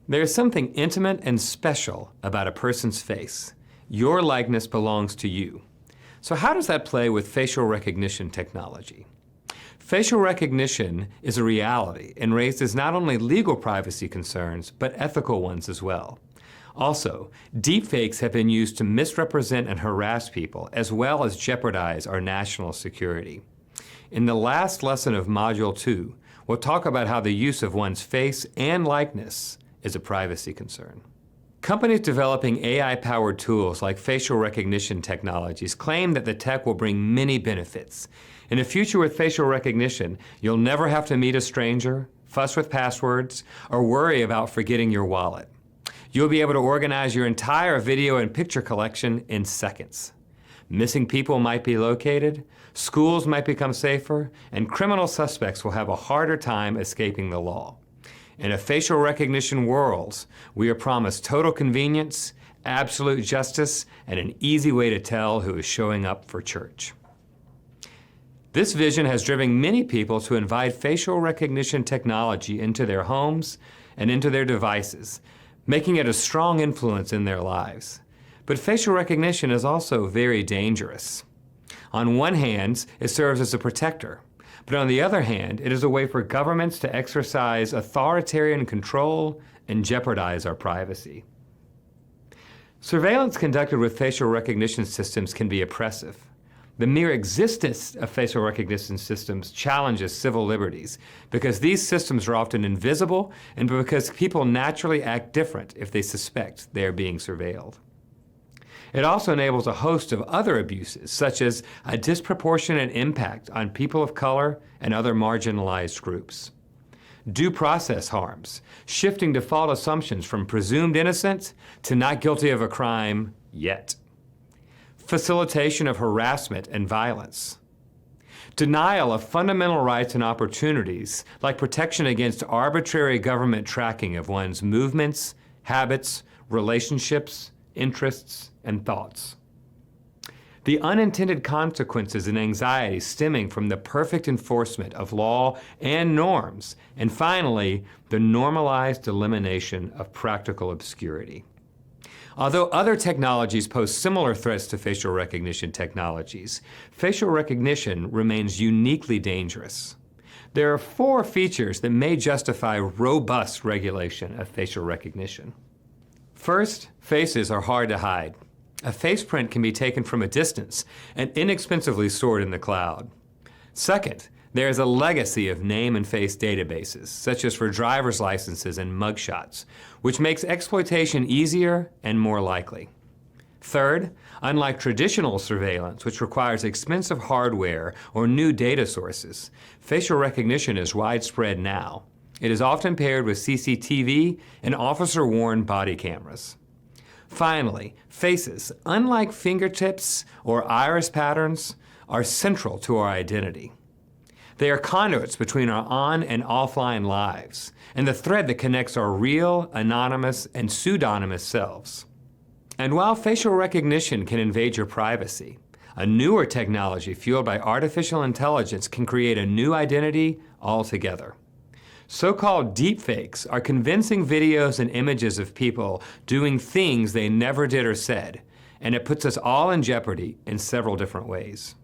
There is something intimate and special about a person's face. Your likeness belongs to you. So how does that play with facial recognition technology? Facial recognition is a reality and raises not only legal privacy concerns, but ethical ones as well. Also, deepfakes have been used to misrepresent and harass people, as well as jeopardize our national security. In the last lesson of Module 2, we'll talk about how the use of one's face and likeness is a privacy concern. Companies developing AI-powered tools like facial recognition technologies claim that the tech will bring many benefits. In a future with facial recognition, you'll never have to meet a stranger, fuss with passwords, or worry about forgetting your wallet. You'll be able to organize your entire video and picture collection in seconds. Missing people might be located, schools might become safer, and criminal suspects will have a harder time escaping the law. In a facial recognition world, we are promised total convenience, absolute justice, and an easy way to tell who is showing up for church. This vision has driven many people to invite facial recognition technology into their homes and into their devices, making it a strong influence in their lives. But facial recognition is also very dangerous. On one hand, it serves as a protector. But on the other hand, it is a way for governments to exercise authoritarian control and jeopardize our privacy. Surveillance conducted with facial recognition systems can be oppressive. The mere existence of facial recognition systems challenges civil liberties because these systems are often invisible and because people naturally act different if they suspect they are being surveilled. It also enables a host of other abuses, such as a disproportionate impact on people of color and other marginalized groups. Due process harms, shifting default assumptions from presumed innocent to not guilty of a crime yet. Facilitation of harassment and violence. Denial of fundamental rights and opportunities, like protection against arbitrary government tracking of one's movements, habits, relationships, interests, and thoughts. The unintended consequences and anxiety stemming from the perfect enforcement of law and norms. And finally, the normalized elimination of practical obscurity. Although other technologies pose similar threats to facial recognition technologies, facial recognition remains uniquely dangerous. There are 4 features that may justify robust regulation of facial recognition. First, faces are hard to hide. A face print can be taken from a distance and inexpensively stored in the cloud. Second, There is a legacy of name and face databases, such as for driver's licenses and mugshots, which makes exploitation easier and more likely. Third, unlike traditional surveillance, which requires expensive hardware or new data sources, facial recognition is widespread now. It is often paired with CCTV and officer-worn body cameras. Finally, faces, unlike fingertips or iris patterns, are central to our identity. They are conduits between our on and offline lives, and the thread that connects our real, anonymous, and pseudonymous selves. And while facial recognition can invade your privacy, a newer technology fueled by artificial intelligence can create a new identity altogether. So-called deepfakes are convincing videos and images of people doing things they never did or said, and it puts us all in jeopardy in several different ways.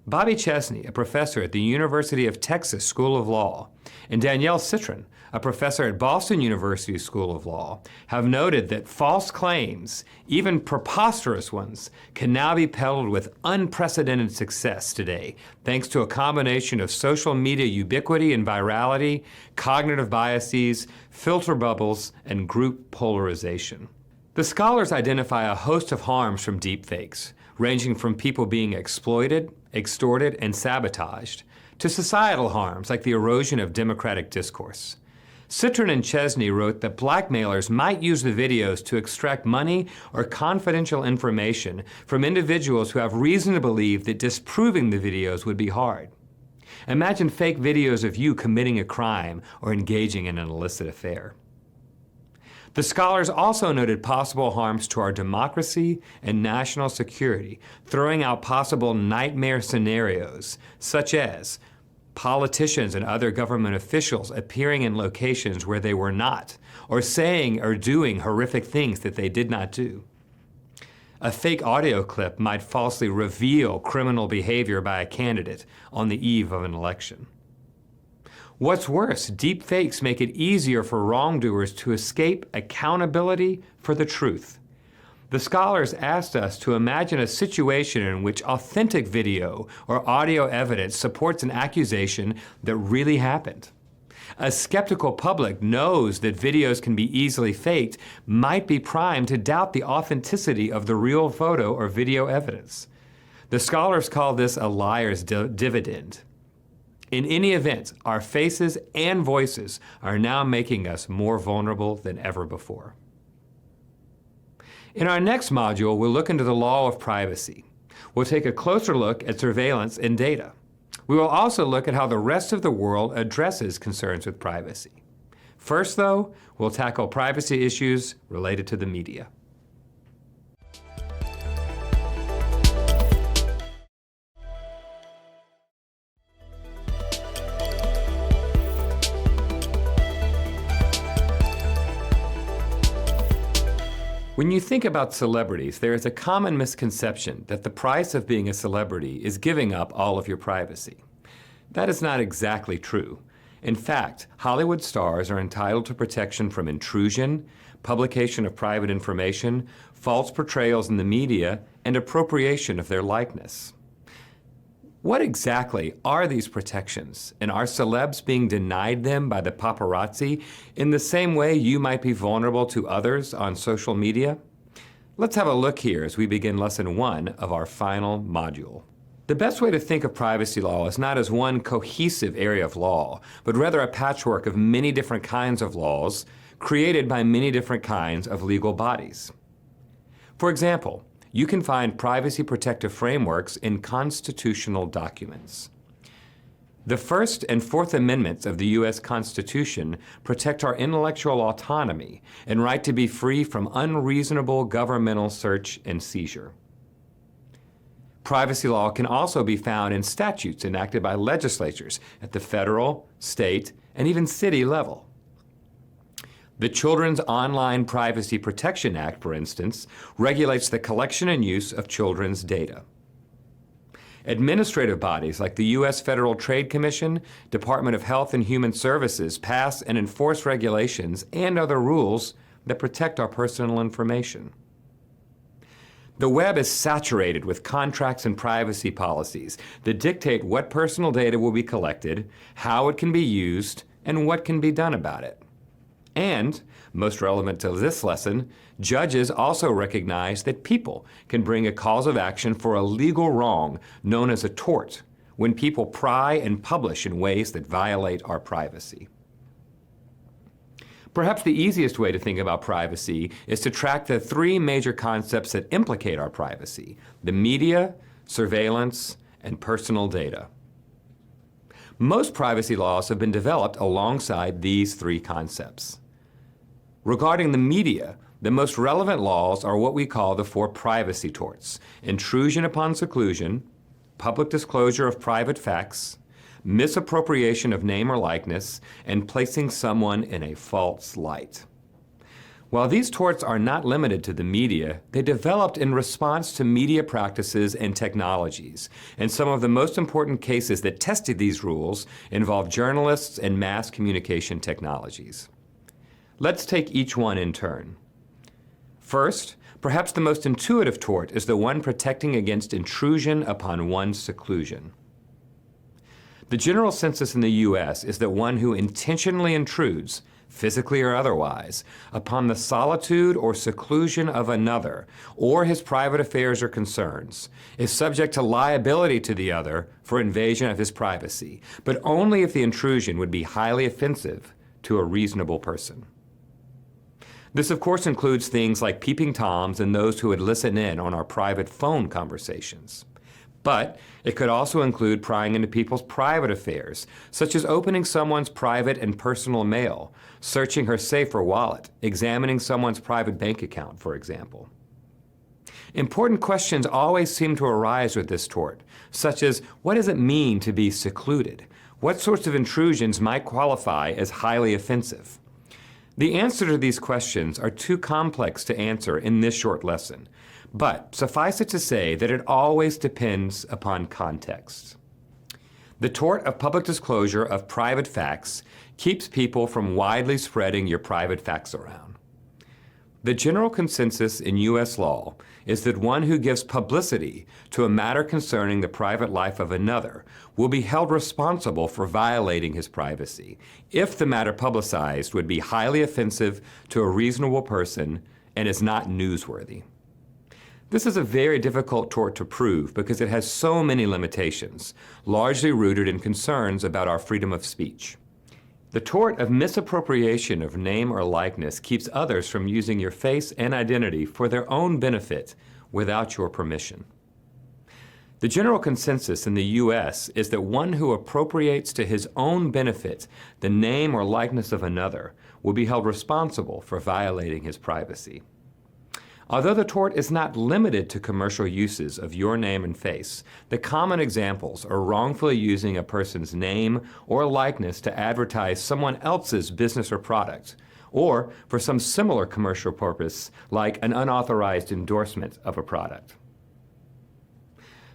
Bobby Chesney, a professor at the University of Texas School of Law, and Danielle Citron, a professor at Boston University School of Law, have noted that false claims, even preposterous ones, can now be peddled with unprecedented success today, thanks to a combination of social media ubiquity and virality, cognitive biases, filter bubbles, and group polarization. The scholars identify a host of harms from deepfakes, ranging from people being exploited, extorted, and sabotaged, to societal harms like the erosion of democratic discourse. Citron and Chesney wrote that blackmailers might use the videos to extract money or confidential information from individuals who have reason to believe that disproving the videos would be hard. Imagine fake videos of you committing a crime or engaging in an illicit affair. The scholars also noted possible harms to our democracy and national security, throwing out possible nightmare scenarios, such as politicians and other government officials appearing in locations where they were not, or saying or doing horrific things that they did not do. A fake audio clip might falsely reveal criminal behavior by a candidate on the eve of an election. What's worse, deep fakes make it easier for wrongdoers to escape accountability for the truth. The scholars asked us to imagine a situation in which authentic video or audio evidence supports an accusation that really happened. A skeptical public knows that videos can be easily faked, might be primed to doubt the authenticity of the real photo or video evidence. The scholars call this a liar's dividend. In any event, our faces and voices are now making us more vulnerable than ever before. In our next module, we'll look into the law of privacy. We'll take a closer look at surveillance and data. We will also look at how the rest of the world addresses concerns with privacy. First, though, we'll tackle privacy issues related to the media. When you think about celebrities, there is a common misconception that the price of being a celebrity is giving up all of your privacy. That is not exactly true. In fact, Hollywood stars are entitled to protection from intrusion, publication of private information, false portrayals in the media, and appropriation of their likeness. What exactly are these protections, and are celebs being denied them by the paparazzi in the same way you might be vulnerable to others on social media? Let's have a look here as we begin Lesson 1 of our final module. The best way to think of privacy law is not as one cohesive area of law, but rather a patchwork of many different kinds of laws created by many different kinds of legal bodies. For example, you can find privacy protective frameworks in constitutional documents. The First and Fourth Amendments of the U.S. Constitution protect our intellectual autonomy and right to be free from unreasonable governmental search and seizure. Privacy law can also be found in statutes enacted by legislatures at the federal, state, and even city level. The Children's Online Privacy Protection Act, for instance, regulates the collection and use of children's data. Administrative bodies like the U.S. Federal Trade Commission, Department of Health and Human Services pass and enforce regulations and other rules that protect our personal information. The web is saturated with contracts and privacy policies that dictate what personal data will be collected, how it can be used, and what can be done about it. And, most relevant to this lesson, judges also recognize that people can bring a cause of action for a legal wrong known as a tort when people pry and publish in ways that violate our privacy. Perhaps the easiest way to think about privacy is to track the three major concepts that implicate our privacy: the media, surveillance, and personal data. Most privacy laws have been developed alongside these three concepts. Regarding the media, the most relevant laws are what we call the four privacy torts: intrusion upon seclusion, public disclosure of private facts, misappropriation of name or likeness, and placing someone in a false light. While these torts are not limited to the media, they developed in response to media practices and technologies, and some of the most important cases that tested these rules involve journalists and mass communication technologies. Let's take each one in turn. First, perhaps the most intuitive tort is the one protecting against intrusion upon one's seclusion. The general consensus in the U.S. is that one who intentionally intrudes, physically or otherwise, upon the solitude or seclusion of another or his private affairs or concerns is subject to liability to the other for invasion of his privacy, but only if the intrusion would be highly offensive to a reasonable person. This, of course, includes things like peeping toms and those who would listen in on our private phone conversations. But it could also include prying into people's private affairs, such as opening someone's private and personal mail, searching her safe or wallet, examining someone's private bank account, for example. Important questions always seem to arise with this tort, such as what does it mean to be secluded? What sorts of intrusions might qualify as highly offensive? The answer to these questions are too complex to answer in this short lesson, but suffice it to say that it always depends upon context. The tort of public disclosure of private facts keeps people from widely spreading your private facts around. The general consensus in U.S. law is that one who gives publicity to a matter concerning the private life of another will be held responsible for violating his privacy if the matter publicized would be highly offensive to a reasonable person and is not newsworthy. This is a very difficult tort to prove because it has so many limitations, largely rooted in concerns about our freedom of speech. The tort of misappropriation of name or likeness keeps others from using your face and identity for their own benefit without your permission. The general consensus in the U.S. is that one who appropriates to his own benefit the name or likeness of another will be held responsible for violating his privacy. Although the tort is not limited to commercial uses of your name and face, the common examples are wrongfully using a person's name or likeness to advertise someone else's business or product, or for some similar commercial purpose like an unauthorized endorsement of a product.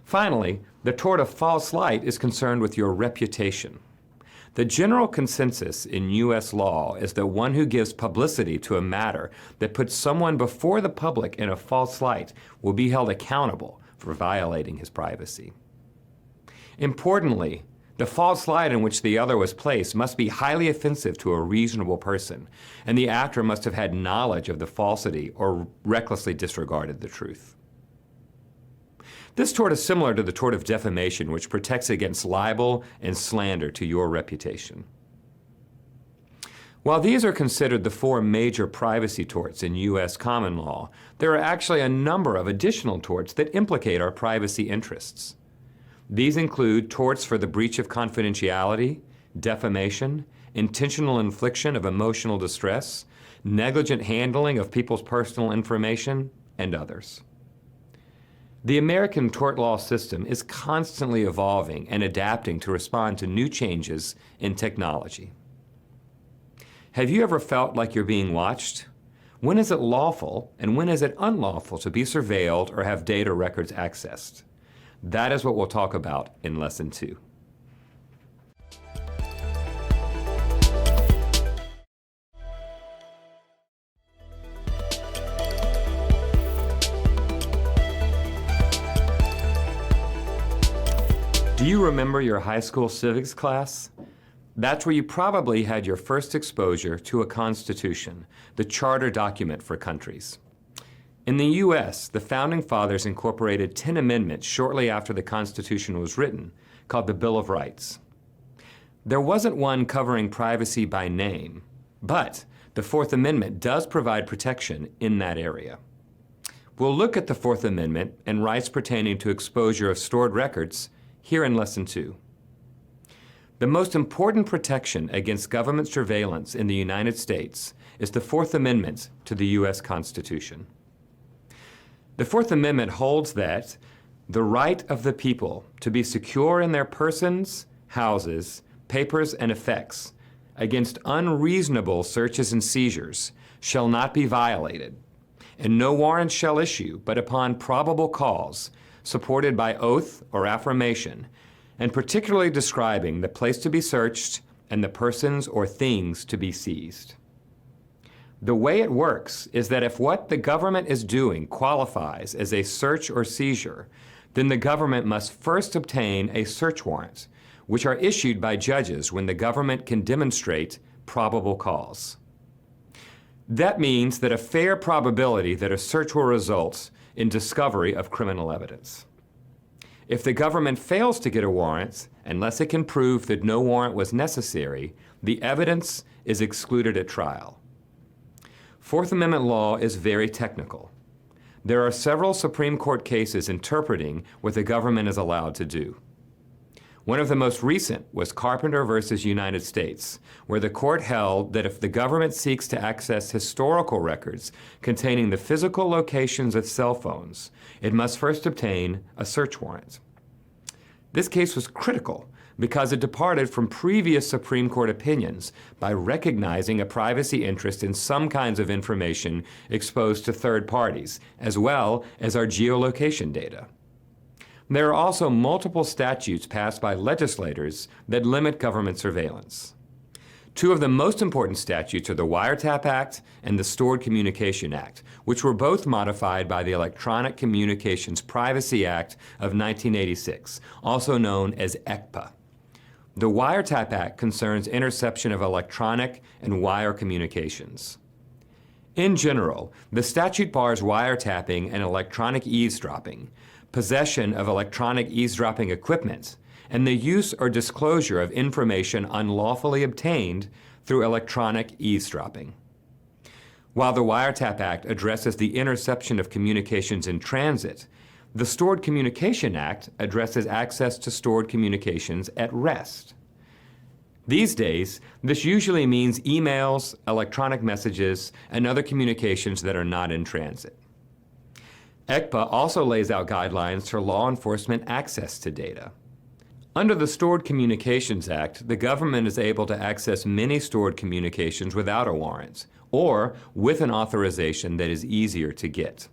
Finally, the tort of false light is concerned with your reputation. The general consensus in U.S. law is that one who gives publicity to a matter that puts someone before the public in a false light will be held accountable for violating his privacy. Importantly, the false light in which the other was placed must be highly offensive to a reasonable person, and the actor must have had knowledge of the falsity or recklessly disregarded the truth. This tort is similar to the tort of defamation, which protects against libel and slander to your reputation. While these are considered the four major privacy torts in U.S. common law, there are actually a number of additional torts that implicate our privacy interests. These include torts for the breach of confidentiality, defamation, intentional infliction of emotional distress, negligent handling of people's personal information, and others. The American tort law system is constantly evolving and adapting to respond to new changes in technology. Have you ever felt like you're being watched? When is it lawful and when is it unlawful to be surveilled or have data records accessed? That is what we'll talk about in Lesson 2. Do you remember your high school civics class? That's where you probably had your first exposure to a constitution, the charter document for countries. In the U.S., the Founding Fathers incorporated 10 amendments shortly after the Constitution was written, called the Bill of Rights. There wasn't one covering privacy by name, but the Fourth Amendment does provide protection in that area. We'll look at the Fourth Amendment and rights pertaining to exposure of stored records here in Lesson 2. The most important protection against government surveillance in the United States is the Fourth Amendment to the U.S. Constitution. The Fourth Amendment holds that the right of the people to be secure in their persons, houses, papers, and effects against unreasonable searches and seizures shall not be violated, and no warrant shall issue but upon probable cause, supported by oath or affirmation, and particularly describing the place to be searched and the persons or things to be seized. The way it works is that if what the government is doing qualifies as a search or seizure, then the government must first obtain a search warrant, which are issued by judges when the government can demonstrate probable cause. That means that a fair probability that a search will result in discovery of criminal evidence. If the government fails to get a warrant, unless it can prove that no warrant was necessary, the evidence is excluded at trial. Fourth Amendment law is very technical. There are several Supreme Court cases interpreting what the government is allowed to do. One of the most recent was Carpenter versus United States, where the court held that if the government seeks to access historical records containing the physical locations of cell phones, it must first obtain a search warrant. This case was critical because it departed from previous Supreme Court opinions by recognizing a privacy interest in some kinds of information exposed to third parties, as well as our geolocation data. There are also multiple statutes passed by legislators that limit government surveillance. Two of the most important statutes are the Wiretap Act and the Stored Communication Act, which were both modified by the Electronic Communications Privacy Act of 1986, also known as ECPA. The Wiretap Act concerns interception of electronic and wire communications. In general, the statute bars wiretapping and electronic eavesdropping, possession of electronic eavesdropping equipment, and the use or disclosure of information unlawfully obtained through electronic eavesdropping. While the Wiretap Act addresses the interception of communications in transit, the Stored Communication Act addresses access to stored communications at rest. These days, this usually means emails, electronic messages, and other communications that are not in transit. ECPA also lays out guidelines for law enforcement access to data. Under the Stored Communications Act, the government is able to access many stored communications without a warrant, or with an authorization that is easier to get.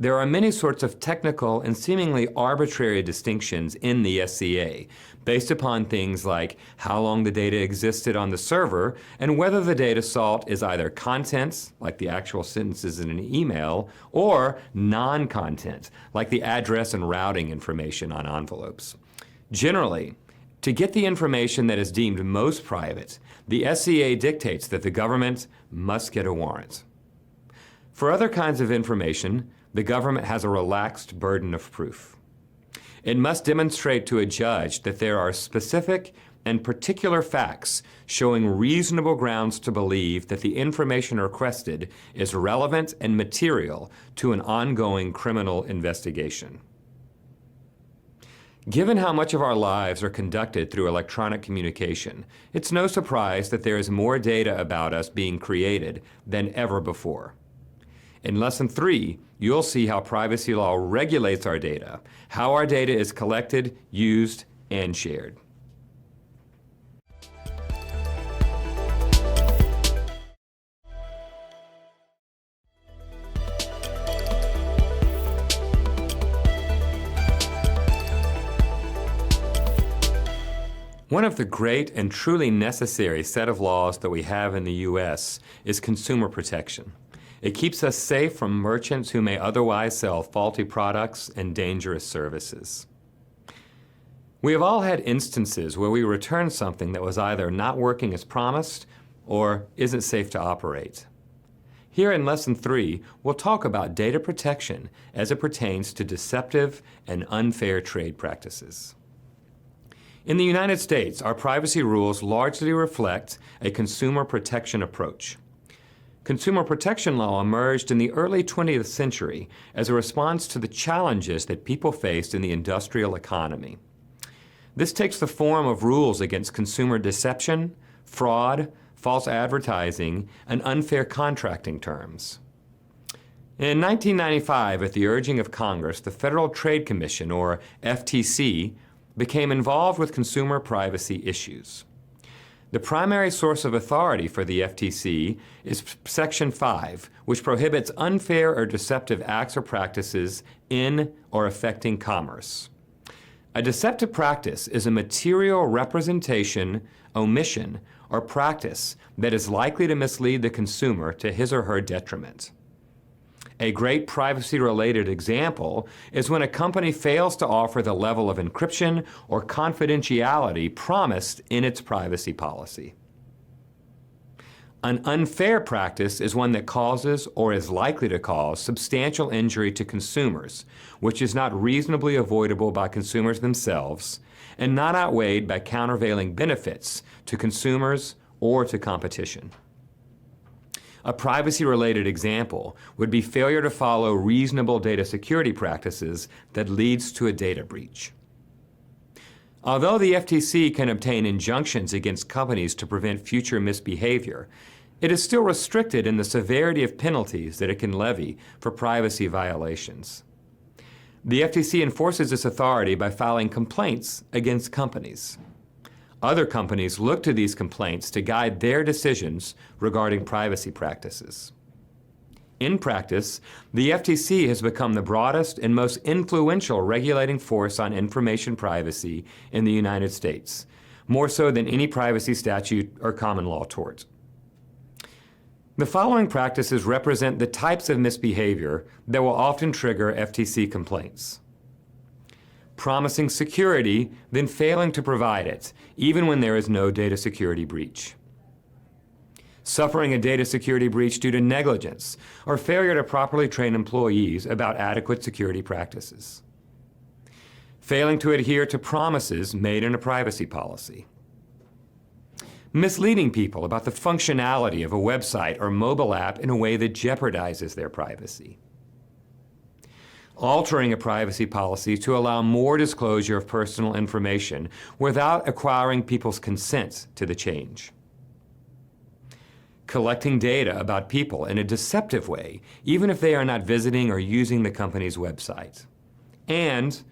There are many sorts of technical and seemingly arbitrary distinctions in the SCA, based upon things like how long the data existed on the server and whether the data sought is either content, like the actual sentences in an email, or non-content, like the address and routing information on envelopes. Generally, to get the information that is deemed most private, the SCA dictates that the government must get a warrant. For other kinds of information, the government has a relaxed burden of proof. It must demonstrate to a judge that there are specific and particular facts showing reasonable grounds to believe that the information requested is relevant and material to an ongoing criminal investigation. Given how much of our lives are conducted through electronic communication, it's no surprise that there is more data about us being created than ever before. In Lesson 3, you'll see how privacy law regulates our data, how our data is collected, used, and shared. One of the great and truly necessary set of laws that we have in the U.S. is consumer protection. It keeps us safe from merchants who may otherwise sell faulty products and dangerous services. We have all had instances where we returned something that was either not working as promised or isn't safe to operate. Here in Lesson 3, we'll talk about data protection as it pertains to deceptive and unfair trade practices. In the United States, our privacy rules largely reflect a consumer protection approach. Consumer protection law emerged in the early 20th century as a response to the challenges that people faced in the industrial economy. This takes the form of rules against consumer deception, fraud, false advertising, and unfair contracting terms. In 1995, at the urging of Congress, the Federal Trade Commission, or FTC, became involved with consumer privacy issues. The primary source of authority for the FTC is Section 5, which prohibits unfair or deceptive acts or practices in or affecting commerce. A deceptive practice is a material representation, omission, or practice that is likely to mislead the consumer to his or her detriment. A great privacy-related example is when a company fails to offer the level of encryption or confidentiality promised in its privacy policy. An unfair practice is one that causes or is likely to cause substantial injury to consumers, which is not reasonably avoidable by consumers themselves and not outweighed by countervailing benefits to consumers or to competition. A privacy-related example would be failure to follow reasonable data security practices that leads to a data breach. Although the FTC can obtain injunctions against companies to prevent future misbehavior, it is still restricted in the severity of penalties that it can levy for privacy violations. The FTC enforces this authority by filing complaints against companies. Other companies look to these complaints to guide their decisions regarding privacy practices. In practice, the FTC has become the broadest and most influential regulating force on information privacy in the United States, more so than any privacy statute or common law tort. The following practices represent the types of misbehavior that will often trigger FTC complaints. Promising security, then failing to provide it, even when there is no data security breach. Suffering a data security breach due to negligence or failure to properly train employees about adequate security practices. Failing to adhere to promises made in a privacy policy. Misleading people about the functionality of a website or mobile app in a way that jeopardizes their privacy. Altering a privacy policy to allow more disclosure of personal information without acquiring people's consent to the change. Collecting data about people in a deceptive way, even if they are not visiting or using the company's website. And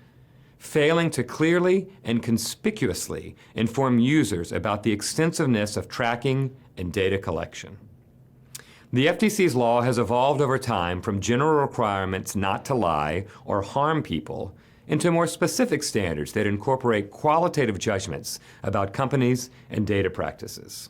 failing to clearly and conspicuously inform users about the extensiveness of tracking and data collection. The FTC's law has evolved over time from general requirements not to lie or harm people into more specific standards that incorporate qualitative judgments about companies and data practices.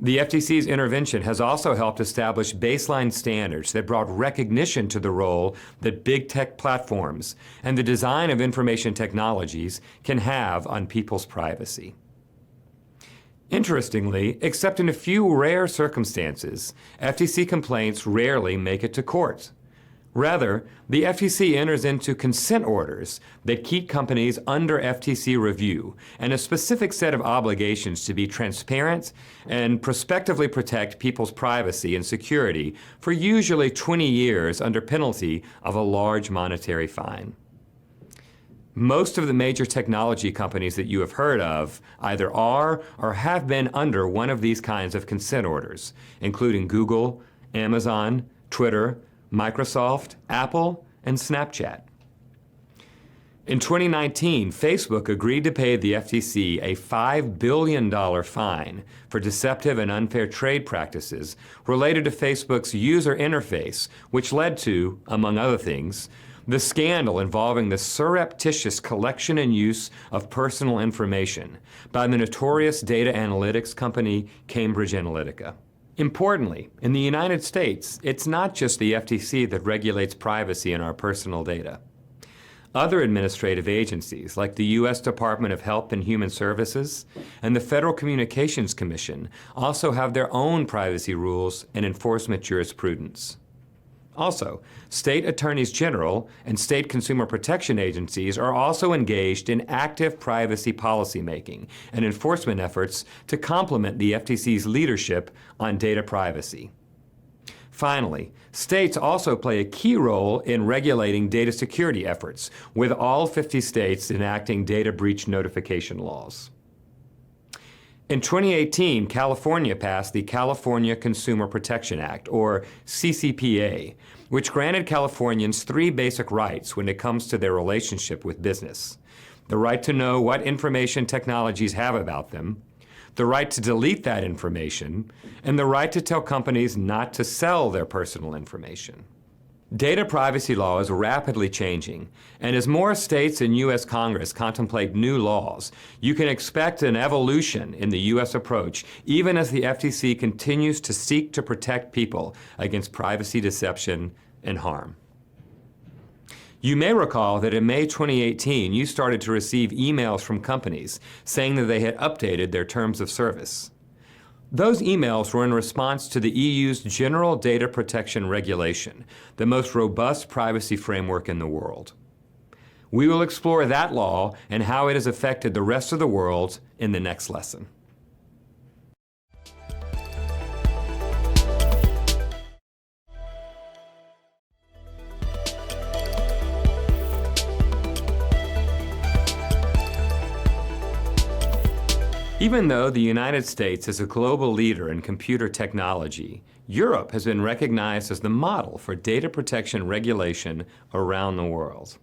The FTC's intervention has also helped establish baseline standards that brought recognition to the role that big tech platforms and the design of information technologies can have on people's privacy. Interestingly, except in a few rare circumstances, FTC complaints rarely make it to court. Rather, the FTC enters into consent orders that keep companies under FTC review and a specific set of obligations to be transparent and prospectively protect people's privacy and security for usually 20 years under penalty of a large monetary fine. Most of the major technology companies that you have heard of either are or have been under one of these kinds of consent orders, including Google, Amazon, Twitter, Microsoft, Apple, and Snapchat. In 2019, Facebook agreed to pay the FTC a $5 billion fine for deceptive and unfair trade practices related to Facebook's user interface, which led to, among other things, the scandal involving the surreptitious collection and use of personal information by the notorious data analytics company Cambridge Analytica. Importantly, in the United States, it's not just the FTC that regulates privacy in our personal data. Other administrative agencies, like the U.S. Department of Health and Human Services and the Federal Communications Commission, also have their own privacy rules and enforcement jurisprudence. Also, state attorneys general and state consumer protection agencies are also engaged in active privacy policymaking and enforcement efforts to complement the FTC's leadership on data privacy. Finally, states also play a key role in regulating data security efforts, with all 50 states enacting data breach notification laws. In 2018, California passed the California Consumer Protection Act, or CCPA, which granted Californians 3 basic rights when it comes to their relationship with business: the right to know what information technologies have about them, the right to delete that information, and the right to tell companies not to sell their personal information. Data privacy law is rapidly changing, and as more states and U.S. Congress contemplate new laws, you can expect an evolution in the U.S. approach, even as the FTC continues to seek to protect people against privacy deception and harm. You may recall that in May 2018, you started to receive emails from companies saying that they had updated their terms of service. Those emails were in response to the EU's General Data Protection Regulation, the most robust privacy framework in the world. We will explore that law and how it has affected the rest of the world in the next lesson. Even though the United States is a global leader in computer technology, Europe has been recognized as the model for data protection regulation around the world.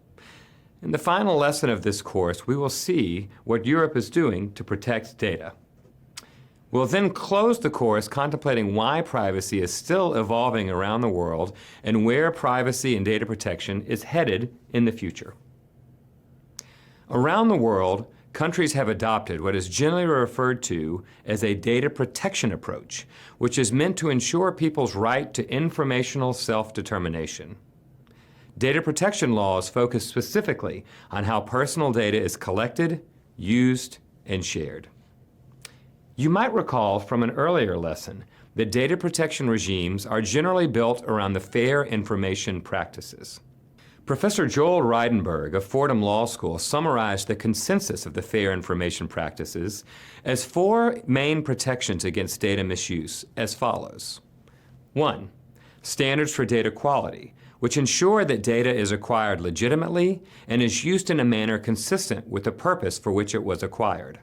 In the final lesson of this course, we will see what Europe is doing to protect data. We'll then close the course contemplating why privacy is still evolving around the world and where privacy and data protection is headed in the future. Around the world, countries have adopted what is generally referred to as a data protection approach, which is meant to ensure people's right to informational self-determination. Data protection laws focus specifically on how personal data is collected, used, and shared. You might recall from an earlier lesson that data protection regimes are generally built around the fair information practices. Professor Joel Reidenberg of Fordham Law School summarized the consensus of the fair information practices as 4 main protections against data misuse as follows. 1. Standards for data quality, which ensure that data is acquired legitimately and is used in a manner consistent with the purpose for which it was acquired.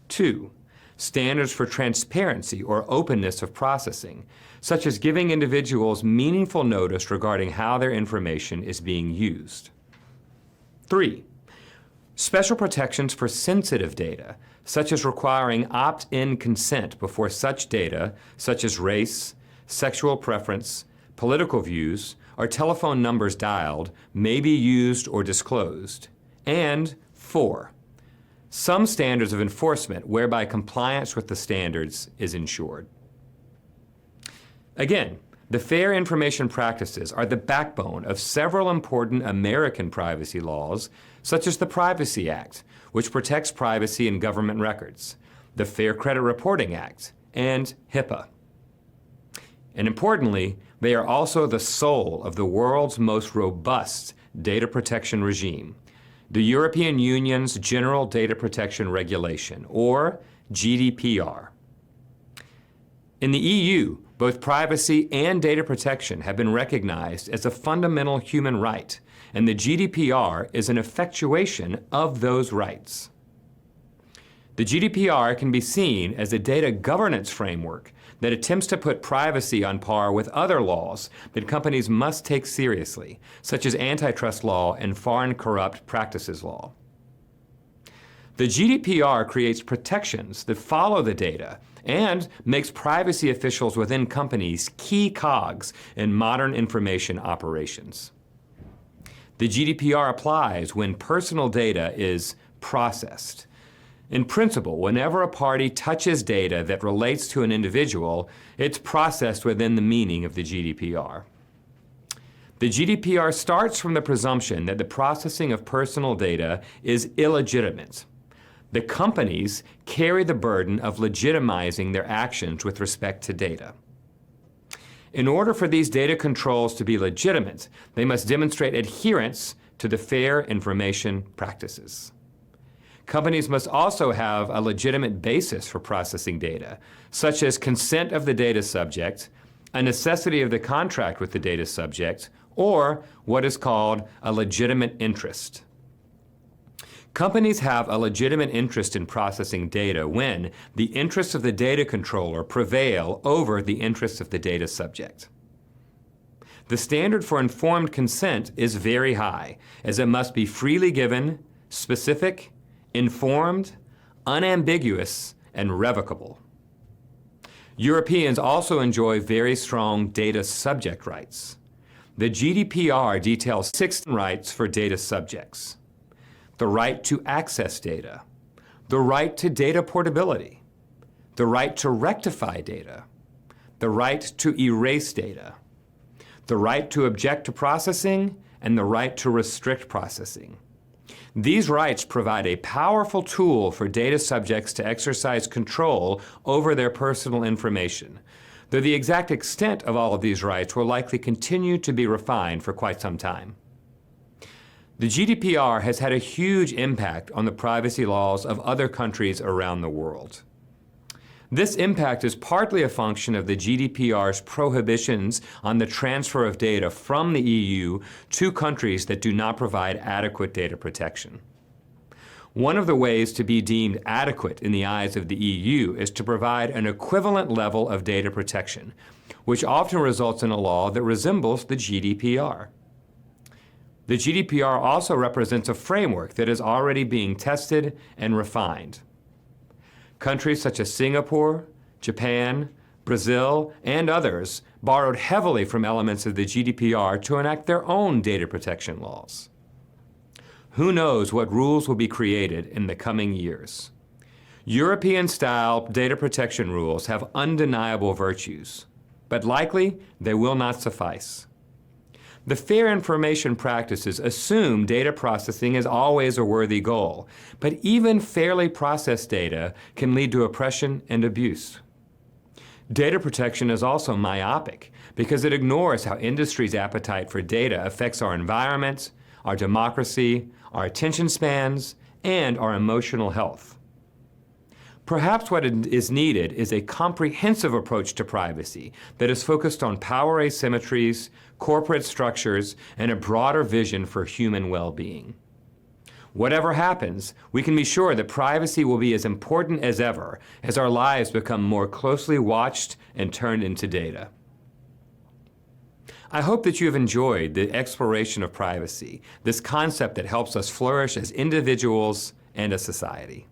2. Standards for transparency or openness of processing, such as giving individuals meaningful notice regarding how their information is being used. 3. Special protections for sensitive data, such as requiring opt-in consent before such data, such as race, sexual preference, political views, or telephone numbers dialed, may be used or disclosed. And 4. Some standards of enforcement whereby compliance with the standards is ensured. Again, the fair information practices are the backbone of several important American privacy laws, such as the Privacy Act, which protects privacy in government records, the Fair Credit Reporting Act, and HIPAA. And importantly, they are also the soul of the world's most robust data protection regime, the European Union's General Data Protection Regulation, or GDPR. In the EU, both privacy and data protection have been recognized as a fundamental human right, and the GDPR is an effectuation of those rights. The GDPR can be seen as a data governance framework that attempts to put privacy on par with other laws that companies must take seriously, such as antitrust law and foreign corrupt practices law. The GDPR creates protections that follow the data and makes privacy officials within companies key cogs in modern information operations. The GDPR applies when personal data is processed. In principle, whenever a party touches data that relates to an individual, it's processed within the meaning of the GDPR. The GDPR starts from the presumption that the processing of personal data is illegitimate. The companies carry the burden of legitimizing their actions with respect to data. In order for these data controls to be legitimate, they must demonstrate adherence to the fair information practices. Companies must also have a legitimate basis for processing data, such as consent of the data subject, a necessity of the contract with the data subject, or what is called a legitimate interest. Companies have a legitimate interest in processing data when the interests of the data controller prevail over the interests of the data subject. The standard for informed consent is very high, as it must be freely given, specific, informed, unambiguous, and revocable. Europeans also enjoy very strong data subject rights. The GDPR details 6 rights for data subjects: the right to access data, the right to data portability, the right to rectify data, the right to erase data, the right to object to processing, and the right to restrict processing. These rights provide a powerful tool for data subjects to exercise control over their personal information, though the exact extent of all of these rights will likely continue to be refined for quite some time. The GDPR has had a huge impact on the privacy laws of other countries around the world. This impact is partly a function of the GDPR's prohibitions on the transfer of data from the EU to countries that do not provide adequate data protection. One of the ways to be deemed adequate in the eyes of the EU is to provide an equivalent level of data protection, which often results in a law that resembles the GDPR. The GDPR also represents a framework that is already being tested and refined. Countries such as Singapore, Japan, Brazil, and others borrowed heavily from elements of the GDPR to enact their own data protection laws. Who knows what rules will be created in the coming years? European-style data protection rules have undeniable virtues, but likely they will not suffice. The fair information practices assume data processing is always a worthy goal, but even fairly processed data can lead to oppression and abuse. Data protection is also myopic because it ignores how industry's appetite for data affects our environment, our democracy, our attention spans, and our emotional health. Perhaps what is needed is a comprehensive approach to privacy that is focused on power asymmetries, corporate structures, and a broader vision for human well-being. Whatever happens, we can be sure that privacy will be as important as ever as our lives become more closely watched and turned into data. I hope that you have enjoyed the exploration of privacy, this concept that helps us flourish as individuals and a society.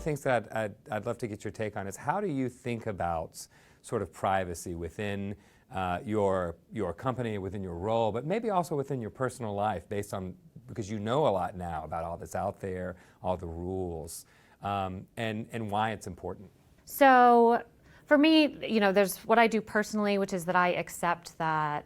Things that I'd love to get your take on is how do you think about sort of privacy within your company, within your role, but maybe also within your personal life because you know a lot now about all that's out there, all the rules, and why it's important. So for me, there's what I do personally, which is that I accept that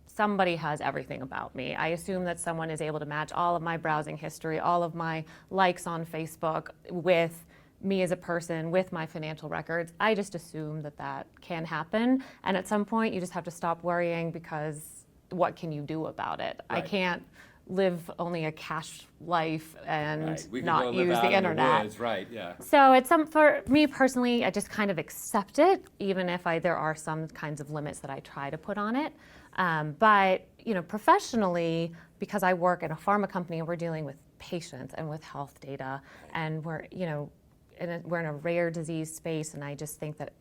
somebody has everything about me. I assume that someone is able to match all of my browsing history, all of my likes on Facebook with me as a person, with my financial records. I just assume that that can happen. And at some point, you just have to stop worrying because what can you do about it? Right. I can't live only a cash life and not use the internet. In the woods. Yeah. So for me personally, I just kind of accept it, even if there are some kinds of limits that I try to put on it. But professionally, because I work at a pharma company and we're dealing with patients and with health data, and we're in a rare disease space, and I just think that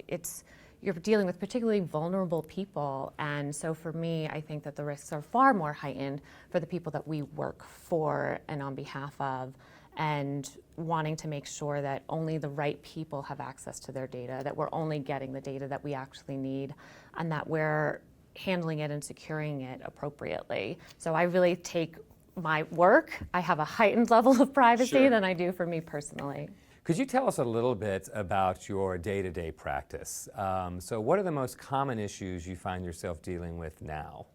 you're dealing with particularly vulnerable people, and so for me, I think that the risks are far more heightened for the people that we work for and on behalf of, and wanting to make sure that only the right people have access to their data, that we're only getting the data that we actually need, and that we're handling it and securing it appropriately. So I really take my work, I have a heightened level of privacy Sure. than I do for me personally. Could you tell us a little bit about your day-to-day practice? So what are the most common issues you find yourself dealing with now?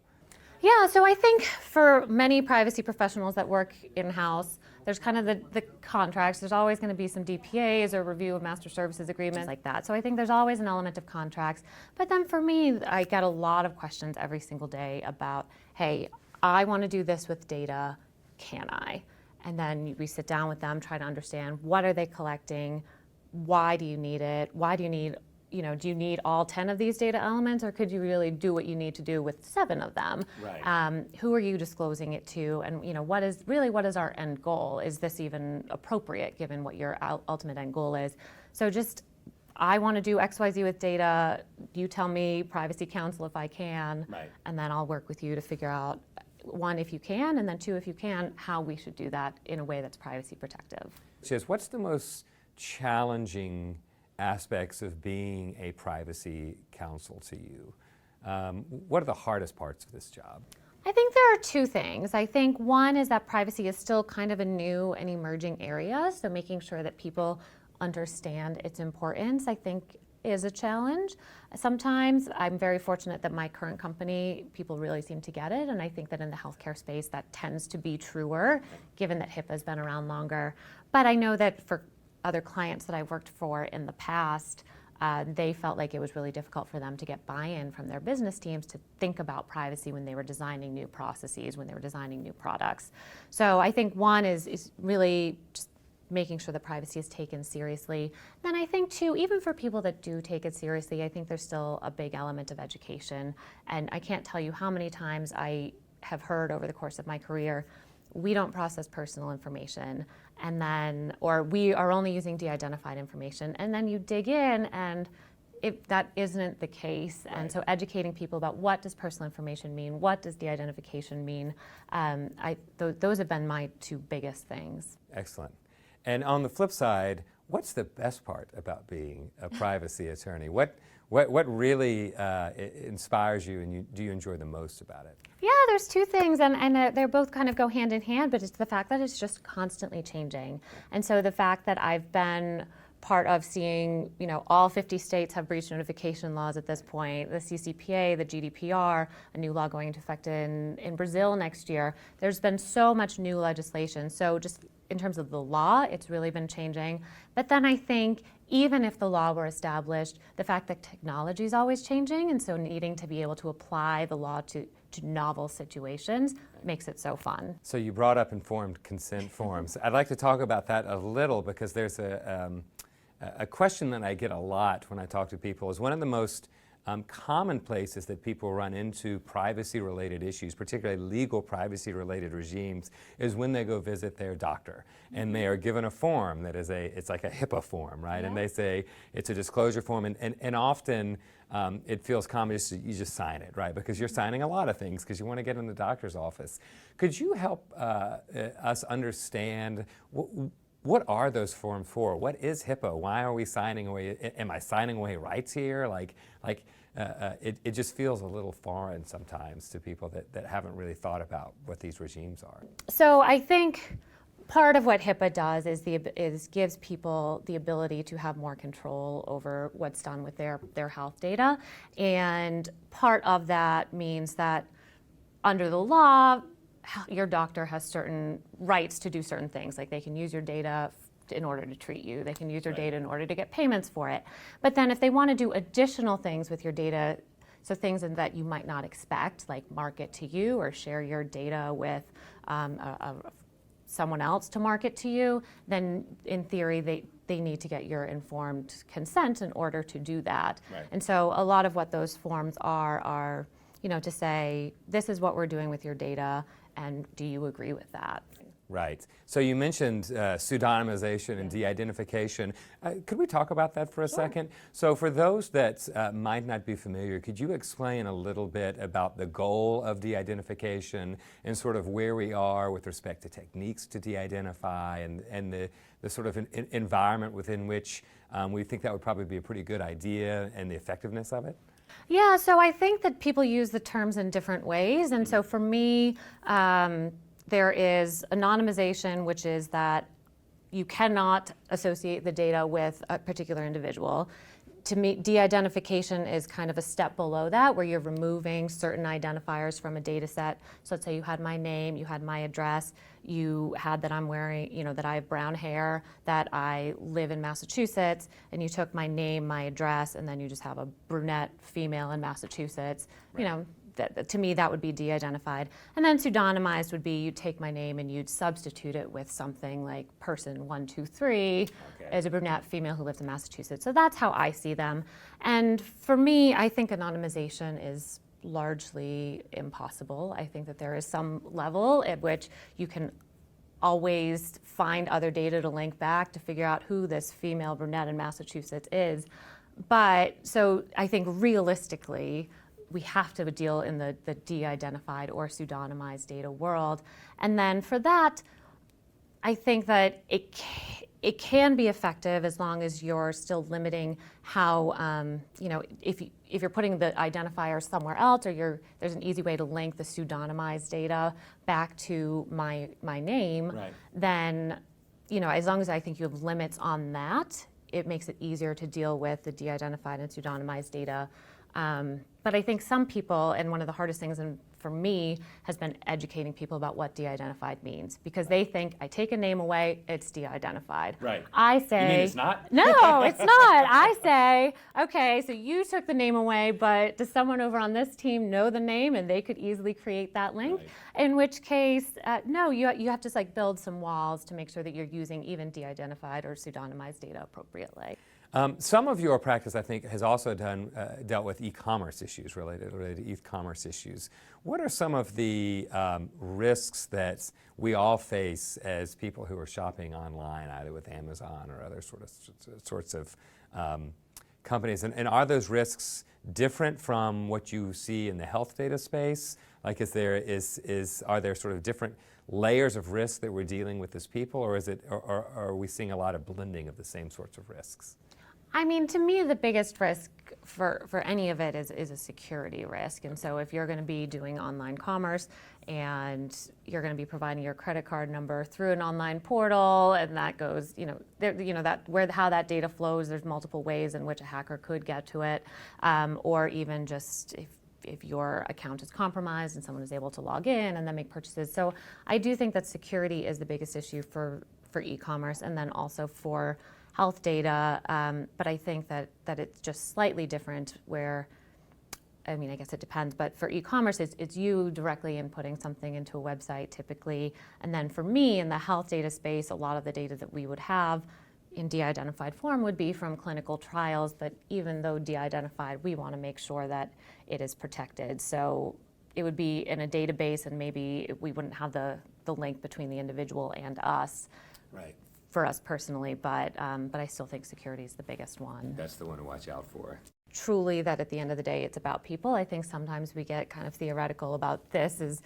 Yeah, so I think for many privacy professionals that work in-house, there's kind of the contracts. There's always going to be some DPAs or review of master services agreements like that. So I think there's always an element of contracts. But then for me, I get a lot of questions every single day about, hey, I want to do this with data, can I? And then we sit down with them, try to understand what are they collecting, why do you need it, why do you need, do you need all 10 of these data elements, or could you really do what you need to do with 7 of them? Right. Who are you disclosing it to, and what is our end goal? Is this even appropriate given what your ultimate end goal is? So just, I want to do XYZ with data, you tell me, Privacy Council, if I can, Right. and then I'll work with you to figure out, 1, if you can, and then 2, if you can, how we should do that in a way that's privacy protective. What's the most challenging aspects of being a privacy counsel to you? What are the hardest parts of this job? I think there are 2 things. I think one is that privacy is still kind of a new and emerging area, so making sure that people understand its importance, I think, is a challenge. Sometimes I'm very fortunate that my current company, people really seem to get it, and I think that in the healthcare space that tends to be truer, given that HIPAA has been around longer. But I know that for other clients that I've worked for in the past, they felt like it was really difficult for them to get buy-in from their business teams to think about privacy when they were designing new processes, when they were designing new products. So I think one is really just making sure that privacy is taken seriously. Then I think, 2, even for people that do take it seriously, I think there's still a big element of education. And I can't tell you how many times I have heard over the course of my career, we don't process personal information, and then, or we are only using de-identified information. And then you dig in, and that isn't the case. Right. And so educating people about what does personal information mean, what does de-identification mean, those have been my 2 biggest things. Excellent. And on the flip side, what's the best part about being a privacy attorney? What really inspires you, and do you enjoy the most about it? Yeah, there's 2 things, and they're both kind of go hand in hand, but it's the fact that it's just constantly changing. And so the fact that I've been part of seeing, all 50 states have breach notification laws at this point, the CCPA, the GDPR, a new law going into effect in Brazil next year. There's been so much new legislation. So just in terms of the law, it's really been changing. But then I think even if the law were established, the fact that technology is always changing, and so needing to be able to apply the law to novel situations makes it so fun. So you brought up informed consent forms. I'd like to talk about that a little, because there's a question that I get a lot when I talk to people. Is one of the most common places that people run into privacy-related issues, particularly legal privacy-related regimes, is when they go visit their doctor, and they are given a form that is it's like a HIPAA form, right? Yeah. And they say it's a disclosure form, and often it feels common you just sign it, right? Because you're signing a lot of things because you want to get in the doctor's office. Could you help us understand what are those forms for? What is HIPAA? Why are we signing away? Am I signing away rights here? It just feels a little foreign sometimes to people that haven't really thought about what these regimes are. So I think part of what HIPAA does is gives people the ability to have more control over what's done with their health data, and part of that means that under the law, your doctor has certain rights to do certain things, like they can use your data in order to treat you, they can use your data in order to get payments for it. But then if they want to do additional things with your data, so things that you might not expect, like market to you or share your data with someone else to market to you, then in theory they need to get your informed consent in order to do that. Right. And so a lot of what those forms are to say, this is what we're doing with your data, and do you agree with that? Right. So you mentioned pseudonymization and de-identification. Could we talk about that for a second? So for those that might not be familiar, could you explain a little bit about the goal of de-identification and sort of where we are with respect to techniques to de-identify and the sort of environment within which we think that would probably be a pretty good idea, and the effectiveness of it? Yeah, so I think that people use the terms in different ways, and so for me, there is anonymization, which is that you cannot associate the data with a particular individual. To me, de-identification is kind of a step below that, where you're removing certain identifiers from a data set. So let's say you had my name, you had my address, you had that I'm wearing, that I have brown hair, that I live in Massachusetts, and you took my name, my address, and then you just have a brunette female in Massachusetts. Right. To me, that would be de-identified. And then pseudonymized would be you take my name and you'd substitute it with something like person 123 as a brunette female who lives in Massachusetts. So that's how I see them. And for me, I think anonymization is largely impossible. I think that there is some level at which you can always find other data to link back to figure out who this female brunette in Massachusetts is. But so I think realistically, we have to deal in the de-identified or pseudonymized data world. And then for that, I think that it can be effective as long as you're still limiting how, if you're putting the identifier somewhere else, or there's an easy way to link the pseudonymized data back to my name, Right. then, as long as I think you have limits on that, it makes it easier to deal with the de-identified and pseudonymized data. But I think some people, and one of the hardest things for me has been educating people about what de-identified means, because they think I take a name away, it's de-identified. Right. I say, You mean it's not? No, it's not. I say, okay, so you took the name away, but does someone over on this team know the name and they could easily create that link? Right. In which case, no, you have to build some walls to make sure that you're using even de-identified or pseudonymized data appropriately. Some of your practice, I think, has also dealt with e-commerce issues, related to e-commerce issues. What are some of the risks that we all face as people who are shopping online, either with Amazon or other sorts of companies? And are those risks different from what you see in the health data space? Like, are there sort of different layers of risk that we're dealing with as people, or are we seeing a lot of blending of the same sorts of risks? I mean, to me, the biggest risk for any of it is a security risk. And so if you're going to be doing online commerce and you're going to be providing your credit card number through an online portal, and that goes, how that data flows, there's multiple ways in which a hacker could get to it, or even just if your account is compromised and someone is able to log in and then make purchases. So I do think that security is the biggest issue for e-commerce, and then also for health data, but I think that it's just slightly different where, I guess it depends, but for e-commerce, it's you directly inputting something into a website typically. And then for me, in the health data space, a lot of the data that we would have in de-identified form would be from clinical trials, but even though de-identified, we want to make sure that it is protected. So it would be in a database, and maybe we wouldn't have the link between the individual and us. Right. For us personally, but I still think security is the biggest one. That's the one to watch out for. Truly, that at the end of the day, it's about people. I think sometimes we get kind of theoretical about this is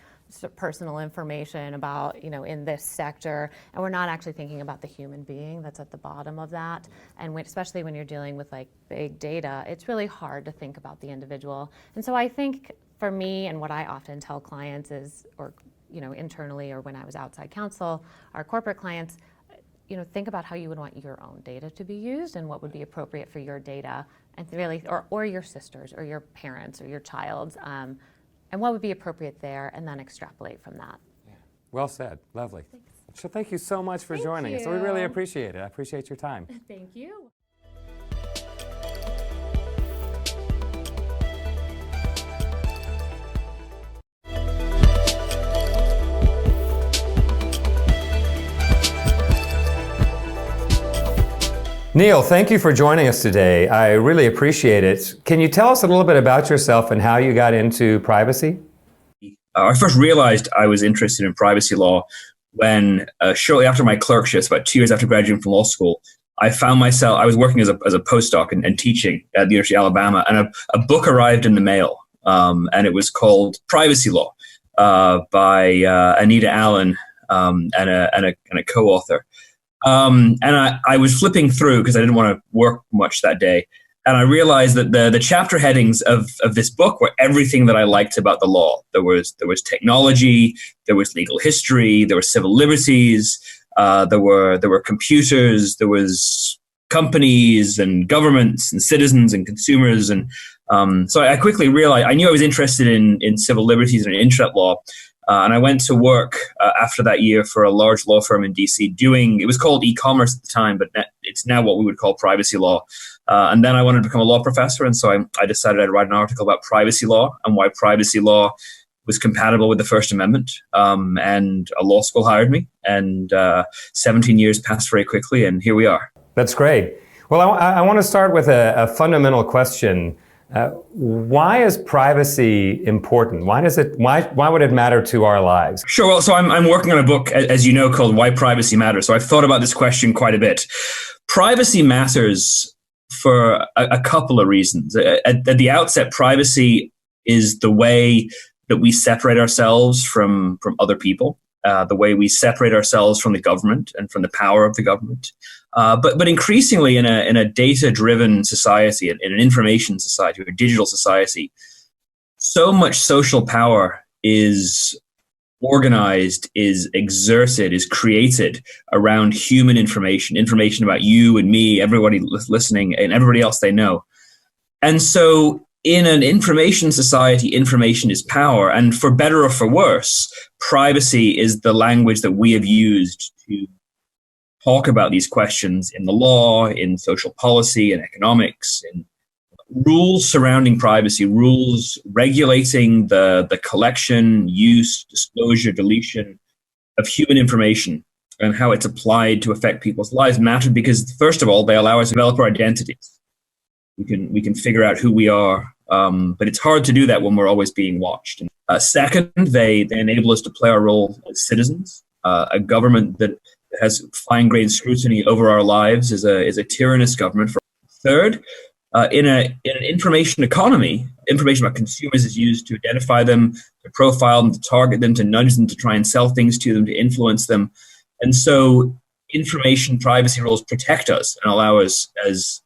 personal information about, in this sector, and we're not actually thinking about the human being that's at the bottom of that. And especially when you're dealing with big data, it's really hard to think about the individual. And so I think for me, and what I often tell clients is, or internally, or when I was outside counsel, our corporate clients, think about how you would want your own data to be used and what would be appropriate for your data, and really, or your sisters, or your parents, or your child's, and what would be appropriate there, and then extrapolate from that. Yeah. Well said. Lovely. Thanks. So thank you so much for joining us. We really appreciate it. I appreciate your time. Thank you. Neil, thank you for joining us today. I really appreciate it. Can you tell us a little bit about yourself and how you got into privacy? I first realized I was interested in privacy law when shortly after my clerkships, about 2 years after graduating from law school, I found myself, I was working as a postdoc and teaching at the University of Alabama, and a book arrived in the mail, and it was called Privacy Law by Anita Allen and a co-author. And I was flipping through because I didn't want to work much that day. And I realized that the chapter headings of this book were everything that I liked about the law. There was technology, there was legal history, there were civil liberties, there were computers, there was companies and governments and citizens and consumers. And so I quickly realized, I knew I was interested in civil liberties and internet law. And I went to work after that year for a large law firm in DC it was called e-commerce at the time, but it's now what we would call privacy law. And then I wanted to become a law professor. And so I decided I'd write an article about privacy law and why privacy law was compatible with the First Amendment. And a law school hired me, and 17 years passed very quickly, and here we are. That's great. Well, I want to start with a fundamental question. Why is privacy important? Why would it matter to our lives? Sure. Well, so I'm working on a book, as you know, called Why Privacy Matters. So I've thought about this question quite a bit. Privacy matters for a couple of reasons. At the outset, privacy is the way that we separate ourselves from other people, the way we separate ourselves from the government and from the power of the government. But increasingly in a data-driven society, in an information society, or a digital society, so much social power is organized, is exerted, is created around human information about you and me, everybody listening, and everybody else they know. And so in an information society, information is power. And for better or for worse, privacy is the language that we have used to talk about these questions in the law, in social policy, in economics, in rules surrounding privacy, rules regulating the collection, use, disclosure, deletion of human information and how it's applied to affect people's lives matter because, first of all, they allow us to develop our identities. We can figure out who we are, but it's hard to do that when we're always being watched. Second, they enable us to play our role as citizens. A government that has fine-grained scrutiny over our lives is a tyrannous government. Third, in an information economy, information about consumers is used to identify them, to profile them, to target them, to nudge them, to try and sell things to them, to influence them. And so information privacy rules protect us and allow us as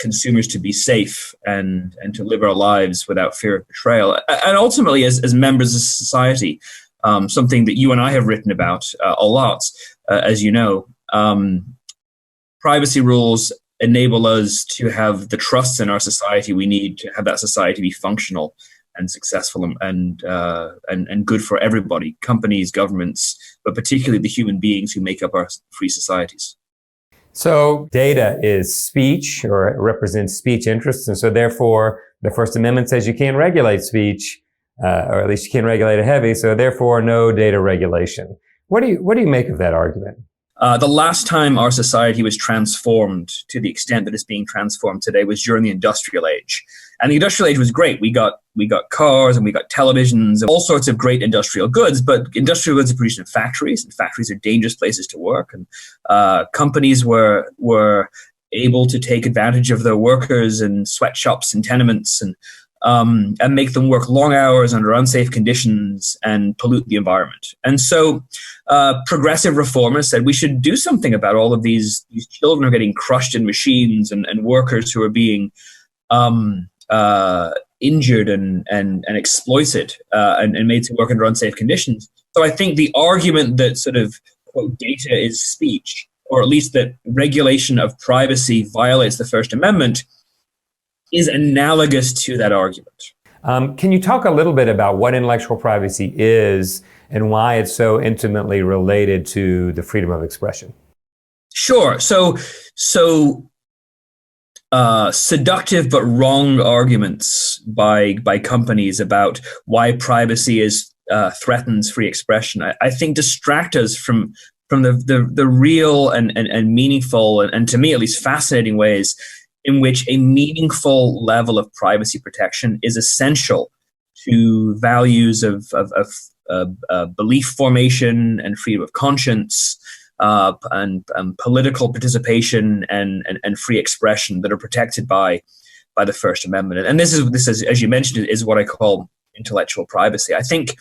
consumers to be safe and to live our lives without fear of betrayal. And ultimately, as members of society, something that you and I have written about a lot, as you know, privacy rules enable us to have the trust in our society we need to have that society be functional and successful and good for everybody, companies, governments, but particularly the human beings who make up our free societies. So data is speech, or it represents speech interests, and so therefore the First Amendment says you can't regulate speech, or at least you can't regulate it heavy, so therefore no data regulation. What do you make of that argument? The last time our society was transformed to the extent that it's being transformed today was during the industrial age. And the industrial age was great. We got cars and we got televisions and all sorts of great industrial goods, but industrial goods are produced in factories, and factories are dangerous places to work. And companies were able to take advantage of their workers in sweatshops and tenements and make them work long hours under unsafe conditions and pollute the environment. And so progressive reformers said we should do something about all of these children who are getting crushed in machines and workers who are being injured and exploited and made to work under unsafe conditions. So I think the argument that sort of, quote, data is speech, or at least that regulation of privacy violates the First Amendment, is analogous to that argument. Can you talk a little bit about what intellectual privacy is and why it's so intimately related to the freedom of expression? Sure. So seductive but wrong arguments by companies about why privacy threatens free expression, I think distract us from the real and meaningful and to me at least fascinating ways in which a meaningful level of privacy protection is essential to values of belief formation and freedom of conscience and political participation and free expression that are protected by the First Amendment. And this is, as you mentioned, is what I call intellectual privacy. I think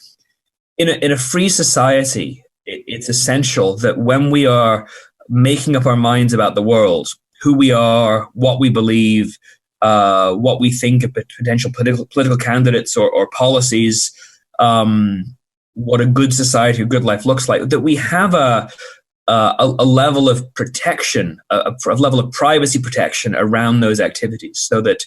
in a free society, it's essential that when we are making up our minds about the world, who we are, what we believe, what we think of potential political candidates or policies, what a good society, a good life looks like, that we have a level of protection, a level of privacy protection around those activities, so that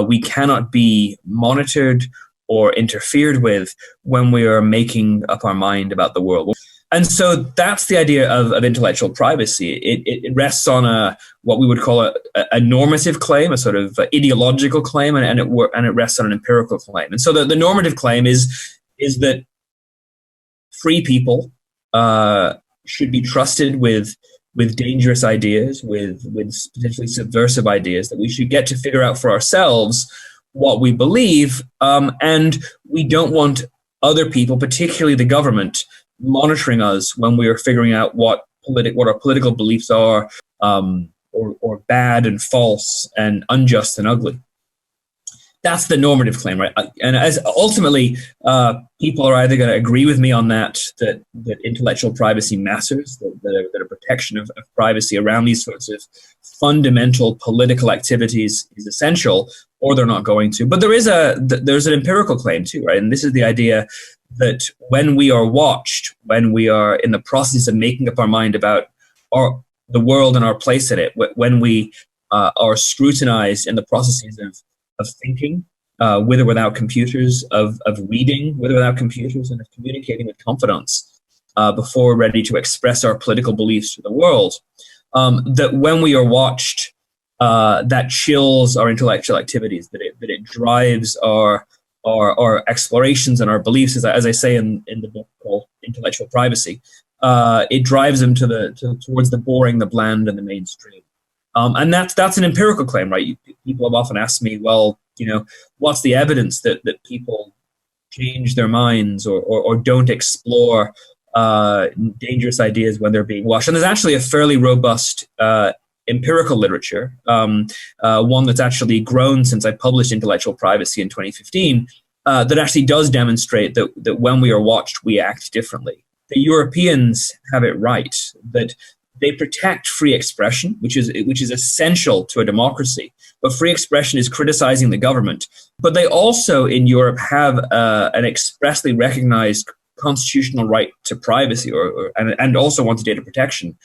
we cannot be monitored or interfered with when we are making up our mind about the world. And so that's the idea of intellectual privacy. It rests on what we would call a normative claim, a sort of ideological claim, and it rests on an empirical claim. And so the normative claim is that free people should be trusted with dangerous ideas, with potentially subversive ideas, that we should get to figure out for ourselves what we believe, and we don't want other people, particularly the government, monitoring us when we are figuring out what our political beliefs are, or bad and false and unjust and ugly. That's the normative claim, right? And as ultimately, people are either going to agree with me on that intellectual privacy matters, that a protection of privacy around these sorts of fundamental political activities is essential, or they're not going to. But there's an empirical claim too, right? And this is the idea that when we are watched, when we are in the process of making up our mind about the world and our place in it, when we are scrutinized in the processes of thinking, with or without computers, of reading with or without computers, and of communicating with confidence before we're ready to express our political beliefs to the world, that when we are watched, that chills our intellectual activities, that it drives our explorations and our beliefs, as I say in the book called Intellectual Privacy. It drives them towards the boring, the bland, and the mainstream. And that's an empirical claim, right? People have often asked me, well, what's the evidence that people change their minds or don't explore dangerous ideas when they're being watched? And there's actually a fairly robust empirical literature, one that's actually grown since I published Intellectual Privacy in 2015, that actually does demonstrate that when we are watched, we act differently. The Europeans have it right, that they protect free expression, which is essential to a democracy. But free expression is criticizing the government. But they also, in Europe, have an expressly recognized constitutional right to privacy, and also want data protection.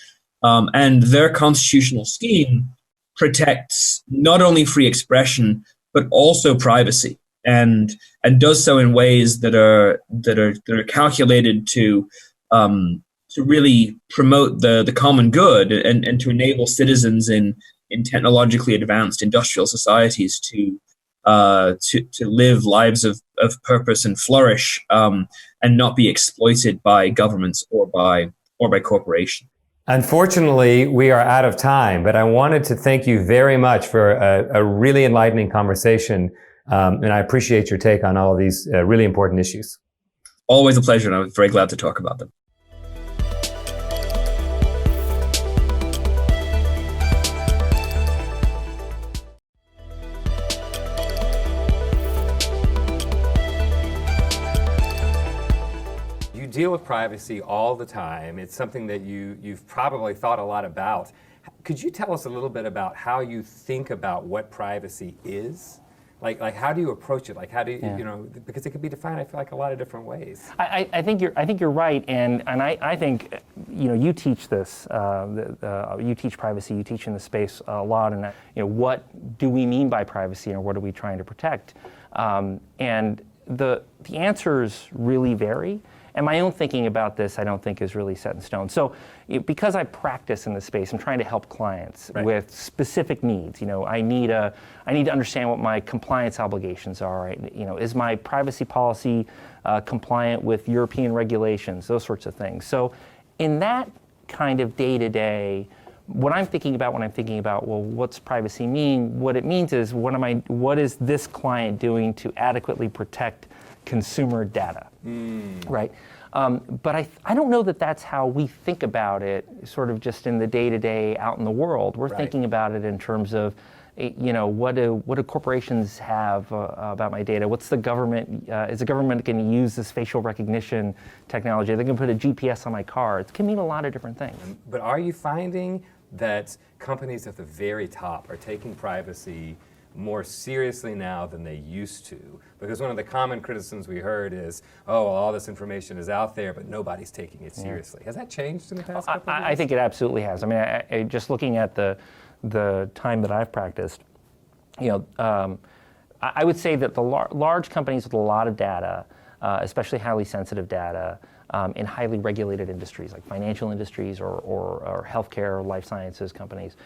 And their constitutional scheme protects not only free expression but also privacy, and does so in ways that are calculated to really promote the common good, and to enable citizens in technologically advanced industrial societies to live lives of purpose and flourish, and not be exploited by governments or by corporations. Unfortunately, we are out of time, but I wanted to thank you very much for a really enlightening conversation, and I appreciate your take on all of these really important issues. Always a pleasure, and I was very glad to talk about them. You deal with privacy all the time. It's something that you've probably thought a lot about. Could you tell us a little bit about how you think about what privacy is? Like how do you approach it? Like how do you, because it could be defined, I feel like, a lot of different ways. I think you're right, and I think you teach this, you teach privacy, you teach in the space a lot, and what do we mean by privacy, and what are we trying to protect? And the answers really vary. And my own thinking about this, I don't think, is really set in stone. So because I practice in this space, I'm trying to help clients with specific needs. I need to understand what my compliance obligations are. Right? Is my privacy policy compliant with European regulations? Those sorts of things. So in that kind of day-to-day, what I'm thinking about when I'm thinking about, well, what's privacy mean? What it means is, what is this client doing to adequately protect consumer data, right? But I don't know that that's how we think about it, sort of just in the day-to-day out in the world. We're thinking about it in terms of, what do corporations have about my data? What's the government, is the government going to use this facial recognition technology? Are they going to put a GPS on my car? It can mean a lot of different things. But are you finding that companies at the very top are taking privacy more seriously now than they used to. Because one of the common criticisms we heard is, oh, well, all this information is out there, but nobody's taking it seriously. Has that changed in the past couple of years? I think it absolutely has. I mean, I just looking at the time that I've practiced, I would say that the large companies with a lot of data, especially highly sensitive data, in highly regulated industries like financial industries or healthcare, life sciences companies,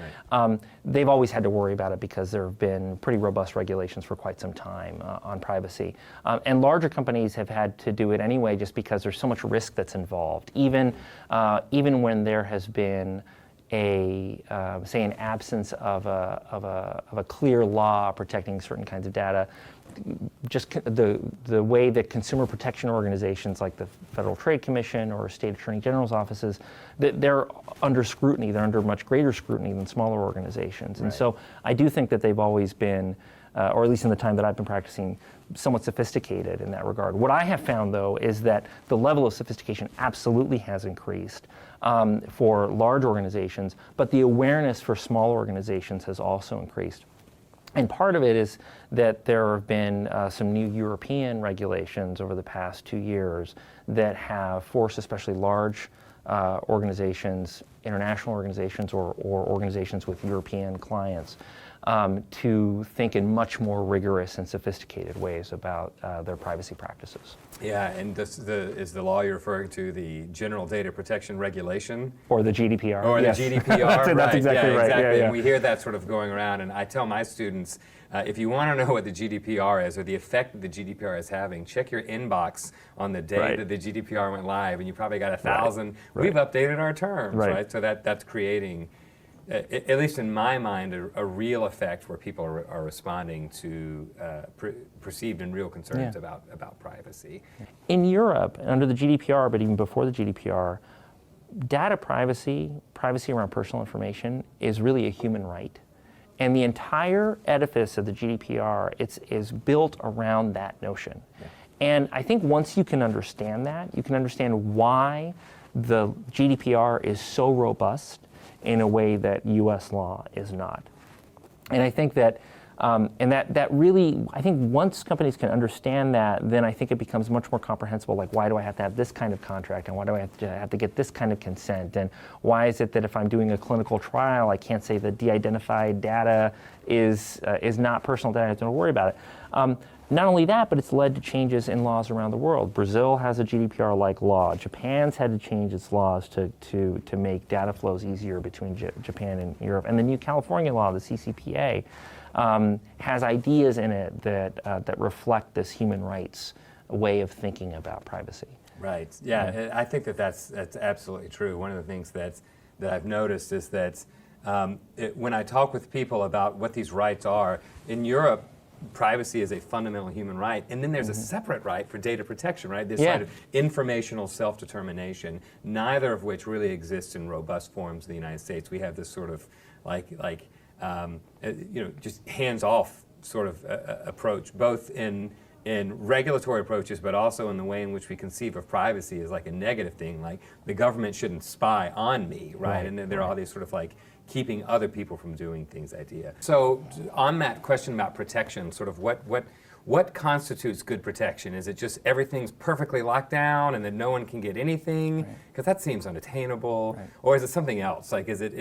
they've always had to worry about it because there have been pretty robust regulations for quite some time on privacy. And larger companies have had to do it anyway just because there's so much risk that's involved. Even when there has been say an absence of a clear law protecting certain kinds of data, just the way that consumer protection organizations like the Federal Trade Commission or state attorney general's offices, they're under scrutiny. They're under much greater scrutiny than smaller organizations. And so I do think that they've always been, or at least in the time that I've been practicing, somewhat sophisticated in that regard. What I have found, though, is that the level of sophistication absolutely has increased for large organizations, but the awareness for small organizations has also increased. And part of it is that there have been some new European regulations over the past 2 years that have forced especially large organizations, international organizations, or organizations with European clients to think in much more rigorous and sophisticated ways about their privacy practices. Yeah, and is the law you're referring to the General Data Protection Regulation? Or the GDPR. Or yes. the GDPR, That's exactly right. Exactly. Yeah, yeah. And we hear that sort of going around, and I tell my students, if you want to know what the GDPR is or the effect that the GDPR is having, check your inbox on the day that the GDPR went live, and you probably got 1,000. We've updated our terms, right? So that's creating, at least in my mind, a real effect where people are responding to perceived and real concerns about privacy. In Europe, under the GDPR, but even before the GDPR, data privacy around personal information is really a human right. And the entire edifice of the GDPR is built around that notion. And I think once you can understand that, you can understand why the GDPR is so robust in a way that US law is not. And I think that, that really, I think once companies can understand that, then I think it becomes much more comprehensible, like why do I have to have this kind of contract, and why do I have to get this kind of consent, and why is it that if I'm doing a clinical trial, I can't say that de-identified data is not personal data, I have to worry about it. Not only that, but it's led to changes in laws around the world. Brazil has a GDPR-like law. Japan's had to change its laws to make data flows easier between Japan and Europe. And the new California law, the CCPA, has ideas in it that reflect this human rights way of thinking about privacy. Right. Yeah, I think that's absolutely true. One of the things that I've noticed is that when I talk with people about what these rights are, in Europe, privacy is a fundamental human right, and then there's a separate right for data protection, right? This side of informational self-determination, neither of which really exists in robust forms in the United States. We have this sort of just hands-off sort of approach, both in regulatory approaches, but also in the way in which we conceive of privacy as like a negative thing, like the government shouldn't spy on me, right? And then there are all these sort of like keeping other people from doing things idea. So on that question about protection, sort of what constitutes good protection? Is it just everything's perfectly locked down and that no one can get anything? Because that seems unattainable. Or is it something else? Like, is it,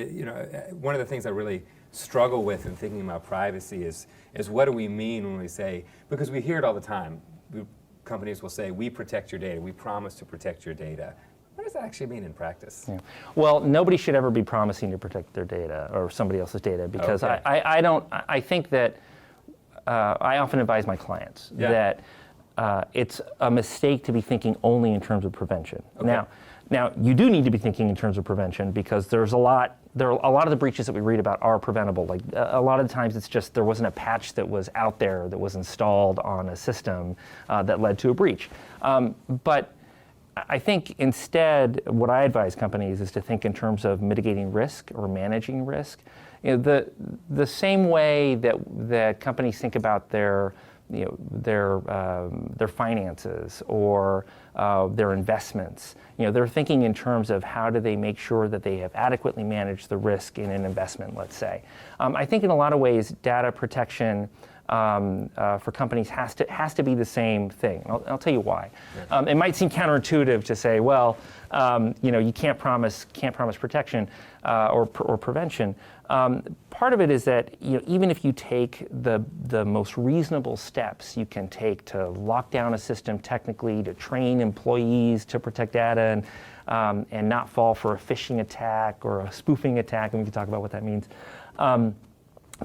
one of the things I really struggle with in thinking about privacy is what do we mean when we say, because we hear it all the time, companies will say, we protect your data, we promise to protect your data. What does that actually mean in practice? Well, nobody should ever be promising to protect their data or somebody else's data, because I think that I often advise my clients that it's a mistake to be thinking only in terms of prevention. Now you do need to be thinking in terms of prevention, because there are a lot of the breaches that we read about are preventable. Like a lot of the times it's just there wasn't a patch that was out there that was installed on a system that led to a breach. But I think instead what I advise companies is to think in terms of mitigating risk or managing risk. The same way that companies think about their their finances or their investments. They're thinking in terms of how do they make sure that they have adequately managed the risk in an investment, let's say. I think in a lot of ways, data protection for companies has to be the same thing. I'll tell you why. It might seem counterintuitive to say, well, you can't promise protection or prevention. Part of it is that even if you take the most reasonable steps you can take to lock down a system technically, to train employees to protect data and not fall for a phishing attack or a spoofing attack, and we can talk about what that means.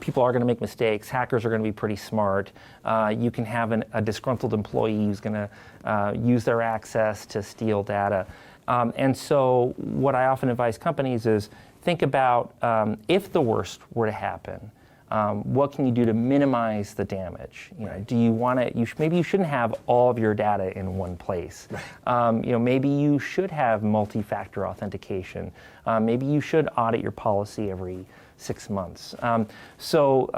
People are going to make mistakes. Hackers are going to be pretty smart. You can have a disgruntled employee who's going to use their access to steal data. And so what I often advise companies is think about if the worst were to happen, what can you do to minimize the damage? Do you want to? Maybe you shouldn't have all of your data in one place. Maybe you should have multi-factor authentication. Maybe you should audit your policy every 6 months. So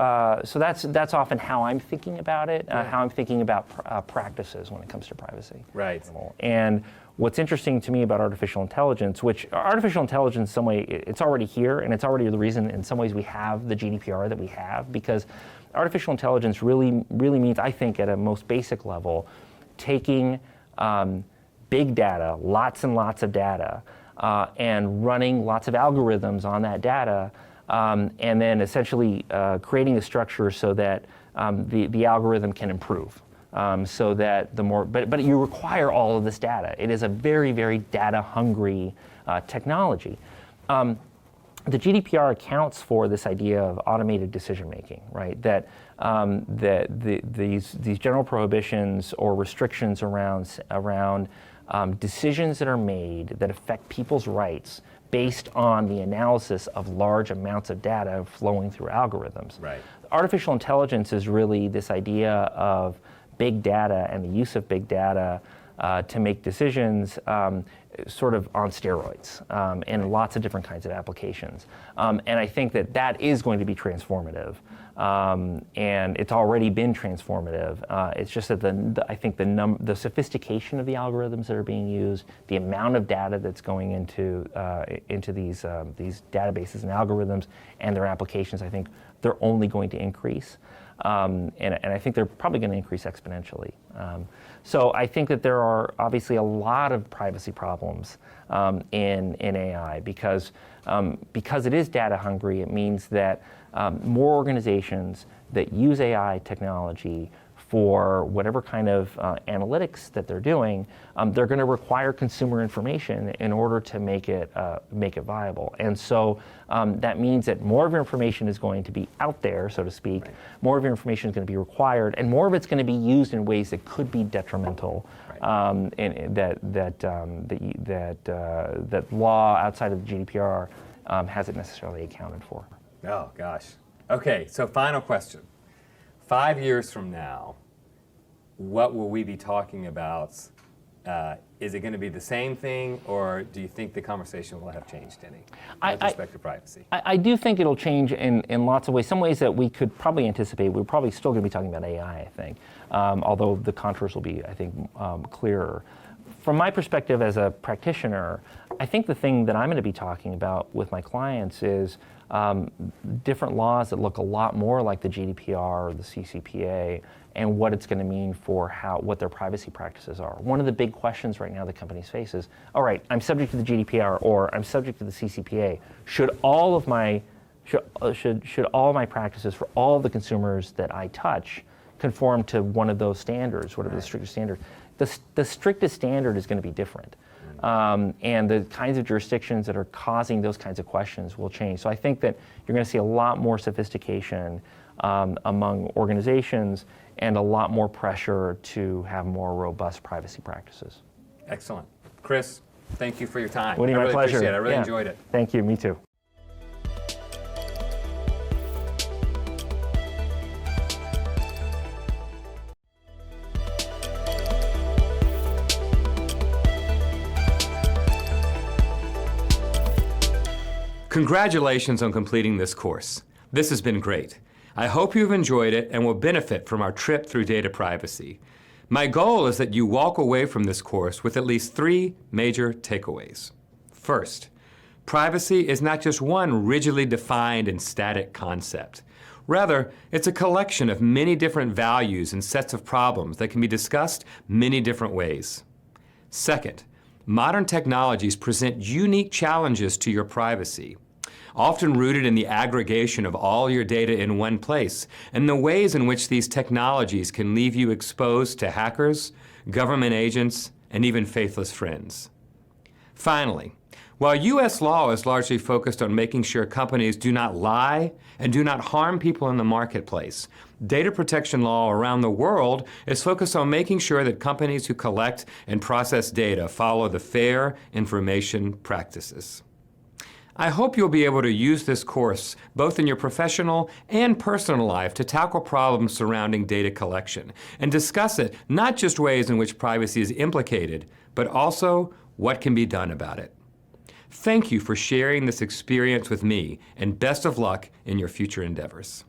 that's often how I'm thinking about it, how I'm thinking about practices when it comes to privacy. Right. And what's interesting to me about artificial intelligence, which artificial intelligence in some way, it's already here, and it's already the reason in some ways we have the GDPR that we have, because artificial intelligence really means, I think, at a most basic level, taking big data, lots and lots of data, and running lots of algorithms on that data, and then essentially creating a structure so that the algorithm can improve. So that the more, but you require all of this data. It is a very, very data-hungry technology. The GDPR accounts for this idea of automated decision-making, right? That these general prohibitions or restrictions around decisions that are made that affect people's rights based on the analysis of large amounts of data flowing through algorithms. Right. Artificial intelligence is really this idea of big data and the use of big data to make decisions sort of on steroids in lots of different kinds of applications. And I think that is going to be transformative. And it's already been transformative. It's just that I think the sophistication of the algorithms that are being used, the amount of data that's going into these databases and algorithms and their applications, I think they're only going to increase. And I think they're probably going to increase exponentially. So I think that there are obviously a lot of privacy problems in AI because it is data hungry. It means that more organizations that use AI technology for whatever kind of analytics that they're doing, they're going to require consumer information in order to make it viable. And so that means that more of your information is going to be out there, so to speak. Right. More of your information is going to be required, and more of it's going to be used in ways that could be detrimental. Right. And that law outside of the GDPR hasn't necessarily accounted for. Oh gosh. Okay. So final question. 5 years from now, what will we be talking about? Is it going to be the same thing, or do you think the conversation will have changed any with respect to privacy? I do think it'll change in lots of ways. Some ways that we could probably anticipate. We're probably still going to be talking about AI, I think, although the contours will be, I think, clearer. From my perspective as a practitioner, I think the thing that I'm going to be talking about with my clients is different laws that look a lot more like the GDPR or the CCPA, and what it's going to mean for what their privacy practices are. One of the big questions right now that companies face is, all right, I'm subject to the GDPR or I'm subject to the CCPA. Should all of my practices for all the consumers that I touch conform to one of those standards, whatever the strictest standard? The strictest standard is going to be different. And the kinds of jurisdictions that are causing those kinds of questions will change. So I think that you're going to see a lot more sophistication among organizations and a lot more pressure to have more robust privacy practices. Excellent. Chris, thank you for your time. Woody, my pleasure. Appreciate it. I really enjoyed it. Thank you. Me too. Congratulations on completing this course. This has been great. I hope you've enjoyed it and will benefit from our trip through data privacy. My goal is that you walk away from this course with at least 3 major takeaways. First, privacy is not just one rigidly defined and static concept. Rather, it's a collection of many different values and sets of problems that can be discussed many different ways. Second, modern technologies present unique challenges to your privacy, often rooted in the aggregation of all your data in one place and the ways in which these technologies can leave you exposed to hackers, government agents, and even faithless friends. Finally, while U.S. law is largely focused on making sure companies do not lie and do not harm people in the marketplace, data protection law around the world is focused on making sure that companies who collect and process data follow the fair information practices. I hope you'll be able to use this course both in your professional and personal life to tackle problems surrounding data collection and discuss it, not just ways in which privacy is implicated, but also what can be done about it. Thank you for sharing this experience with me, and best of luck in your future endeavors.